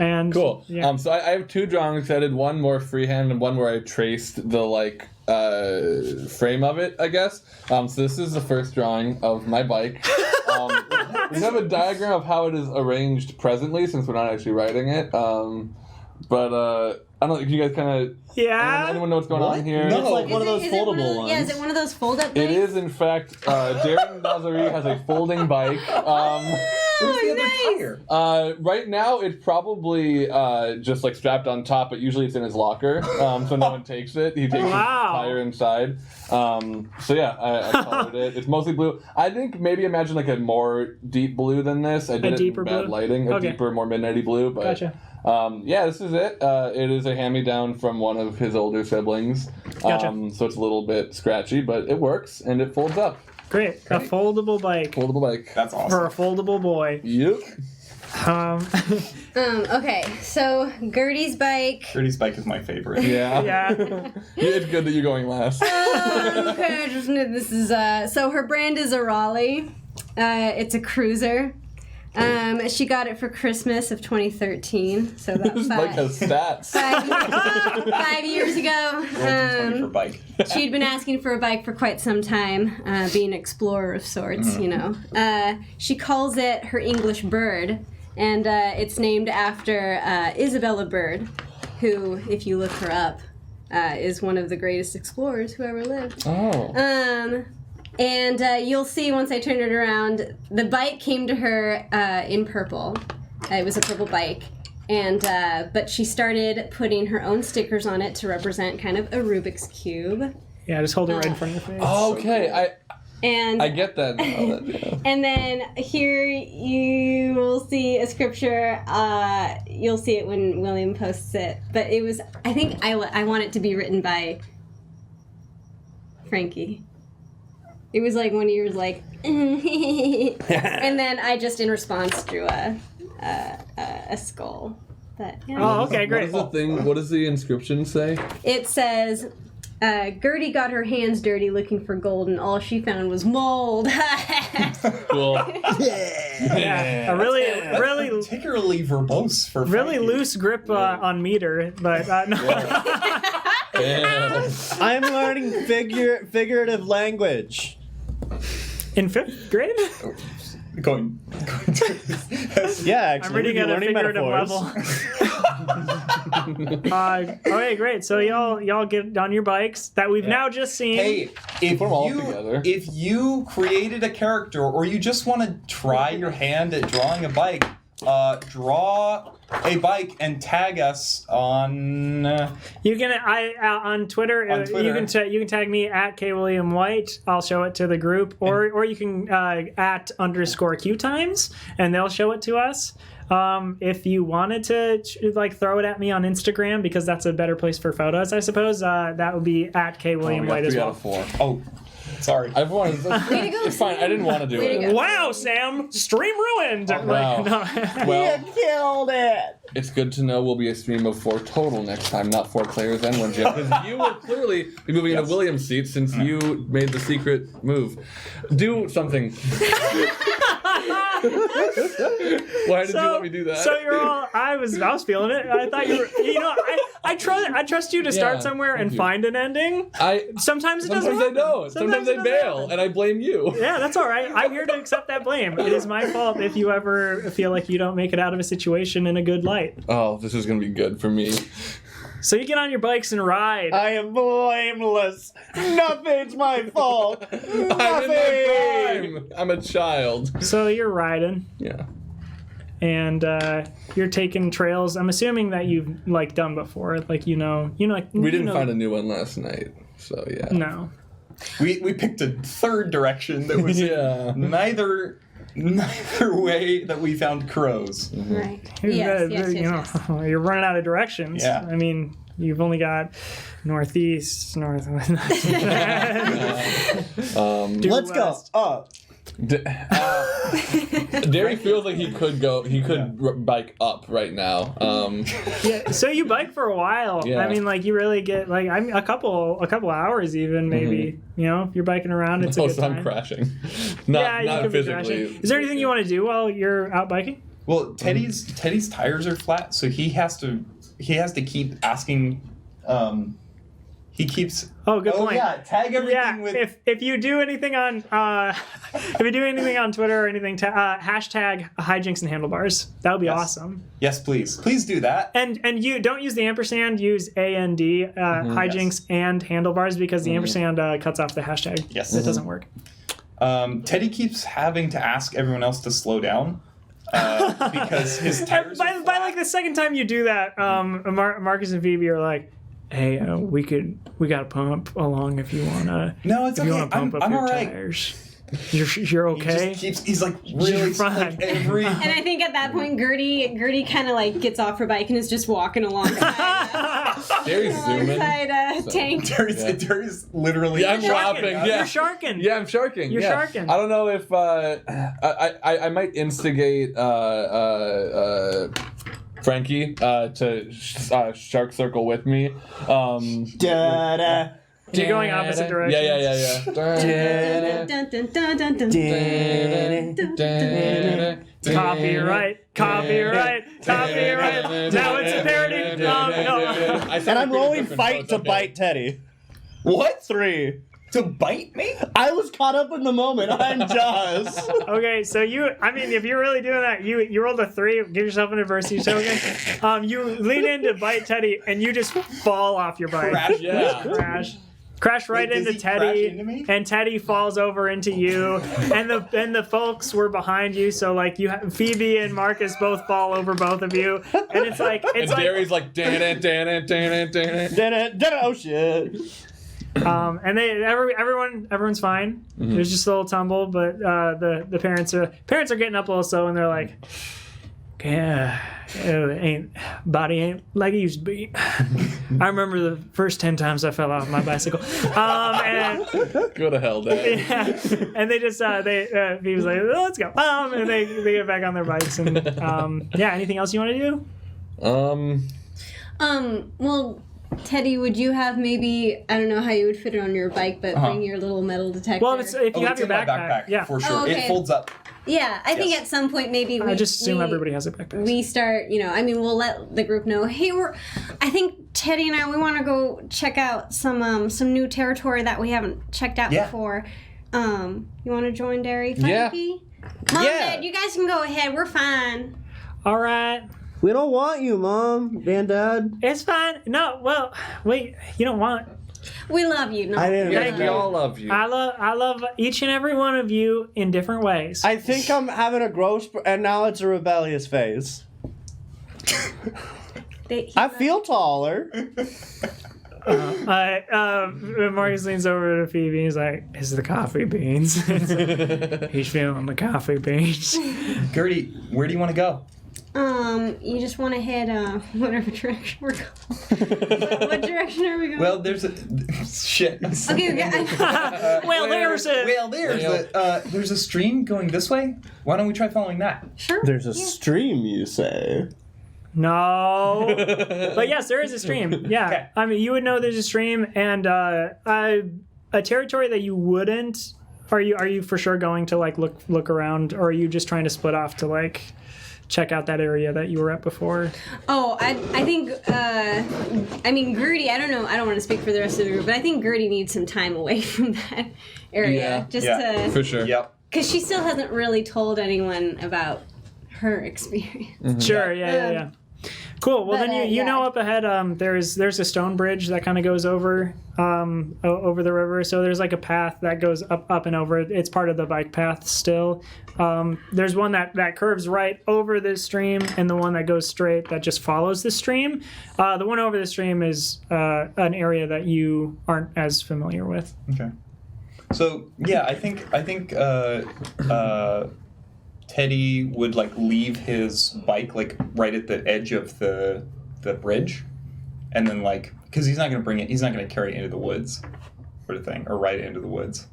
And Cool. Yeah. So I have 2 drawings. I did one more freehand and one where I traced the frame of it, I guess. So this is the first drawing of my bike. We have a diagram of how it is arranged presently, since we're not actually riding it. But I don't know. Can you guys kind of? Yeah. Anyone know what's going on here? No. It's like one of those foldable ones. Yeah, is it one of those fold-up It things? is, in fact, Darren Nazari has a folding bike. Where's the other nice. tire? Right now, it's probably just like strapped on top, but usually it's in his locker, so no one takes it. He takes Wow. his tire inside. So yeah, I colored it. It's mostly blue. I think maybe imagine like a more deep blue than this. I did it deeper in bad blue? lighting, a Okay. deeper, more midnighty blue. But Gotcha. yeah, this is it. It is a hand-me-down from one of his older siblings. Gotcha. So it's a little bit scratchy, but it works and it folds up. Great. A foldable bike Foldable bike. That's for awesome. a foldable boy. Yep. Okay, so Gertie's bike. Gertie's bike is my favorite. Yeah. Yeah. It's good that you're going last. Okay, this is so her brand is a Raleigh. It's a cruiser. She got it for Christmas of 2013. So This that's bike has stats. 5 years ago. Rolled 20 for bike. She'd been asking for a bike for quite some time, being an explorer of sorts, you know. She calls it her English bird, and it's named after Isabella Bird, who, if you look her up, is one of the greatest explorers who ever lived. Oh. And you'll see once I turn it around, the bike came to her in purple. It was a purple bike. And but she started putting her own stickers on it to represent kind of a Rubik's Cube. Yeah, just hold it right in front of your face. Okay, And I get that now. Yeah. and then here you will see a scripture. You'll see it when William posts it. But it was, I think I want it to be written by Frankie. It was like one of yours, like, and then I just in response drew a skull. But yeah. Oh, okay, great. What does the inscription say? It says, Gertie got her hands dirty looking for gold, and all she found was mold. Cool. Yeah, a really Particularly verbose for really Frankie. loose grip on meter, but no. Damn. I'm learning figurative language. In 5th grade, Going to Yeah, actually. I'm reading we're at a learning figurative metaphors. level. Okay, great. So y'all get on your bikes that we've now just seen. Hey, if Put 'em all together. you created a character or you just want to try your hand at drawing a bike, draw a bike and tag us on. You can on Twitter. On Twitter. You can tag me at KWilliamWhite. I'll show it to the group, or you can at _QueueTimes, and they'll show it to us. If you wanted to throw it at me on Instagram, because that's a better place for photos, I suppose. That would be at KWilliamWhite as 3 out well. of 4. Oh, sorry. I've wanted. Way to go, It's fine. I didn't want to do Way to it. go. Wow, Sam! Stream ruined. Oh, wow. Well, Killed it. it's good to know we'll be a stream of 4 total next time, not 4 players and 1 GM. Because you will clearly be moving into William's seat since you made the secret move. Do something. Why did you let me do that? So you're all. I was feeling it. I thought you were. I trust you to start Yeah, somewhere and thank you. find an ending. Sometimes it doesn't. Sometimes I happen. don't. Sometimes I it doesn't bail, happen. and I blame you. Yeah, that's all right. I'm here to accept that blame. It is my fault if you ever feel like you don't make it out of a situation in a good light. Oh, this is gonna be good for me. So you get on your bikes and ride. I am blameless. Nothing's my fault. I'm in my Nothing. prime. I'm a child. So you're riding, Yeah. and you're taking trails. I'm assuming that you've done before. Like We didn't find a new one last night, so yeah. No. We picked a third direction that was Yeah. neither way that we found crows. Right. Yes. You're running out of directions. Yeah. I mean, you've only got northeast, northwest. Due Let's go west. up. Derry feels like he could bike up right now. Yeah, so you bike for a while. Yeah. I mean, you really get a couple hours even maybe. If you're biking around, it's a good Also, I'm time. crashing. You Not could be physically. crashing. Is there anything you want to do while you're out biking? Well, Teddy's tires are flat, so he has to keep asking. He keeps. Oh, good point. Yeah, tag everything Yeah, with. if you do anything on Twitter or anything, hashtag Hijinks and Handlebars. That would be Yes. awesome. Yes, please do that. And you don't use the ampersand, use AND, Hijinks and Handlebars, because the ampersand cuts off the hashtag. Yes. It doesn't work. Teddy keeps having to ask everyone else to slow down because his tires. By the second time you do that, Marcus and Phoebe are like, "Hey, we got to pump along if you wanna. No, it's if you okay. wanna pump up I'm your all right. tires. You're okay." He's like really You're fine. every. And I think at that point, Gertie kind of gets off her bike and is just walking alongside. Derry's zooming. Tank. Terry's literally. Yeah, I'm dropping. Yeah. You're sharking. Yeah, I'm sharking. You're yeah. sharking. I don't know if I might instigate Frankie to shark circle with me. Da-da. You're going opposite directions. Yeah. Dun, dun, dun, dun, dun, dun. Copyright. Now it's a parody. No. And I'm rolling fight to bite Teddy. What? 3. To bite me? I was caught up in the moment. I'm Jaws. Okay, so if you're really doing that, you rolled a 3, give yourself an adversity token. You lean in to bite Teddy, and you just fall off your bike. Crash. Yeah. Crash right Wait, does into he crash Teddy, into me? and Teddy falls over into you, and the folks were behind you, so Phoebe and Marcus both fall over both of you, and it's And Derry's like, dan it. Da-da. Oh shit. and everyone's fine. Mm-hmm. There's just a little tumble, but the parents are getting up also, and they're like, body ain't like it used to be. I remember the first 10 times I fell off my bicycle. And Go to hell, Dad. yeah, and they just he was like, let's go. And they get back on their bikes, and anything else you want to do? Well, Teddy, would you have maybe, I don't know how you would fit it on your bike, but bring your little metal detector? Well, if you have it's your in my backpack, yeah. for sure. Oh, okay. It folds up. Yeah, I think at some point maybe I just assume everybody has a backpack. we start, we'll let the group know, hey, I think Teddy and I, we want to go check out some new territory that we haven't checked out before. You want to join, Derry? Frankie? Mom, Dad, you guys can go ahead. We're fine. All right. We don't want you, Mom and Dad. It's fine. No, well, wait. You don't want... We love you. No, I didn't. Yeah, we all love you. I love each and every one of you in different ways. I think I'm having a growth, and now it's a rebellious phase. I feel taller. Marcus leans over to Phoebe and he's like, it's the coffee beans. He's feeling the coffee beans. Gertie, where do you want to go? You just want to head whatever direction we're going. What direction are we going? Well, there's a shit. Okay. There's a stream going this way. Why don't we try following that? Sure. There's a stream, you say? No. But yes, there is a stream. Yeah. Okay. I mean, you would know there's a stream, and a territory that you wouldn't. Are you for sure going to like look around, or are you just trying to split off to like check out that area that you were at before? Oh, I think, Gertie, I don't know, I don't want to speak for the rest of the group, but I think Gertie needs some time away from that area. For sure. Yep. Because she still hasn't really told anyone about her experience. Mm-hmm. Sure, yeah. Cool. Well, then you know up ahead, there's a stone bridge that kind of goes over the river. So there's like a path that goes up and over. It's part of the bike path still. There's one that curves right over the stream, and the one that goes straight that just follows the stream. The one over the stream is an area that you aren't as familiar with. Okay. So yeah, I think Teddy would like leave his bike like right at the edge of the bridge, and then like because he's not gonna carry it into the woods, sort of thing, or ride it into the woods.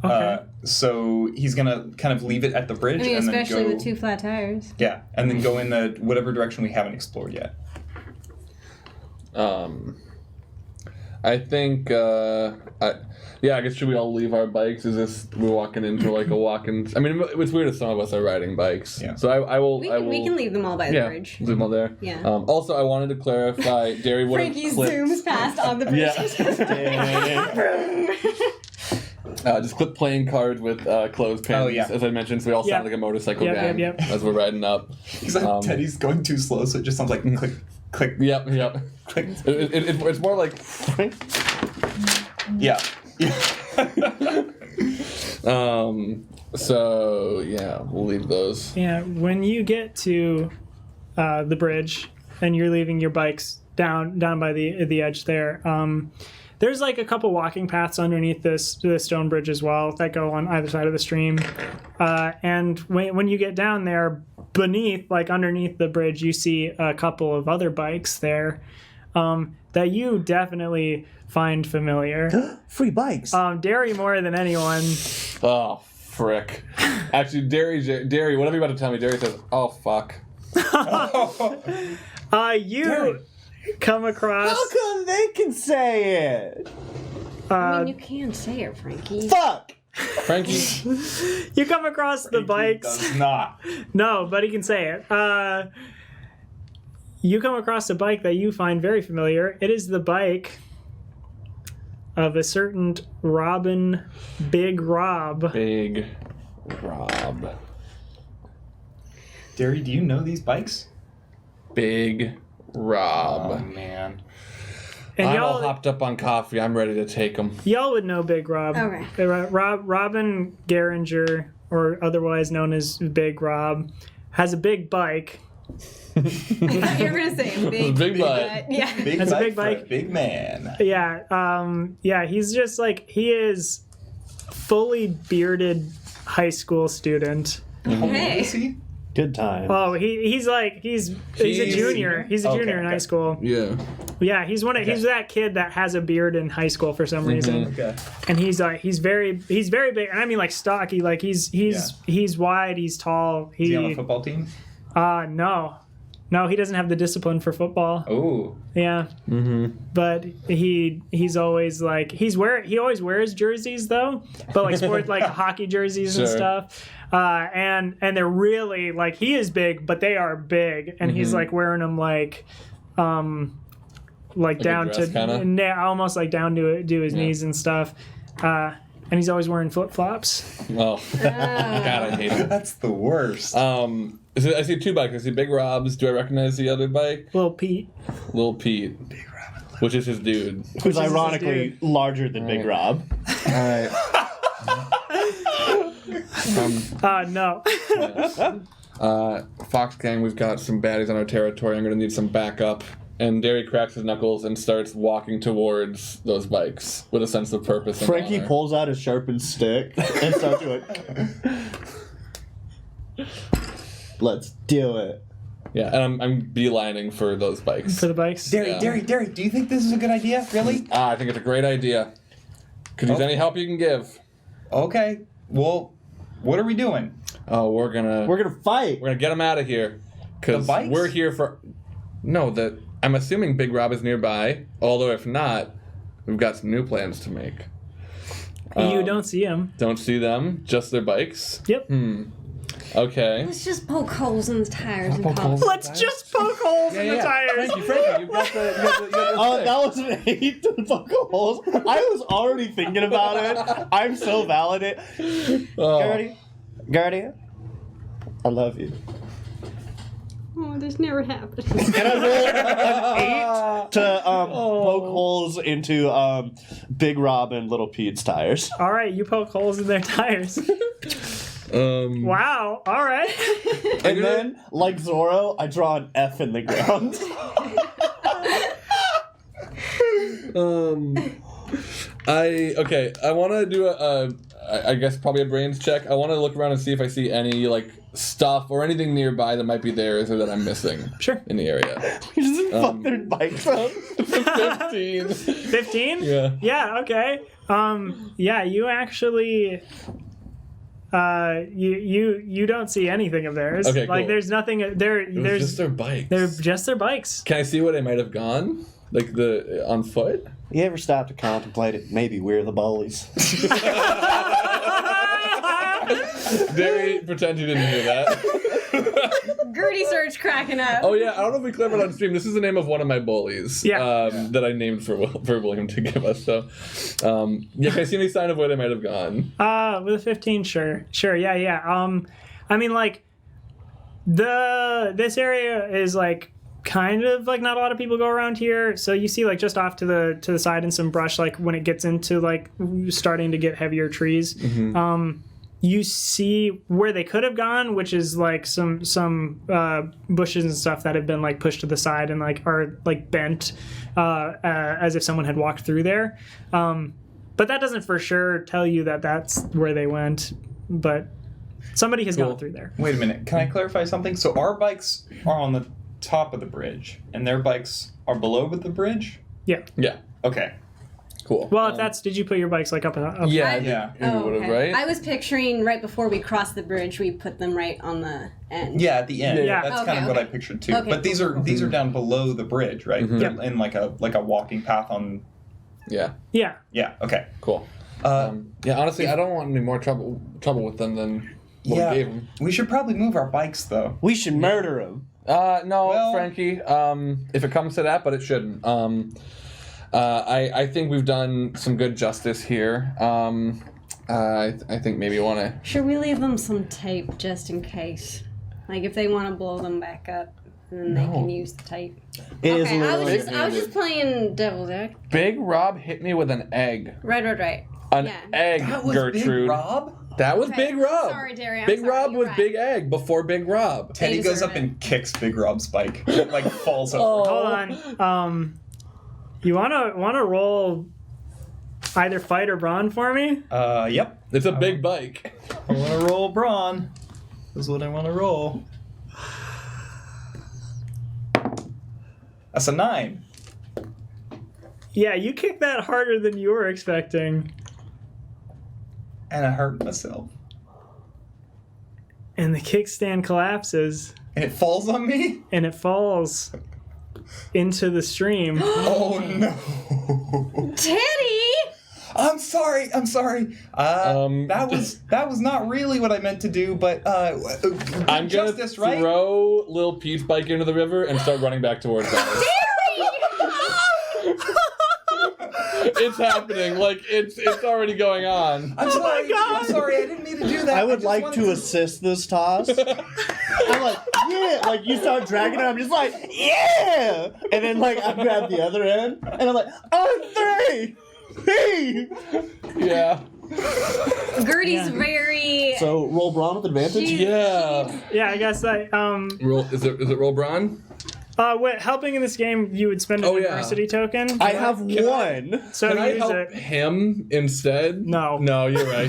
Okay. So he's gonna kind of leave it at the bridge, and then especially go, with 2 flat tires. Yeah, and then go in the whatever direction we haven't explored yet. I think, I guess should we all leave our bikes? Is this, we're walking into like a walk-in... I mean, it's weird if some of us are riding bikes. Yeah. So I will... We can leave them all by the bridge. leave them all there. Yeah. Also, I wanted to clarify, Derry would have Frankie clipped... zooms past on the bridge. just clip playing cards with clothespins, as I mentioned, so we all sound like a motorcycle gang as we're riding up. Because Teddy's going too slow, so it just sounds like click, click. Yep. Click. It's more like... Yeah. So, yeah, we'll leave those. Yeah, when you get to the bridge and you're leaving your bikes down by the edge there, there's like a couple walking paths underneath the stone bridge as well that go on either side of the stream. And when you get down there, underneath the bridge, you see a couple of other bikes there that you definitely find familiar. Free bikes. Derry more than anyone. Oh, frick. Actually, Derry, whatever you're about to tell me, Derry says, oh, fuck. You come across... How come they can say it? You can say it, Frankie. Fuck! Frankie? You come across the bikes... Does not. No, but he can say it. You come across a bike that you find very familiar. It is the bike of a certain Big Rob. Big Rob. Derry, do you know these bikes? Big Rob. Oh, man. And I'm all hopped up on coffee. I'm ready to take them. Y'all would know Big Rob. Okay. Robin Geringer, or otherwise known as Big Rob, has a big bike. I thought you were going to say big bike. Yeah. That's a big bike. Big man. Yeah, he's just like, he is fully bearded high school student. How old Hey. is he? Good time. Oh, he's a junior. He's a junior in high school. Yeah. Yeah, he's that kid that has a beard in high school for some reason. Okay. And he's very big. And I mean like stocky, like he's wide, he's tall. Is he on the football team? No. No, he doesn't have the discipline for football. Oh. Yeah. Mm-hmm. But he's always like he always wears jerseys though, but like sport like hockey jerseys and Sure. stuff. And they're really like he is big, but they are big, and he's like wearing them like down a dress kinda? almost like down to his knees and stuff. And he's always wearing flip flops. Oh, God, I hate it. That's the worst. I see 2 bikes. I see Big Rob's. Do I recognize the other bike? Little Pete. Lil Pete, which is his dude. Who's ironically larger than Big Rob. All right. No. Fox Gang, we've got some baddies on our territory. I'm going to need some backup. And Derry cracks his knuckles and starts walking towards those bikes with a sense of purpose. And Frankie honor. pulls out his sharpened stick and starts doing. Let's do it. Yeah, and I'm beelining for those bikes. For the bikes. Derry, Yeah. Derry, do you think this is a good idea? Really? I think it's a great idea. Could use any help you can give. Okay. Well, what are we doing? Oh, we're gonna Fight. get them out of here. Because The bikes? we're here for... No, I'm assuming Big Rob is nearby. Although if not, we've got some new plans to make. You don't see him. Don't see them, just their bikes. Yep. Okay. Let's just poke holes in the tires and pop. Let's just poke holes in the tires. Frankie, you've got the Oh, that was an 8 to fuck holes. I was already thinking about it. I'm so validated. Gertie, I love you. Oh, this never happened. Can I roll an 8 to poke holes into Big Rob and Little Pete's tires? All right, you poke holes in their tires. Wow. All right. And then, like Zorro, I draw an F in the ground. I want to do I guess probably a brains check. I want to look around and see if I see any like stuff or anything nearby that might be theirs or that I'm missing. Sure. In the area. We just fuck their bikes up. 15. 15? Yeah. Yeah, okay. Yeah, you actually you don't see anything of theirs. Okay, like cool. there's nothing It was there's just their bikes. they're just their bikes. Can I see where they might have gone? Like on foot? You ever stop to contemplate it? Maybe we're the bullies. Derry, pretend you didn't hear that. Gertie starts cracking up. Oh yeah, I don't know if we cleared it on stream. This is the name of one of my bullies. Yeah. That I named for William to give us. So, yeah, can I see any sign of where they might have gone? With a 15, sure, yeah. I mean, like this area is like kind of like not a lot of people go around here, so you see like just off to the side and some brush like when it gets into like starting to get heavier trees. You see where they could have gone, which is like some bushes and stuff that have been like pushed to the side and like are like bent as if someone had walked through there. But that doesn't for sure tell you that that's where they went. But somebody has gone through there. Wait a minute. Can I clarify something? So our bikes are on the top of the bridge, and their bikes are below the bridge? Yeah. Yeah. Okay. Cool. Well, if that's, did you put your bikes like up? Yeah. Yeah. You would have, right? I was picturing right before we crossed the bridge, we put them right on the end. Yeah, at the end. Yeah. That's Okay, kind of what okay. I pictured too. Okay, But these are down below the bridge, right? Yep. In like a walking path on. Yeah. Yeah. Yeah. Okay. Cool. Yeah. Honestly, I don't want any more trouble with them than what we gave them. We should probably move our bikes though. We should murder him. No, Well- Frankie. If it comes to that, but it shouldn't. I think we've done some good justice here. I think maybe you want to. Should we leave them some tape just in case? Like if they want to blow them back up, then they can use the tape. It is Okay, literally. I was just playing devil's advocate. Big Rob hit me with an egg. Right. An Yeah. egg, That was Gertrude. Big Rob. That was Okay, Big Rob. sorry, Derry, I'm Big sorry, Rob you're was right. Big Egg before Big Rob. Teddy They goes deserve up it. and kicks Big Rob's bike. It like falls over. Hold on. You wanna roll either fight or brawn for me? Yep. It's a big bike. I want to roll brawn. That's what I want to roll. That's a 9. Yeah, you kicked that harder than you were expecting. And I hurt myself. And the kickstand collapses. And it falls on me? and it falls into the stream. Oh no. Teddy! I'm sorry. That was not really what I meant to do, but I'm gonna justice, right? throw Lil Pete's bike into the river and start running back towards us. It's happening. Like it's already going on. I'm sorry. God. I'm sorry. I didn't mean to do that. I would just like wanted to assist this toss. I'm like, yeah. Like, you start dragging it, I'm just like, yeah. And then, like, I grab the other end, and I'm like, oh, three. Hey. Yeah. Gertie's very. So, roll brawn with advantage? Yeah. Yeah, I guess that. Roll, is it roll brawn? Helping in this game, you would spend an Oh, yeah. adversity token. I have one. So Can I use help it. him instead? No. No, you're right.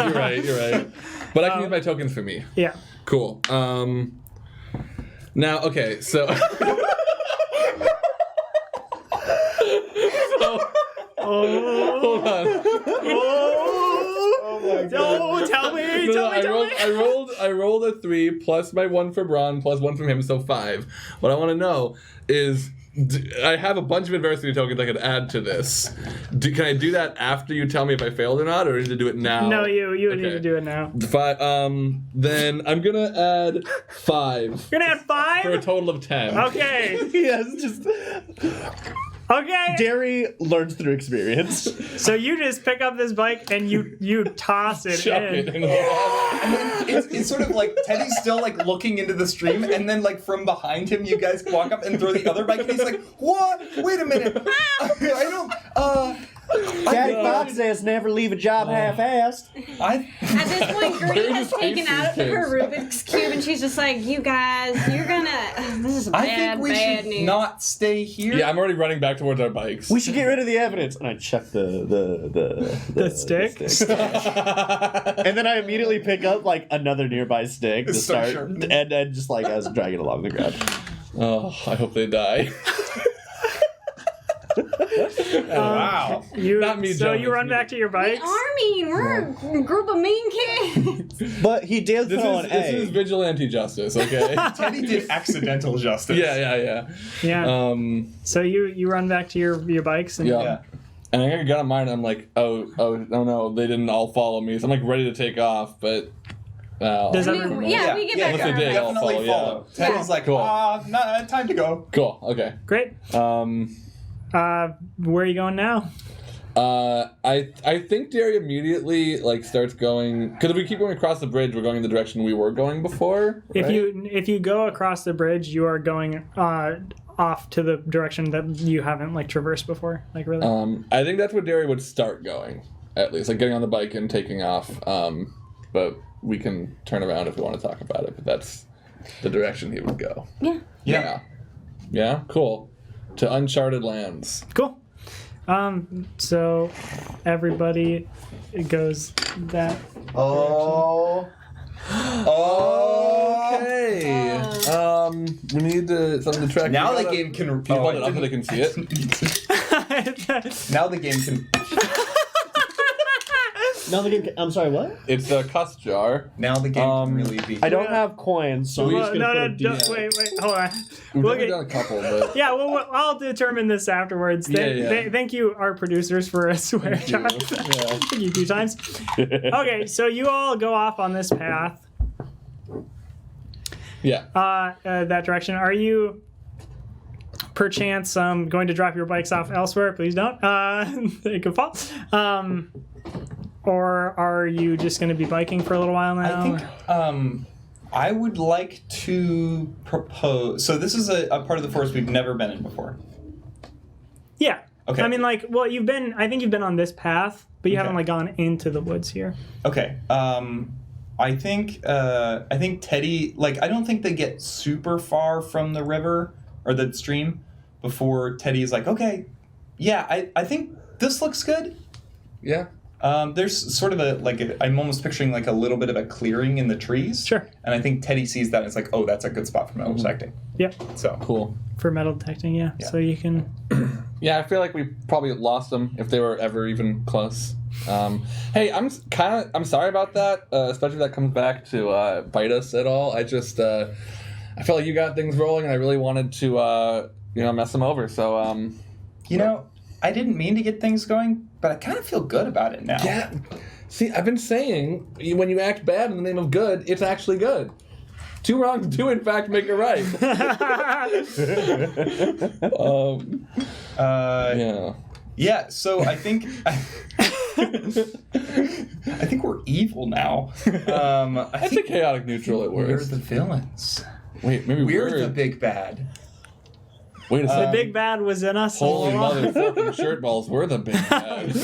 But I can use my tokens for me. Yeah. Cool. Now, okay, so. Hold on. Oh, tell me. I rolled a 3 plus my 1 for Braun plus 1 from him, so 5. What I want to know is, I have a bunch of adversity tokens I could add to this. Can I do that after you tell me if I failed or not, or need to do it now? No, you would Okay. need to do it now. 5. Then I'm gonna add 5 You're gonna add 5? for a total of 10. Okay. Yes, just. Okay. Derry learns through experience. So you just pick up this bike and you toss it Chuck in. it into the water. And then it's sort of like Teddy's still like looking into the stream, and then like from behind him, you guys walk up and throw the other bike, and he's like, "What? Wait a minute! I don't. Daddy Fox says never leave a job half-assed. At this point, Gertie has just taken hates out these her kids. Rubik's Cube, and she's just like, you guys, you're gonna. This is I bad, think we bad should news. not stay here." Yeah, I'm already running back towards our bikes. We should get rid of the evidence. And I chuck the stick? And then I immediately pick up like another nearby stick to Start start, sharpening. and just like as dragging along the ground. Oh, I hope they die. Wow. Not me, So Joe, you run it's me. back to your bikes. Army, we're a group of mean kids. But he did This throw is, an this A. is vigilante justice, okay? Teddy did accidental justice. Yeah. Yeah. So you run back to your bikes and Yeah. Yeah. And I got on mine, and I'm like, oh no, they didn't all follow me. So I'm like ready to take off, but. Does I everyone- mean, yeah, we get yeah, back Unless to they our did, bikes. I'll definitely follow, follow. yeah. Teddy's like, Cool. time to go. Cool. Okay. Great. Where are you going now? I think Derry immediately like starts going, because if we keep going across the bridge, we're going in the direction we were going before. If right? you go across the bridge, you are going off to the direction that you haven't like traversed before. Like really. I think that's where Derry would start going, at least like getting on the bike and taking off. But we can turn around if we want to talk about it. But that's the direction he would go. Yeah. Yeah. Cool. To uncharted lands. Cool. So everybody goes that. Oh. Okay. We need something to track. Now You the gotta- game can. Can you hold it I up so they can see it? Now the game can. Now the game. I'm sorry. What? It's a cuss jar. Now the game can really be. I don't have coins, so we're just Well, gonna no, put a D. wait, hold on. We've We'll only get- done a couple, but Yeah, well, I'll determine this afterwards. Yeah. Thank you, our producers, for a swear jar. Yeah. Thank you 2 times. Okay, so you all go off on this path, yeah. that direction. Are you, perchance, going to drop your bikes off elsewhere? Please don't. They could fall. Or are you just going to be biking for a little while now? I think I would like to propose. So this is a part of the forest we've never been in before. Yeah. Okay. I mean, like, well, I think you've been on this path, but you haven't, like, gone into the woods here. Okay. I think Teddy, like, I don't think they get super far from the river or the stream before Teddy's like, okay, yeah, I think this looks good. Yeah. There's sort of I'm almost picturing like a little bit of a clearing in the trees. Sure. And I think Teddy sees that and it's like, oh, that's a good spot for metal detecting. Yep. So Cool. For metal detecting, yeah. So you can... Yeah, I feel like we probably lost them if they were ever even close. Hey, I'm sorry about that, especially if that comes back to bite us at all. I I felt like you got things rolling, and I really wanted to, mess them over. So, You know, I didn't mean to get things going, but I kind of feel good about it now. yeah. See, I've been saying when you act bad in the name of good, it's actually good. Two wrongs do in fact make it right. Yeah. Yeah. So I think I think we're evil now. I That's a chaotic neutral at we're worst. the villains. Wait, maybe We're the big bad. Wait a The second. big bad was in us. Holy all along. motherfucking shirt balls, we're the big bad.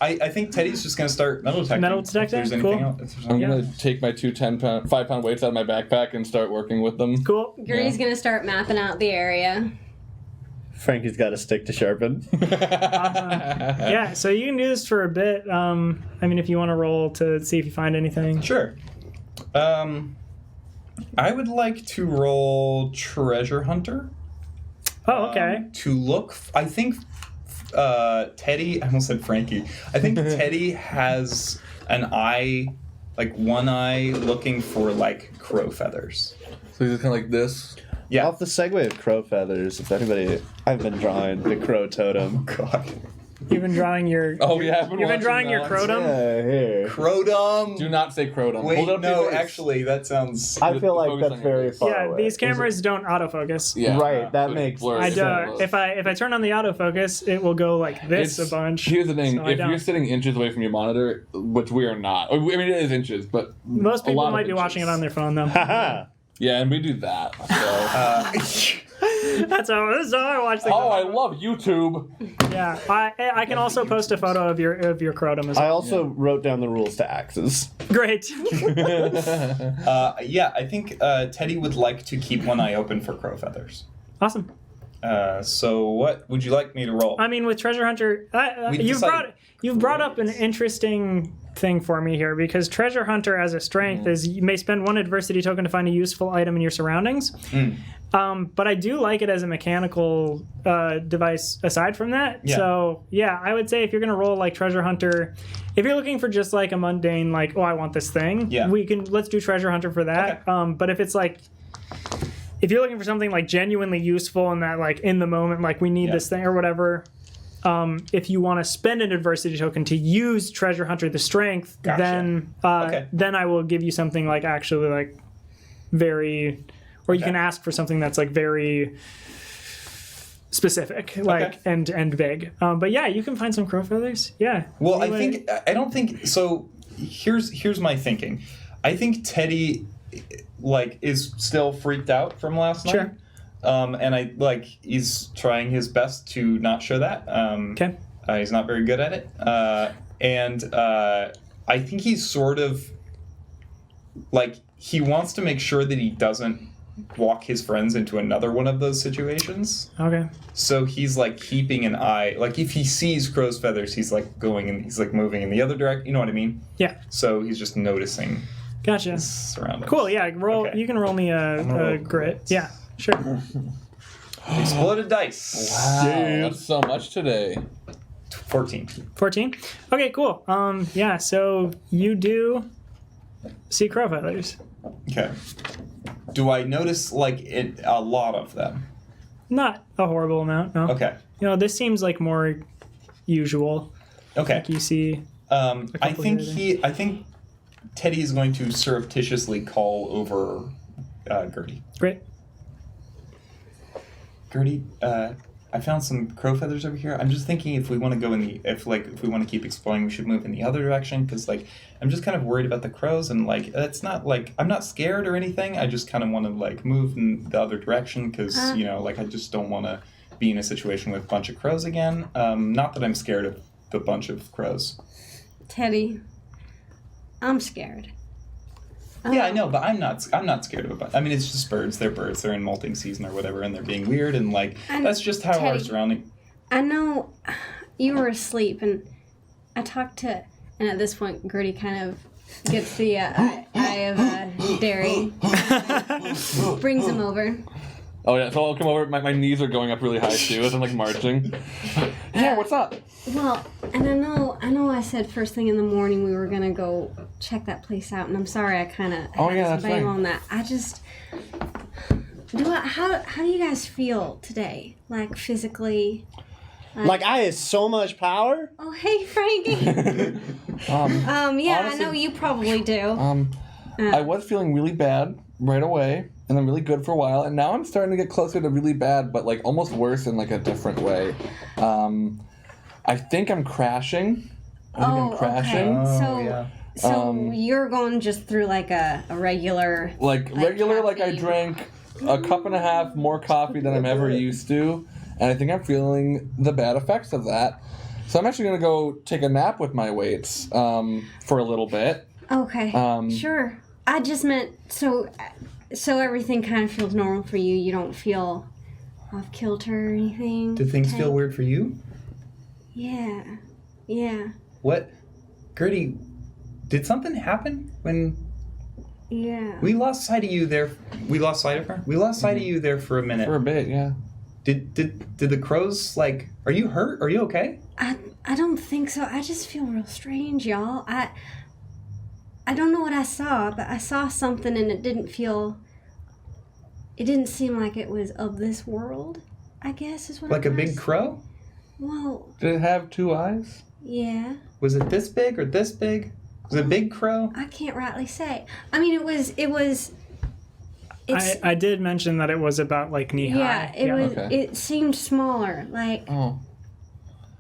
I think Teddy's just gonna start metal detecting. Metal if detecting? there's anything Cool. else. If there's I'm anything gonna take my 2 5-pound weights out of my backpack and start working with them. Cool. Gertie's gonna start mapping out the area. Frankie's got a stick to sharpen. Yeah, so you can do this for a bit. If you want to roll to see if you find anything. Sure. I would like to roll Treasure Hunter. Oh, okay. To look, I think Teddy, I almost said Frankie. I think Teddy has an eye, like one eye, looking for like crow feathers. So he's just kind of like this. Yeah. Off the segue of crow feathers, if anybody, I've been drawing the crow totem. God. You've been drawing your. Oh, yeah. You've been drawing your crotum. Yeah, here. Crowdom. Do not say crotum. Wait, Hold it up to no, your face. actually, that sounds. I feel like Focus on that's your very face. far Yeah, away. these cameras don't autofocus. Yeah. Right, that So makes blurs I it. do. If I turn on the autofocus, it will go like this It's- a bunch. Here's the thing: so I if don't. you're sitting inches away from your monitor, which we are not, I mean it is inches, but Most a people lot of might be inches. watching it on their phone though. Haha. Yeah, and we do that. So. This is how I watch the. Oh, I love YouTube. Yeah, I can also post a photo of your crotum as I well. also wrote down the rules to axes. Great. Yeah, I think Teddy would like to keep one eye open for crow feathers. Awesome. So what would you like me to roll? I mean, with Treasure Hunter, We you've brought up an interesting thing for me here because Treasure Hunter as a strength is you may spend 1 adversity token to find a useful item in your surroundings. But I do like it as a mechanical device aside from that. Yeah. So yeah, I would say if you're gonna roll like Treasure Hunter, if you're looking for just like a mundane like, oh, I want this thing, Yeah. let's do Treasure Hunter for that. Okay. But if it's like if you're looking for something like genuinely useful and that like in the moment like we need this thing or whatever, if you want to spend an adversity token to use Treasure Hunter the strength, Gotcha. then I will give you something like actually like very, or you can ask for something that's like very specific, like and big. But yeah, you can find some crow feathers. Yeah. Well, Anyway. I don't think so. Here's my thinking. I think Teddy like is still freaked out from last night. Sure. And he's trying his best to not show that. Okay. He's not very good at it. And I think he's sort of like he wants to make sure that he doesn't walk his friends into another one of those situations. Okay. So he's like keeping an eye, like if he sees crow's feathers, he's like going and he's like moving in the other direction. You know what I mean? Yeah. So he's just noticing Gotcha. his surroundings. Cool. Yeah. Roll. Okay. You can roll me a grit. Yeah. Sure. Exploded dice. Wow, that's so much today. 14. 14. Okay. Cool. Yeah. So you do see crow feathers. Okay. Do I notice like a lot of them? Not a horrible amount. No. Okay. You know, this seems like more usual. Okay. Like you see. I think here I think Teddy is going to surreptitiously call over Gertie. Great. Gertie, I found some crow feathers over here. I'm just thinking if we want to go if we want to keep exploring, we should move in the other direction because like I'm just kind of worried about the crows and like it's not like I'm not scared or anything. I just kind of want to like move in the other direction because you know like I just don't want to be in a situation with a bunch of crows again. Not that I'm scared of the bunch of crows. Teddy, I'm scared. Yeah, I know, but I'm not scared of a bunch. I mean, it's just birds. They're birds. They're in molting season or whatever, and they're being weird, and like And that's just how our Teddy, surrounding. I know you were asleep, and I talked to, and at this point, Gertie kind of gets the eye of Derry, brings him over. Oh yeah, so I'll come over. My knees are going up really high too as I'm like marching. Yeah, what's up? Well, and I know I said first thing in the morning we were gonna go check that place out, and I'm sorry I kind of that's bail fine. on that. I just how do you guys feel today? Like physically? Like I have so much power. Oh, hey, Frankie. Yeah, honestly, I know you probably do. I was feeling really bad right away, and then really good for a while, and now I'm starting to get closer to really bad, but like almost worse in like a different way. I think I'm crashing. Okay. Oh, So you're going just through like a regular... Like regular, like I caffeine. drank a cup and a half more coffee than I'm ever used to, and I think I'm feeling the bad effects of that. So I'm actually going to go take a nap with my weights for a little bit. Okay, sure. I just meant, so everything kind of feels normal for you. You don't feel off kilter or anything? Do things feel weird for you? Yeah. What? Gertie, did something happen when Yeah. we lost sight of you there? We lost sight of her? We lost sight of you there for a minute. For a bit, yeah. Did the crows, like, are you hurt? Are you okay? I don't think so. I just feel real strange, y'all. I don't know what I saw, but I saw something and it didn't seem like it was of this world, I guess is what Like it a was. big crow? Well, Did it have two eyes? yeah. Was it this big or this big? Was it a big crow? I can't rightly say. I mean, it's, I did mention that it was about like knee high. yeah, it was, Okay. it seemed smaller, like, Oh.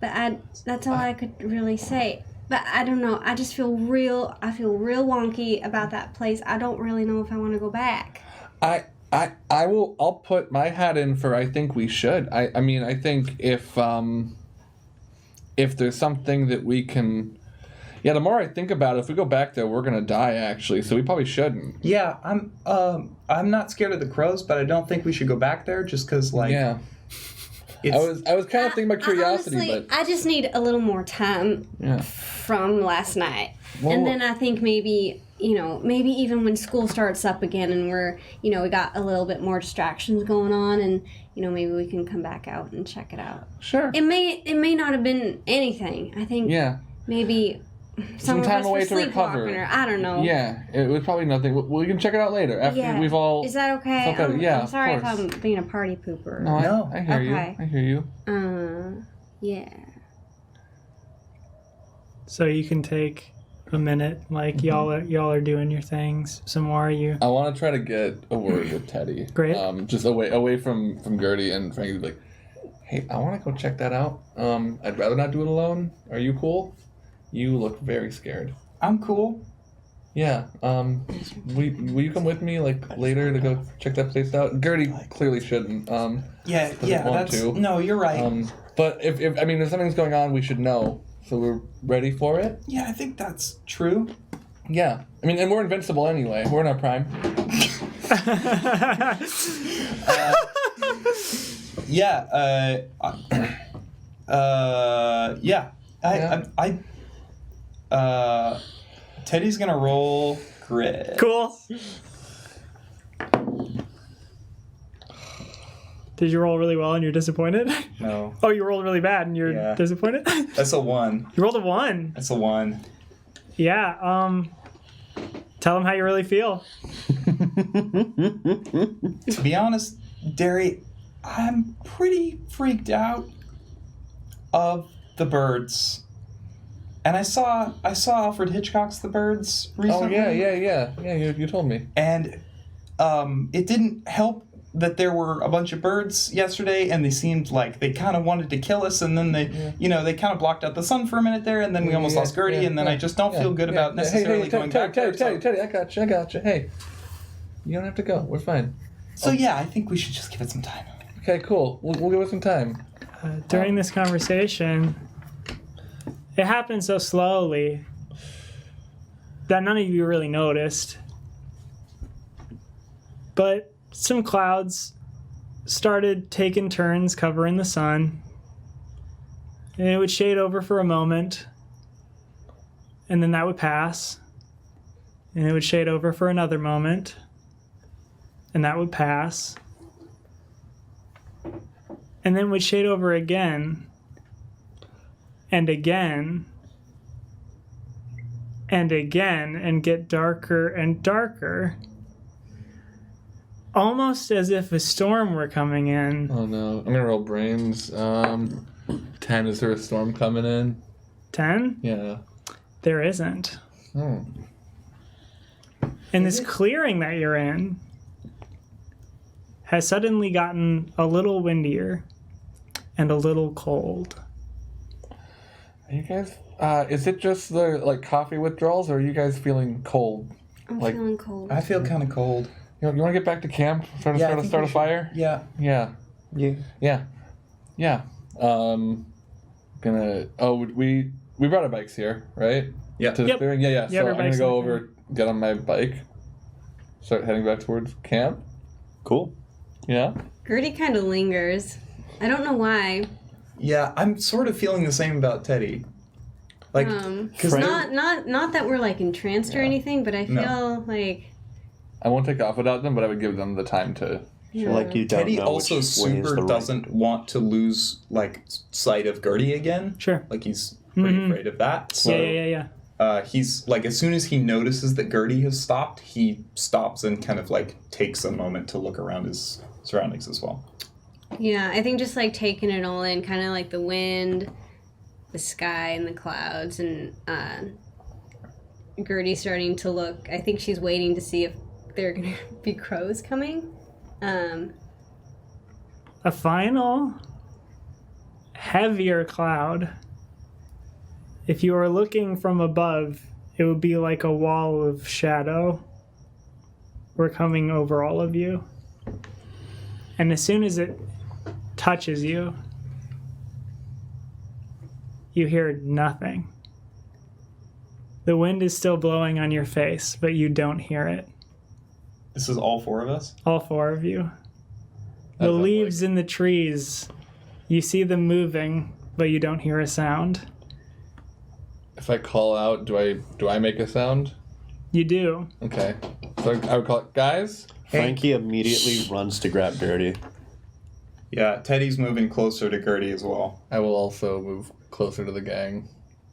but that's all I could really say. But I don't know, I just feel real wonky about that place. I don't really know if I want to go back. I'll put my hat in for I think we should. I mean, I think if there's something that we can... Yeah, the more I think about it, if we go back there, we're going to die, actually, so we probably shouldn't. Yeah, I'm not scared of the crows, but I don't think we should go back there just because, like, Yeah. it's... I was kind of thinking about curiosity, Honestly, but... I just need a little more time Yeah. from last night. Well- And then I think maybe even when school starts up again and we're, we got a little bit more distractions going on and, maybe we can come back out and check it out. Sure. It may not have been anything. I think Yeah. maybe some of time us away were to recover. sleepwalking or I don't know. Yeah, it was probably nothing. We can check it out later after Yeah. we've all... Is that okay? felt better. Yeah, I'm sorry of if course. I'm being a party pooper. No, No. I hear you. Okay. I hear you. Yeah. So you can take a minute, like y'all are doing your things. Some more, you. I want to try to get a word with Teddy. Great. Just away from Gertie and Frankie. Like, hey, I want to go check that out. I'd rather not do it alone. Are you cool? You look very scared. I'm cool. Yeah. Will you come with me like later to go check that place out? Gertie clearly shouldn't. Yeah, Doesn't want that's... to. No, you're right. But if something's going on, we should know, so we're ready for it. Yeah, I think that's true. Yeah. I mean, and we're invincible anyway. We're in our prime. Yeah, yeah. Teddy's gonna roll grit. Cool. Did you roll really well and you're disappointed? No, Oh, you rolled really bad and you're Yeah. disappointed? that's a 1. You rolled a 1. That's a 1. Yeah, tell them how you really feel. To be honest, Derry, I'm pretty freaked out of the birds. And I saw Alfred Hitchcock's The Birds recently. Oh yeah. You told me. And it didn't help that there were a bunch of birds yesterday, and they seemed like they kind of wanted to kill us, and then they kind of blocked out the sun for a minute there, and then we almost lost Gertie, and then I just don't feel good about necessarily going back there. Teddy, I got you. Hey, you don't have to go. We're fine. So yeah, I think we should just give it some time. Okay, cool. We'll give it some time. During this conversation, it happened so slowly that none of you really noticed. But some clouds started taking turns covering the sun, and it would shade over for a moment, and then that would pass, and it would shade over for another moment, and that would pass, and then would shade over again and again and again and get darker and darker, almost as if a storm were coming in. Oh no, I'm gonna roll brains. 10, is there a storm coming in? 10? Yeah. There isn't. Oh. And this clearing that you're in has suddenly gotten a little windier and a little cold. Are you guys, is it just the, like, coffee withdrawals, or are you guys feeling cold? I'm Like- feeling cold. I feel kind of cold. You want to get back to camp? I Start think a we should. fire? Yeah. Yeah. Yeah. We brought our bikes here, right? Yeah. To the Yep. clearing? Yeah. Yep, So our I'm gonna bike's go in the over, get on my bike, start heading back towards camp. Cool. Yeah. Gertie kind of lingers. I don't know why. Yeah, I'm sort of feeling the same about Teddy. Like, because Not that we're like entranced or anything, but I feel No. like I won't take off without them, but I would give them the time to. Like you don't Teddy know also which way is super the right. doesn't want to lose like sight of Gertie again. Sure. Like he's pretty Mhm. afraid of that. So Yeah. he's like, as soon as he notices that Gertie has stopped, he stops and kind of like takes a moment to look around his surroundings as well. Yeah, I think just like taking it all in, kind of like the wind, the sky, and the clouds, and Gertie starting to look. I think she's waiting to see if there are going to be crows coming. A final, heavier cloud. If you are looking from above, it would be like a wall of shadow. We're coming over all of you. And as soon as it touches you, you hear nothing. The wind is still blowing on your face, but you don't hear it. This is all four of us? All four of you. The As I'm, leaves in the trees, you see them moving, but you don't hear a sound. If I call out, do I make a sound? You do. Okay. So I would call it, guys. Frankie immediately runs to grab Gertie. Yeah, Teddy's moving closer to Gertie as well. I will also move closer to the gang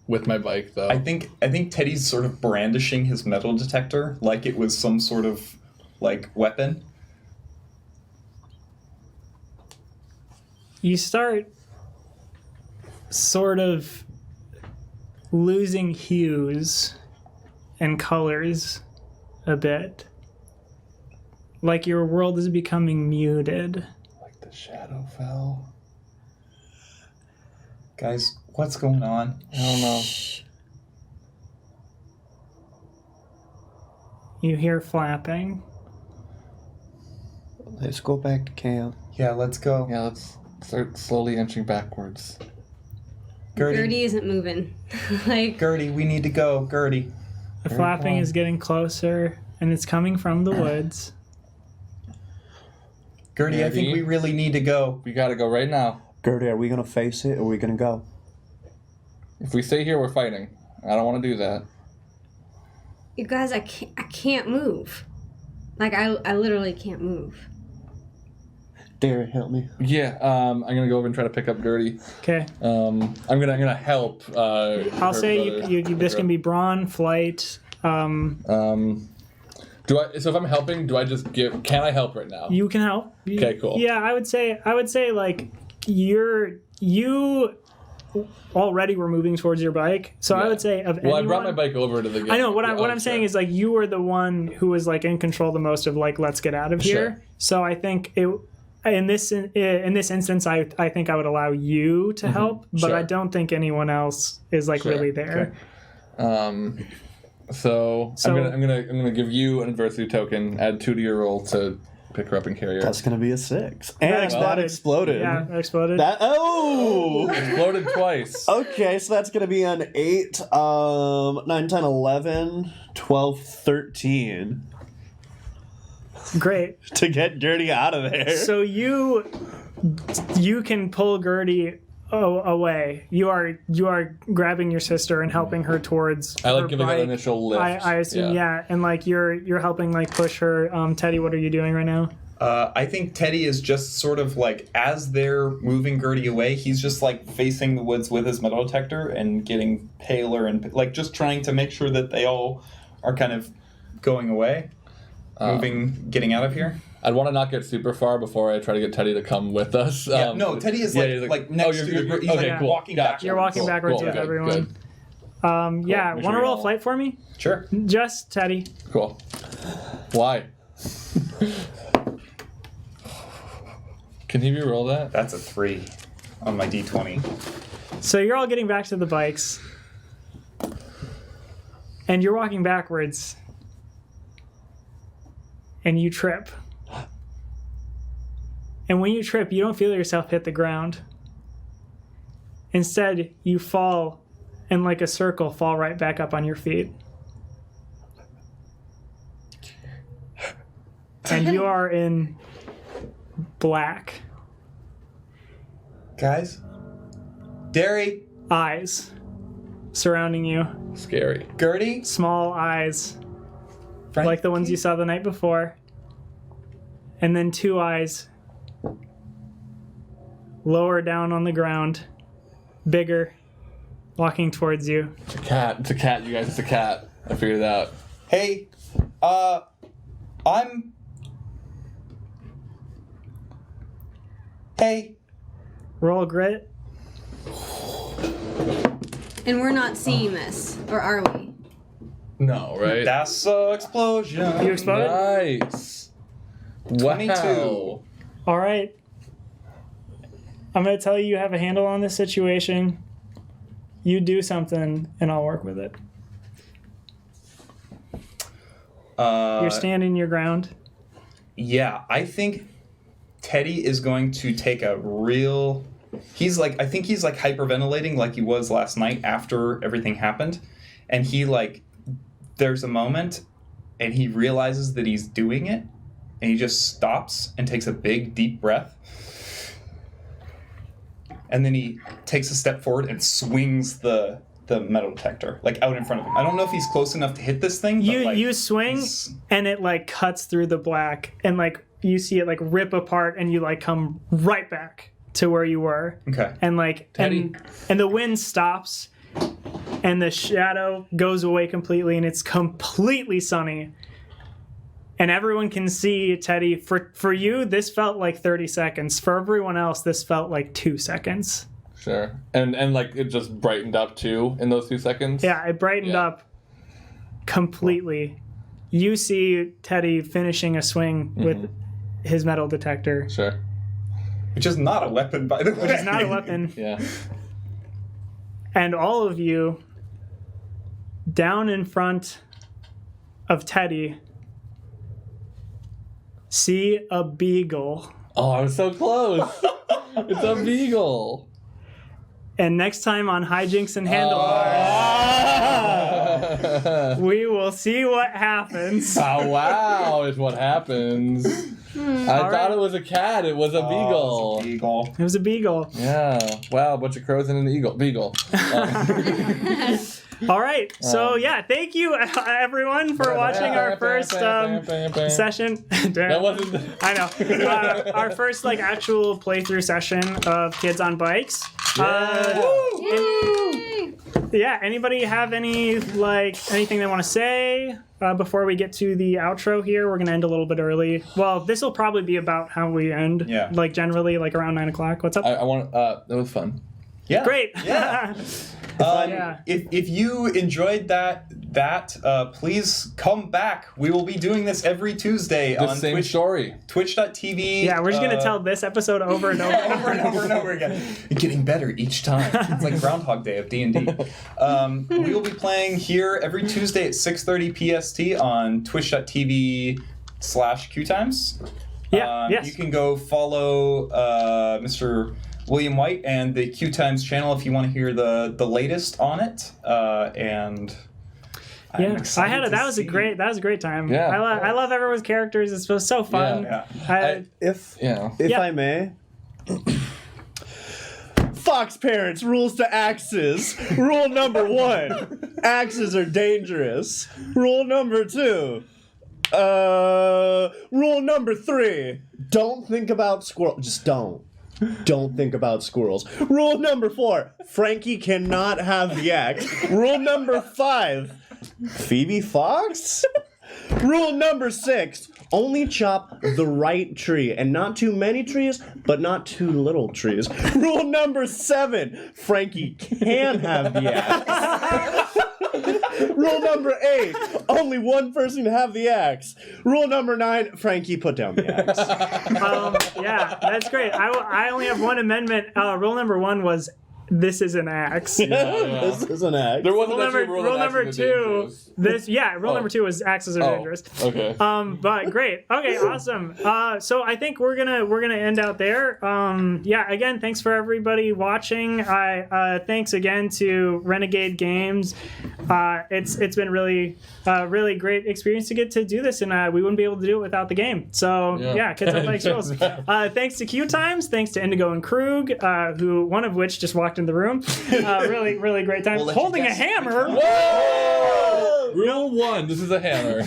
with my bike, though. I think Teddy's sort of brandishing his metal detector like it was some sort of like weapon. You start sort of losing hues and colors a bit. Like your world is becoming muted. Like the shadow fell. Guys, what's going on? I don't know. You hear flapping. Let's go back to camp. Yeah, let's go. Yeah, let's start slowly inching backwards. Gertie isn't moving. Like, Gertie, we need to go. Gertie. The flapping is getting closer, and it's coming from the woods. Gertie, I think Gertie? we really need to go. We gotta go right now. Gertie, are we gonna face it or are we gonna go? If we stay here, we're fighting. I don't want to do that. you guys, I can't move. Like, I literally can't move. Darren, help me. Yeah, I'm gonna go over and try to pick up Gertie. Okay. I'm gonna help. I'll say you this can be brawn, flight. Do I? So if I'm helping, do I just give? Can I help right now? You can help. Okay, cool. Yeah, I would say like you already were moving towards your bike. So I Yeah. would say of Well, anyone, I brought my bike over to the. I know what I'm sure. saying is like you were the one who was like in control the most of like let's get out of here. Sure. So I think in this instance I think I would allow you to help, but Sure. I don't think anyone else is like Sure. really there. So I'm gonna give you an adversity token. Add 2 to your roll to pick her up and carry her. That's gonna be a 6. And that exploded. Yeah, that exploded. Exploded twice. Okay, so that's gonna be an 8, 9, 10, 11, 12, 13 Great. to get Gertie out of there. So you can pull Gertie away. You are grabbing your sister and helping her towards. I like her giving bike. an initial lift. I assume yeah, and like you're helping like push her. Teddy, what are you doing right now? I think Teddy is just sort of like, as they're moving Gertie away, he's just like facing the woods with his metal detector and getting paler and like just trying to make sure that they all are kind of going away, getting out of here. I'd want to not get super far before I try to get Teddy to come with us. Yeah, no, Teddy is he's like next to the group. He's okay, like cool. walking backwards. You're walking backwards with everyone. Good. Yeah, Make want to sure roll y'all- a flight for me? Sure. Just Teddy. Cool. Why? Can he re-roll that? That's a 3 on my D20. So you're all getting back to the bikes. And you're walking backwards. And you trip. And when you trip, you don't feel yourself hit the ground. Instead, you fall and like a circle, fall right back up on your feet. And you are in black. Guys? Derry? Eyes surrounding you. Scary. Gertie? Small eyes, Frank? like the ones you saw the night before. And then 2 eyes lower down on the ground, bigger, walking towards you. It's a cat. It's a cat, you guys. It's a cat. I figured it out. Hey, Hey. Roll grit. And we're not seeing this, or are we? No, right? That's explosion. You exploded? Nice. Wow. 22. All right. I'm going to tell you you have a handle on this situation. You do something, and I'll work with it. You're standing your ground. Yeah, I think Teddy is going to take a real... I think he's like hyperventilating like he was last night after everything happened. And he there's a moment and he realizes that he's doing it. And he just stops and takes a big, deep breath. And then he takes a step forward and swings the metal detector out in front of him. I don't know if he's close enough to hit this thing. But You swing, and it cuts through the black, and you see it rip apart, and you come right back to where you were. Okay. And Teddy. and the wind stops, and the shadow goes away completely, and it's completely sunny. And everyone can see Teddy. For you, this felt like 30 seconds. For everyone else, this felt like 2 seconds. Sure. And it just brightened up too in those 2 seconds? Yeah, it brightened up completely. You see Teddy finishing a swing with his metal detector. Sure. Which is not a weapon, by the way. Which is not a weapon. Yeah. And all of you, down in front of Teddy, see a beagle. Oh, I was so close. It's a beagle. And next time on Hijinks and Handlebars, we will see what happens. Oh, wow, is what happens. I thought it was a cat. It was a beagle. It's a beagle. It was a beagle. Yeah. Wow, a bunch of crows and an beagle. All right. So, thank you, everyone, for watching our first session. That wasn't... I know. Our first actual playthrough session of Kids on Bikes. Yay! Anybody have anything they want to say before we get to the outro here? We're gonna end a little bit early. Well, this will probably be about how we end. Yeah. Generally around 9 o'clock. What's up? I want... that was fun. Yeah. Great. Yeah. If you enjoyed that, please come back. We will be doing this every Tuesday The on same Twitch, story. Twitch.tv. Yeah, we're just gonna tell this episode over and over. over and over and over again. Getting better each time. It's like Groundhog Day of D&D. We will be playing here every Tuesday at 6:30 PST on twitch.tv/QueueTimes. Yeah. Yes. You can go follow Mr. William White and the QueueTimes channel if you want to hear the latest on it. And I'm Yeah, excited that to was see. a great time. Yeah. I love everyone's characters. It's so fun. Yeah. If Yeah. I may. Fox parents rules to axes. Rule number 1: axes are dangerous. Rule number 2: Rule number 3. Don't think about squirrels. Just don't. Don't think about squirrels. Rule number 4. Frankie cannot have the axe. Rule number 5. Phoebe Fox? Rule number 6. Only chop the right tree, and not too many trees, but not too little trees. Rule number 7. Frankie can have the axe. Rule number 8. Only one person can have the axe. Rule number 9. Frankie, put down the axe. Yeah, that's great. I only have one amendment. Rule number 1 was this is an axe. This is an axe. There wasn't actually a Rule number 2. Rule number 2 was axes are dangerous. Okay. But great. Okay, awesome. So I think we're gonna end out there. Again, thanks for everybody watching. Thanks again to Renegade Games. It's been really great experience to get to do this, and we wouldn't be able to do it without the game. So Kids on Bikes rules. Thanks to QueueTimes. Thanks to Indigo and Krug, who one of which just walked in the room. Really great time. Holding a hammer. Whoa! Rule 1. This is a hammer.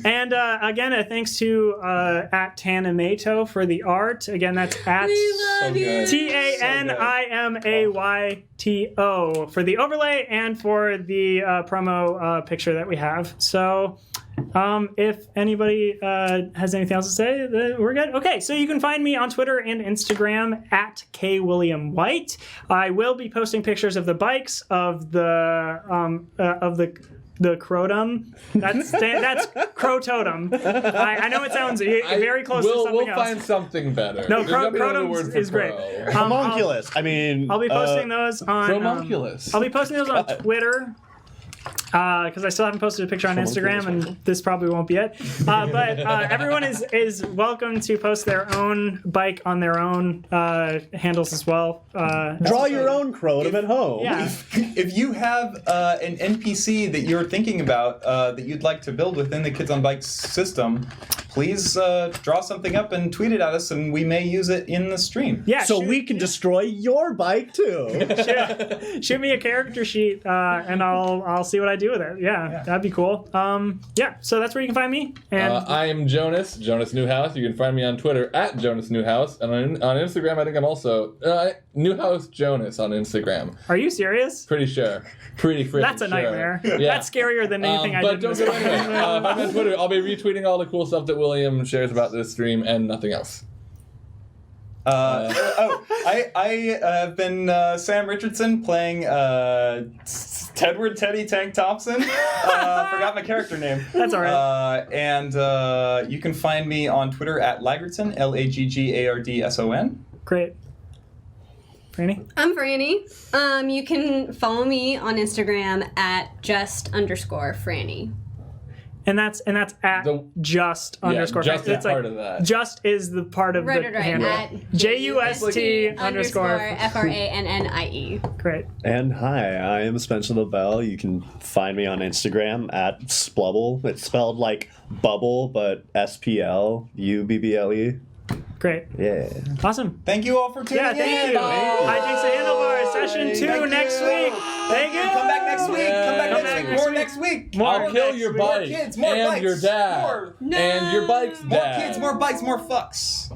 And again, thanks to at Tanimato for the art. Again, that's at TANIMAYTO for the overlay and for the promo picture that we have. So if anybody has anything else to say, then we're good. Okay, so you can find me on Twitter and Instagram at KWilliamWhite. I will be posting pictures of the bikes of the Crotum. That's Crototum. I know it sounds very close to something else. We'll find something better. No, Crotum is great. Homunculus. I'll be posting those on. Homunculus. I'll be posting those on Twitter. Because I still haven't posted a picture on Instagram, and this probably won't be it. But everyone is welcome to post their own bike on their own handles as well. Draw your own Crotum at home. Yeah. If you have an NPC that you're thinking about that you'd like to build within the Kids on Bikes system, please draw something up and tweet it at us, and we may use it in the stream. Yeah, so we can destroy your bike too. Shoot me a character sheet, and I'll see what I do with it. Yeah, that'd be cool. So that's where you can find me. And I am Jonas Newhouse. You can find me on Twitter at Jonas Newhouse, and on Instagram I think I'm also Newhouse Jonas on Instagram. Are you serious? Pretty sure. Pretty freaking That's a nightmare. Sure. Yeah. That's scarier than anything I but did. Don't go anywhere. If I'm on Twitter, I'll be retweeting all the cool stuff that William shares about this stream and nothing else. I have been Sam Richardson playing Tedward Teddy Tank Thompson. Forgot my character name. That's all right. And you can find me on Twitter at Laggardson, Laggardson. Great. Franny? I'm Franny. You can follow me on Instagram at just_Franny. And that's at just underscore. Just it's part of that. Just is the part of the handle. At JUST underscore FRANNIE. Great. And hi, I am Spencer LaBelle. You can find me on Instagram at Splubble. It's spelled like bubble, but SPLUBBLE. Great. Yeah. Awesome. Thank you all for tuning in. Thank you. Hijinks Handlebars, session 2 next week. Thank you. Come back next week. Yeah. Come back next week. More next week. I'll kill your bike More kids, more and bikes. your dad More and your bike's dad. kids, more bikes, more fucks.